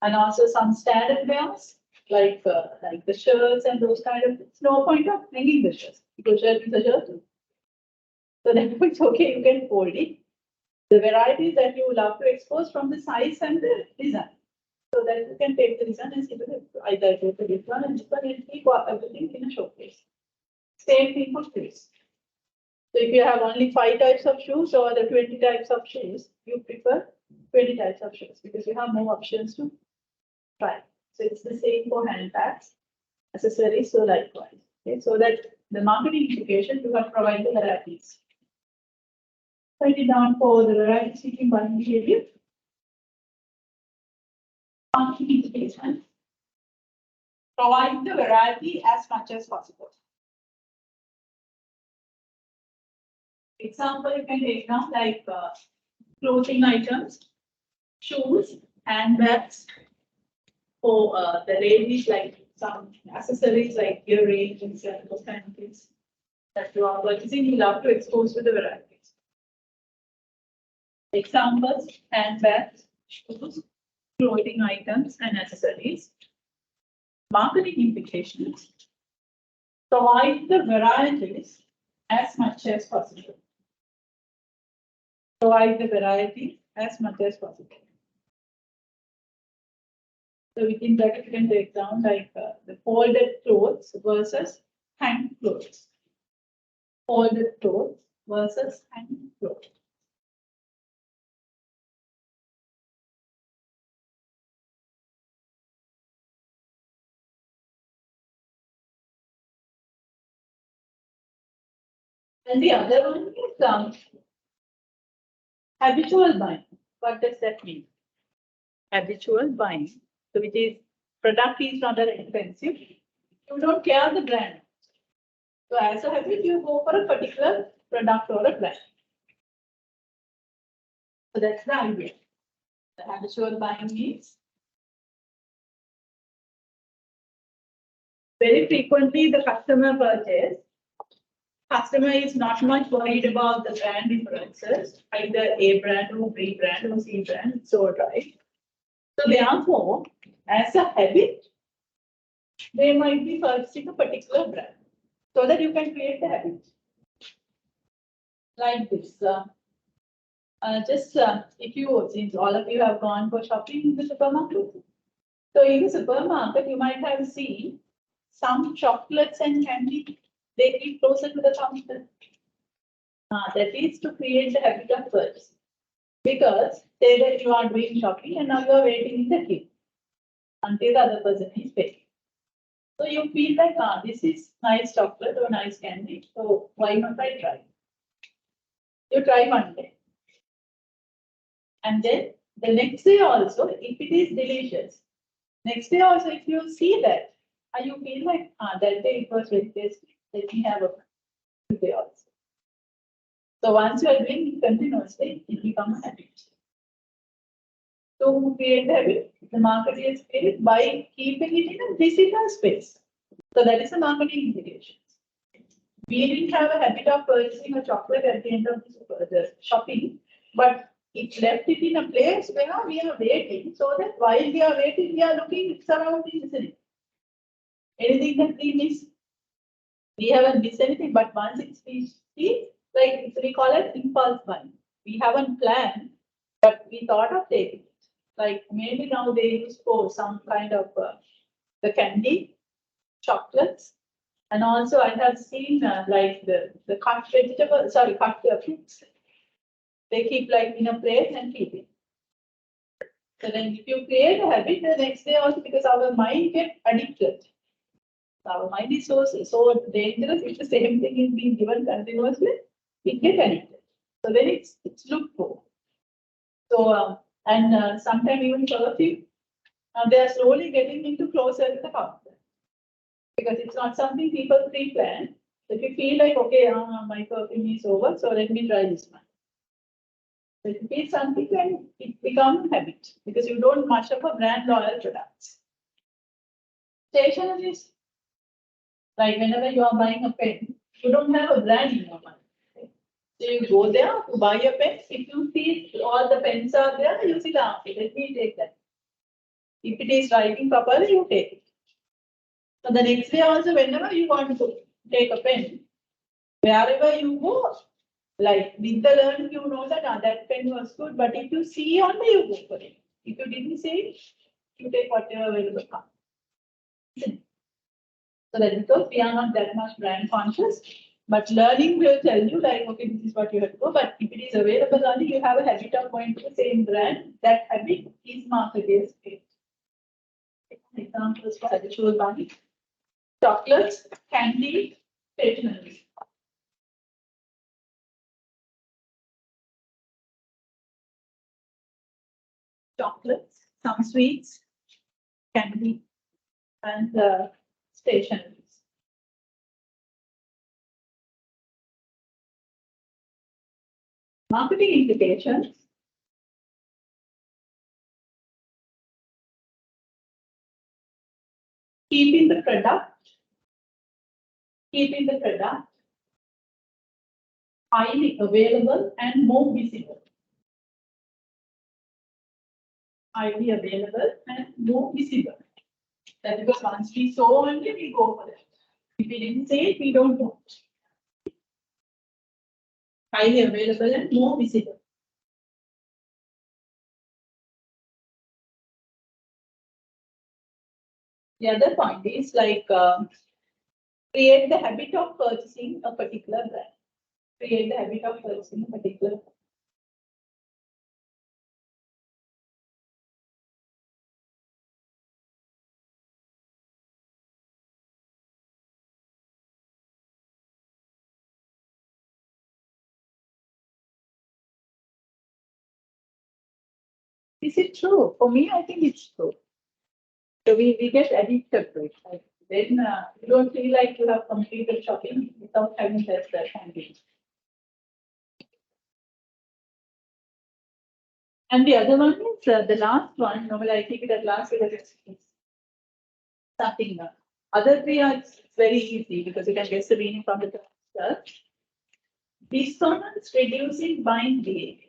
and also some standard wears like the shirts and those kind of things. No point of hanging the shirts because shirt is a shirt. So then it's okay, you can fold it. The varieties that you love to expose from the size and the design. So that you can take the design and see either go to this one and keep everything in a showcase. Same thing for shoes. So if you have only 5 types of shoes or the 20 types of shoes, you prefer 20 types of shoes because you have more options to try. So it's the same for handbags, accessories, so likewise. Okay, so that the marketing implication, you have provided the varieties. Write it down for the variety seeking buying behavior. Marketing implication. Provide the variety as much as possible. Example, you can take now like clothing items, shoes, handbags. For the ladies, like some accessories like earrings and those kind of things that you are purchasing, you love to expose to the varieties. Examples, handbags, shoes, clothing items, and accessories. Marketing implications. Provide the varieties as much as possible. Provide the variety as much as possible. So within that, you can take down like the folded clothes versus hanged clothes. Folded clothes versus hanged clothes. And the other one is habitual buying. What does that mean? Habitual buying. So which is product is not that expensive. You don't care the brand. So as a habit, you go for a particular product or a brand. So that's the idea. The habitual buying means very frequently the customer purchase. Customer is not much worried about the brand differences, either A brand or B brand or C brand, it's all right. So therefore, as a habit, they might be purchasing a particular brand so that you can create the habit. Like this. If you, since all of you have gone for shopping in the supermarket, so in the supermarket, you might have seen some chocolates and candy, they keep closer to the counter. That is to create the habit of purchase. Because say that you are doing shopping and now you are waiting in the queue. until the other person is paying. So you feel like, this is nice chocolate or nice candy, so why not I try? You try one day. And then the next day also, if it is delicious, next day also, if you see that, you feel like, that day it was very tasty, let me have a today also. So once you are doing it continuously, it becomes a habit. To create the habit, the marketing spirit by keeping it in a physical space. So that is a marketing implication. We didn't have a habit of purchasing a chocolate at the end of the shopping, but it left it in a place where we are waiting, so that while we are waiting, we are looking surroundings, isn't it? Anything that we miss, we haven't missed anything, but once it's see, like we call it impulse buying. We haven't planned, but we thought of taking it. Like maybe now they use for some kind of the candy, chocolates, and also I have seen like the cut vegetable, sorry, cut fruits. They keep like in a plate and keep it. So then if you create a habit, the next day also, because our mind gets addicted. Our mind is so dangerous. If the same thing is being given continuously, it gets addicted. So then it's looked for. So and sometimes even perfume, they are slowly getting into closer to the counter, because it's not something people pre-plan. So if you feel like, okay, my perfume is over, so let me try this one. So if it is something, then it becomes a habit, because you don't much of a brand loyal products. Stationery, like whenever you are buying a pen, you don't have a brand in your mind. So you go there to buy a pen. If you see all the pens are there, you see, let me take that. If it is writing properly, you take it. So the next day also, whenever you want to take a pen, wherever you go, like with the learning, you know that that pen was good, but if you see only, you go for it. If you didn't see it, you take whatever available comes. So that because we are not that much brand conscious, but learning will tell you like, okay, this is what you have to go. But if it is available only, you have a habit of going to the same brand. That habit is market-based. Examples for habitual buying: chocolates, candy, stationery. Chocolates, some sweets, candy, and stationeries. Marketing implications. Keeping the product highly available and more visible. Highly available and more visible. That because once we saw only, we go for it. If we didn't say it, we don't know. Highly available and more visible. The other point is like create the habit of purchasing a particular brand. Create the habit of purchasing a particular brand. Is it true? For me, I think it's true. So we get addicted to it. Like, then you don't feel like you have completed shopping without having that handy. And the other one is the last one. Normally, I keep it at last because it's something. Other three are very easy because you can guess the meaning from the text. Dissonance reducing buying behavior.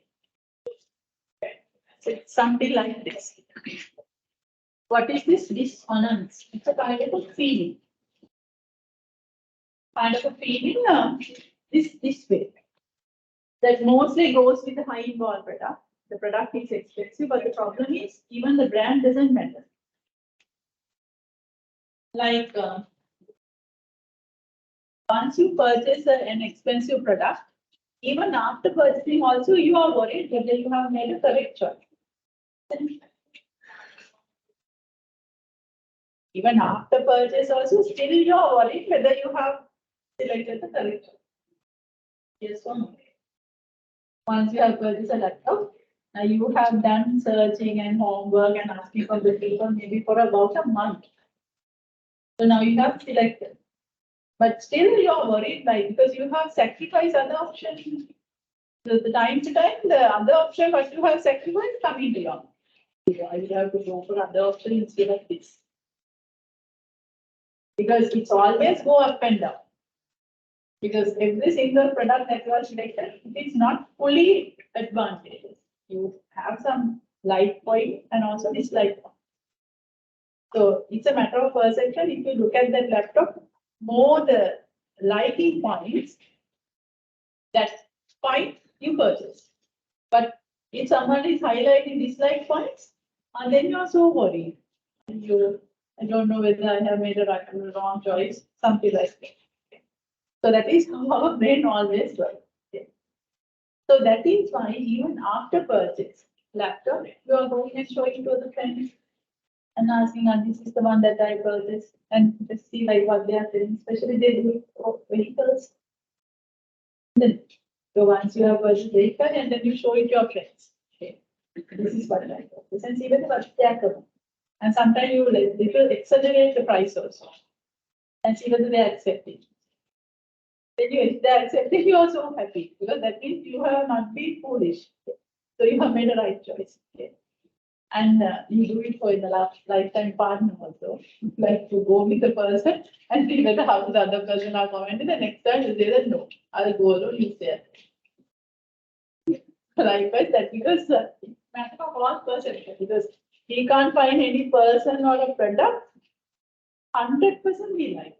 Okay. So it's something like this. What is this dissonance? It's a kind of a feeling. This way. That mostly goes with the high involved product. The product is expensive, but the problem is even the brand doesn't matter. Like once you purchase an expensive product, even after purchasing also you are worried whether you have made a correct choice. Even after purchase also, still you are worried whether you have selected the correct one. Yes or no? Once you have purchased a laptop, you have done searching and homework and asking from the people maybe for about a month. So now you have selected. But still you are worried, like, because you have sacrificed other options. So the time to time, the other option what you have sacrificed coming to you. I will have to go for other option instead of this. Because it's always go up and down. Because every single product that you are selected, it is not fully advantageous. You have some light point and also dislike point. So it's a matter of perception. If you look at that laptop, more the liking points, that point you purchase. But if someone is highlighting dislike points, and then you are so worried. I don't know whether I have made a right or wrong choice, something like that. So that is how our brain always works. So that is why even after purchase laptop, you are going and showing to the friends and asking, and this is the one that I purchased, and just see like what they are saying, especially they do it for vehicles. Then, so once you have purchased vehicle and then you show it to your friends. Okay. This is what I purchased, and see whether what they are coming. And sometimes you like little exaggerate the price also. And see whether they accept it. Then if they accept it, you are so happy because that means you have not been foolish. So you have made a right choice. Okay. And you do it for the last lifetime partner also. Like to go with the person and see whether how the other person are commenting. The next time you say that no, I'll go alone, you say. Likewise, that because it's matter of all perception because he can't find any person or a product 100% we like.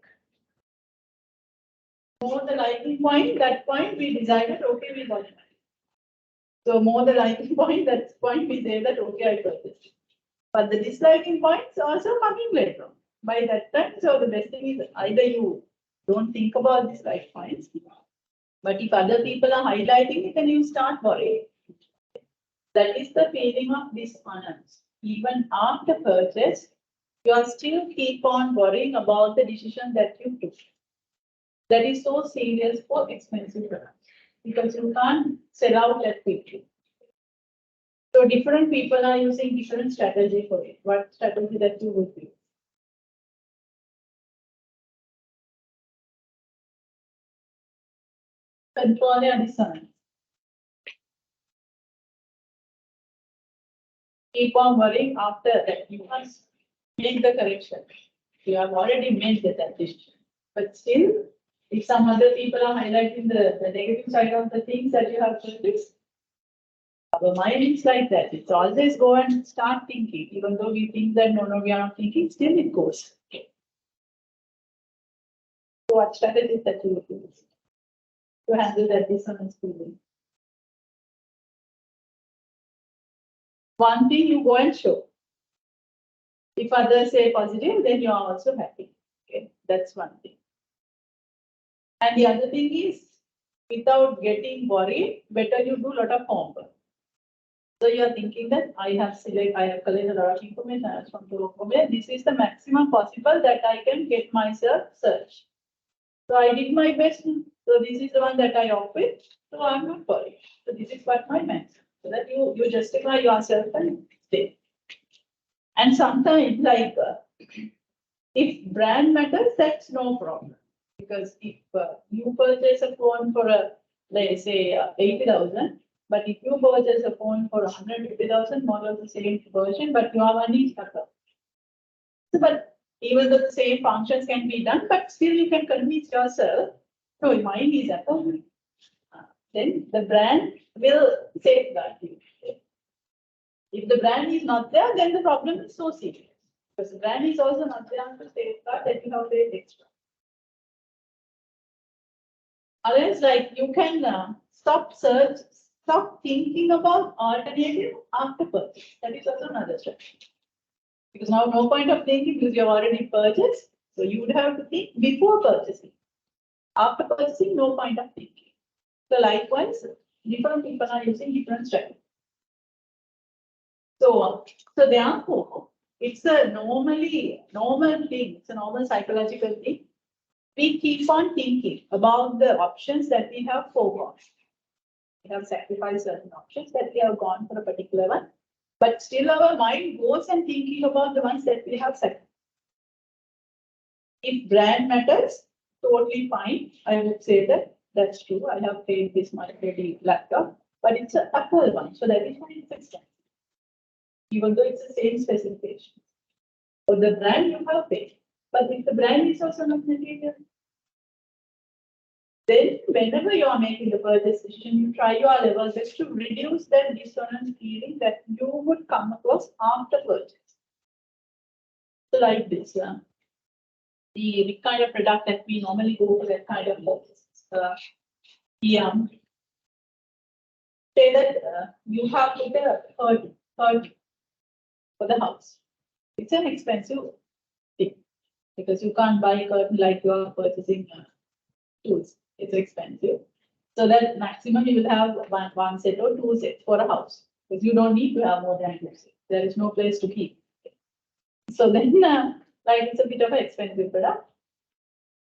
More the liking point, that point we decided, okay, we got it. So more the liking point, that point we say that, okay, I purchased. But the disliking points also coming later. By that time, so the best thing is either you don't think about dislike points, but if other people are highlighting it, then you start worrying. That is the feeling of dishonest. Even after purchase, you are still keep on worrying about the decision that you took. That is so serious for expensive products because you can't sell out that quickly. So different people are using different strategy for it. What strategy that you would use? Control your dissonance. Keep on worrying after that. You must make the correction. You have already made that decision. But still, if some other people are highlighting the negative side of the things that you have purchased, our mind is like that. It's always go and start thinking, even though we think that no, we are not thinking, still it goes. Okay. So what strategies that you would use to handle that dissonance feeling? One thing you go and show. If others say positive, then you are also happy. Okay, that's one thing. And the other thing is, without getting worried, better you do a lot of homework. So you are thinking that I have collected a lot of information from Colombo. This is the maximum possible that I can get myself search. So I did my best. So this is the one that I opted. So I'm not worried. So this is what my max. So that you justify yourself and stay. And sometimes like if brand matters, that's no problem. Because if you purchase a phone for let's say 80,000, but if you purchase a phone for 150,000, more of the same version, but your money is cut off. So, but even though the same functions can be done, but still you can convince yourself, no, mine is at home. Then the brand will safeguard you. If the brand is not there, then the problem is so serious. Because the brand is also not there to safeguard that you have paid extra. Otherwise, like you can stop thinking about alternative after purchase. That is also another strategy. Because now no point of thinking because you have already purchased. So you would have to think before purchasing. After purchasing, no point of thinking. So likewise, different people are using different strategies. So therefore, it's a normal thing. It's a normal psychological thing. We keep on thinking about the options that we have forgone. We have sacrificed certain options that we have gone for a particular one, but still our mind goes and thinking about the ones that we have sacrificed. If brand matters, totally fine. I would say that that's true. I have paid this monetary laptop, but it's an Apple one, so that is why it's expensive. Even though it's the same specification. For the brand you have paid, but if the brand is also not material, then whenever you are making the purchase decision, you try your level best to reduce that dissonance feeling that you would come across after purchase. So like this, the kind of product that we normally go for that kind of purchase. Say that you have put a curtain for the house. It's an expensive thing because you can't buy a curtain like you are purchasing tools. It's expensive. So that maximum you will have one set or two sets for a house because you don't need to have more than two sets. There is no place to keep. So then, like it's a bit of an expensive product.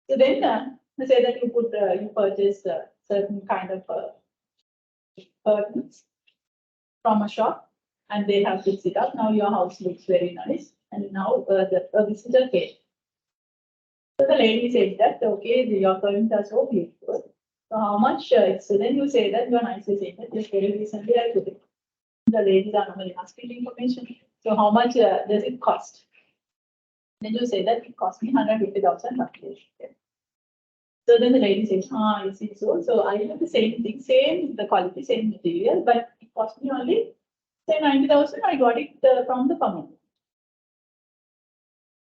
So then, say that you purchase certain kind of curtains from a shop, and they have fixed it up. Now your house looks very nice, and now the visitor came. So the lady said that okay, your curtains are so beautiful. So how much? So then you say that you are nicely saying that just very recently I put it. The ladies are normally asking information. So how much does it cost? Then you say that it cost me 150,000 roughly. So then the lady says, is it so? So I have the same thing, same the quality, same material, but it cost me only say 90,000. I got it from the farmer.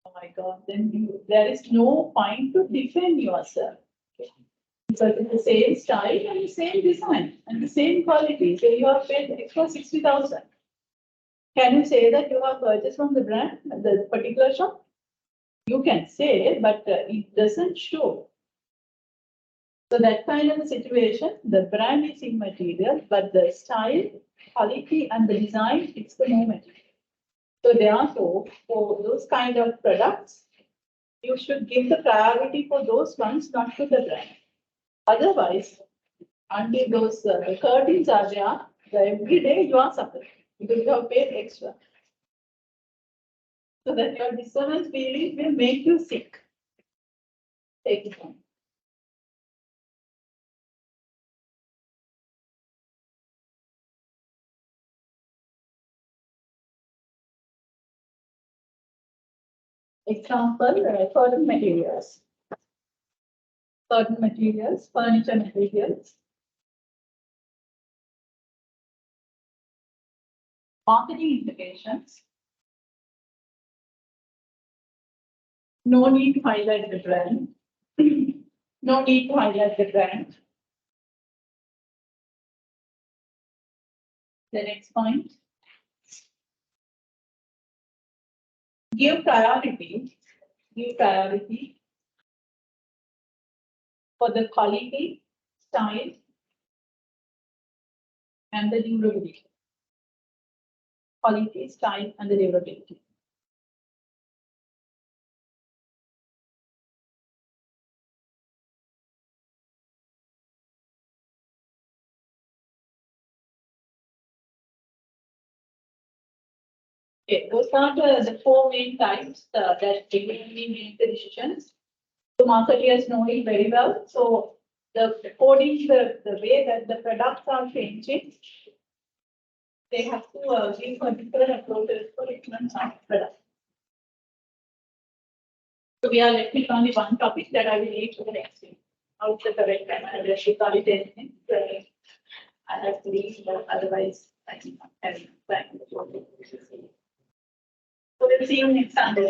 Oh my God! Then there is no point to defend yourself. Okay. Because it's the same style and the same design and the same quality. So you have paid extra 60,000. Can you say that you have purchased from the brand, the particular shop? You can say, but it doesn't show. So that kind of a situation, the brand is immaterial, but the style, quality, and the design, it's the moment. So therefore, for those kind of products, you should give the priority for those ones, not to the brand. Otherwise, until those the curtains are there, every day you are suffering because you have paid extra. So that your dissonance feeling will make you sick. Take it on. Example, curtain materials. Curtain materials, furniture materials. Marketing implications. No need to highlight the brand. No need to highlight the brand. The next point. Give priority for the quality, style, and the durability. Quality, style, and the durability. Okay, those are the four main types that we make the decisions. The marketeers know it very well. So according to the way that the products are changing, they have to give particular approaches for different products. So we are left with only one topic that I will leave to the next week. Out the correct time and I should call it anything. I have to leave, otherwise I can have time. So we'll see you next Sunday.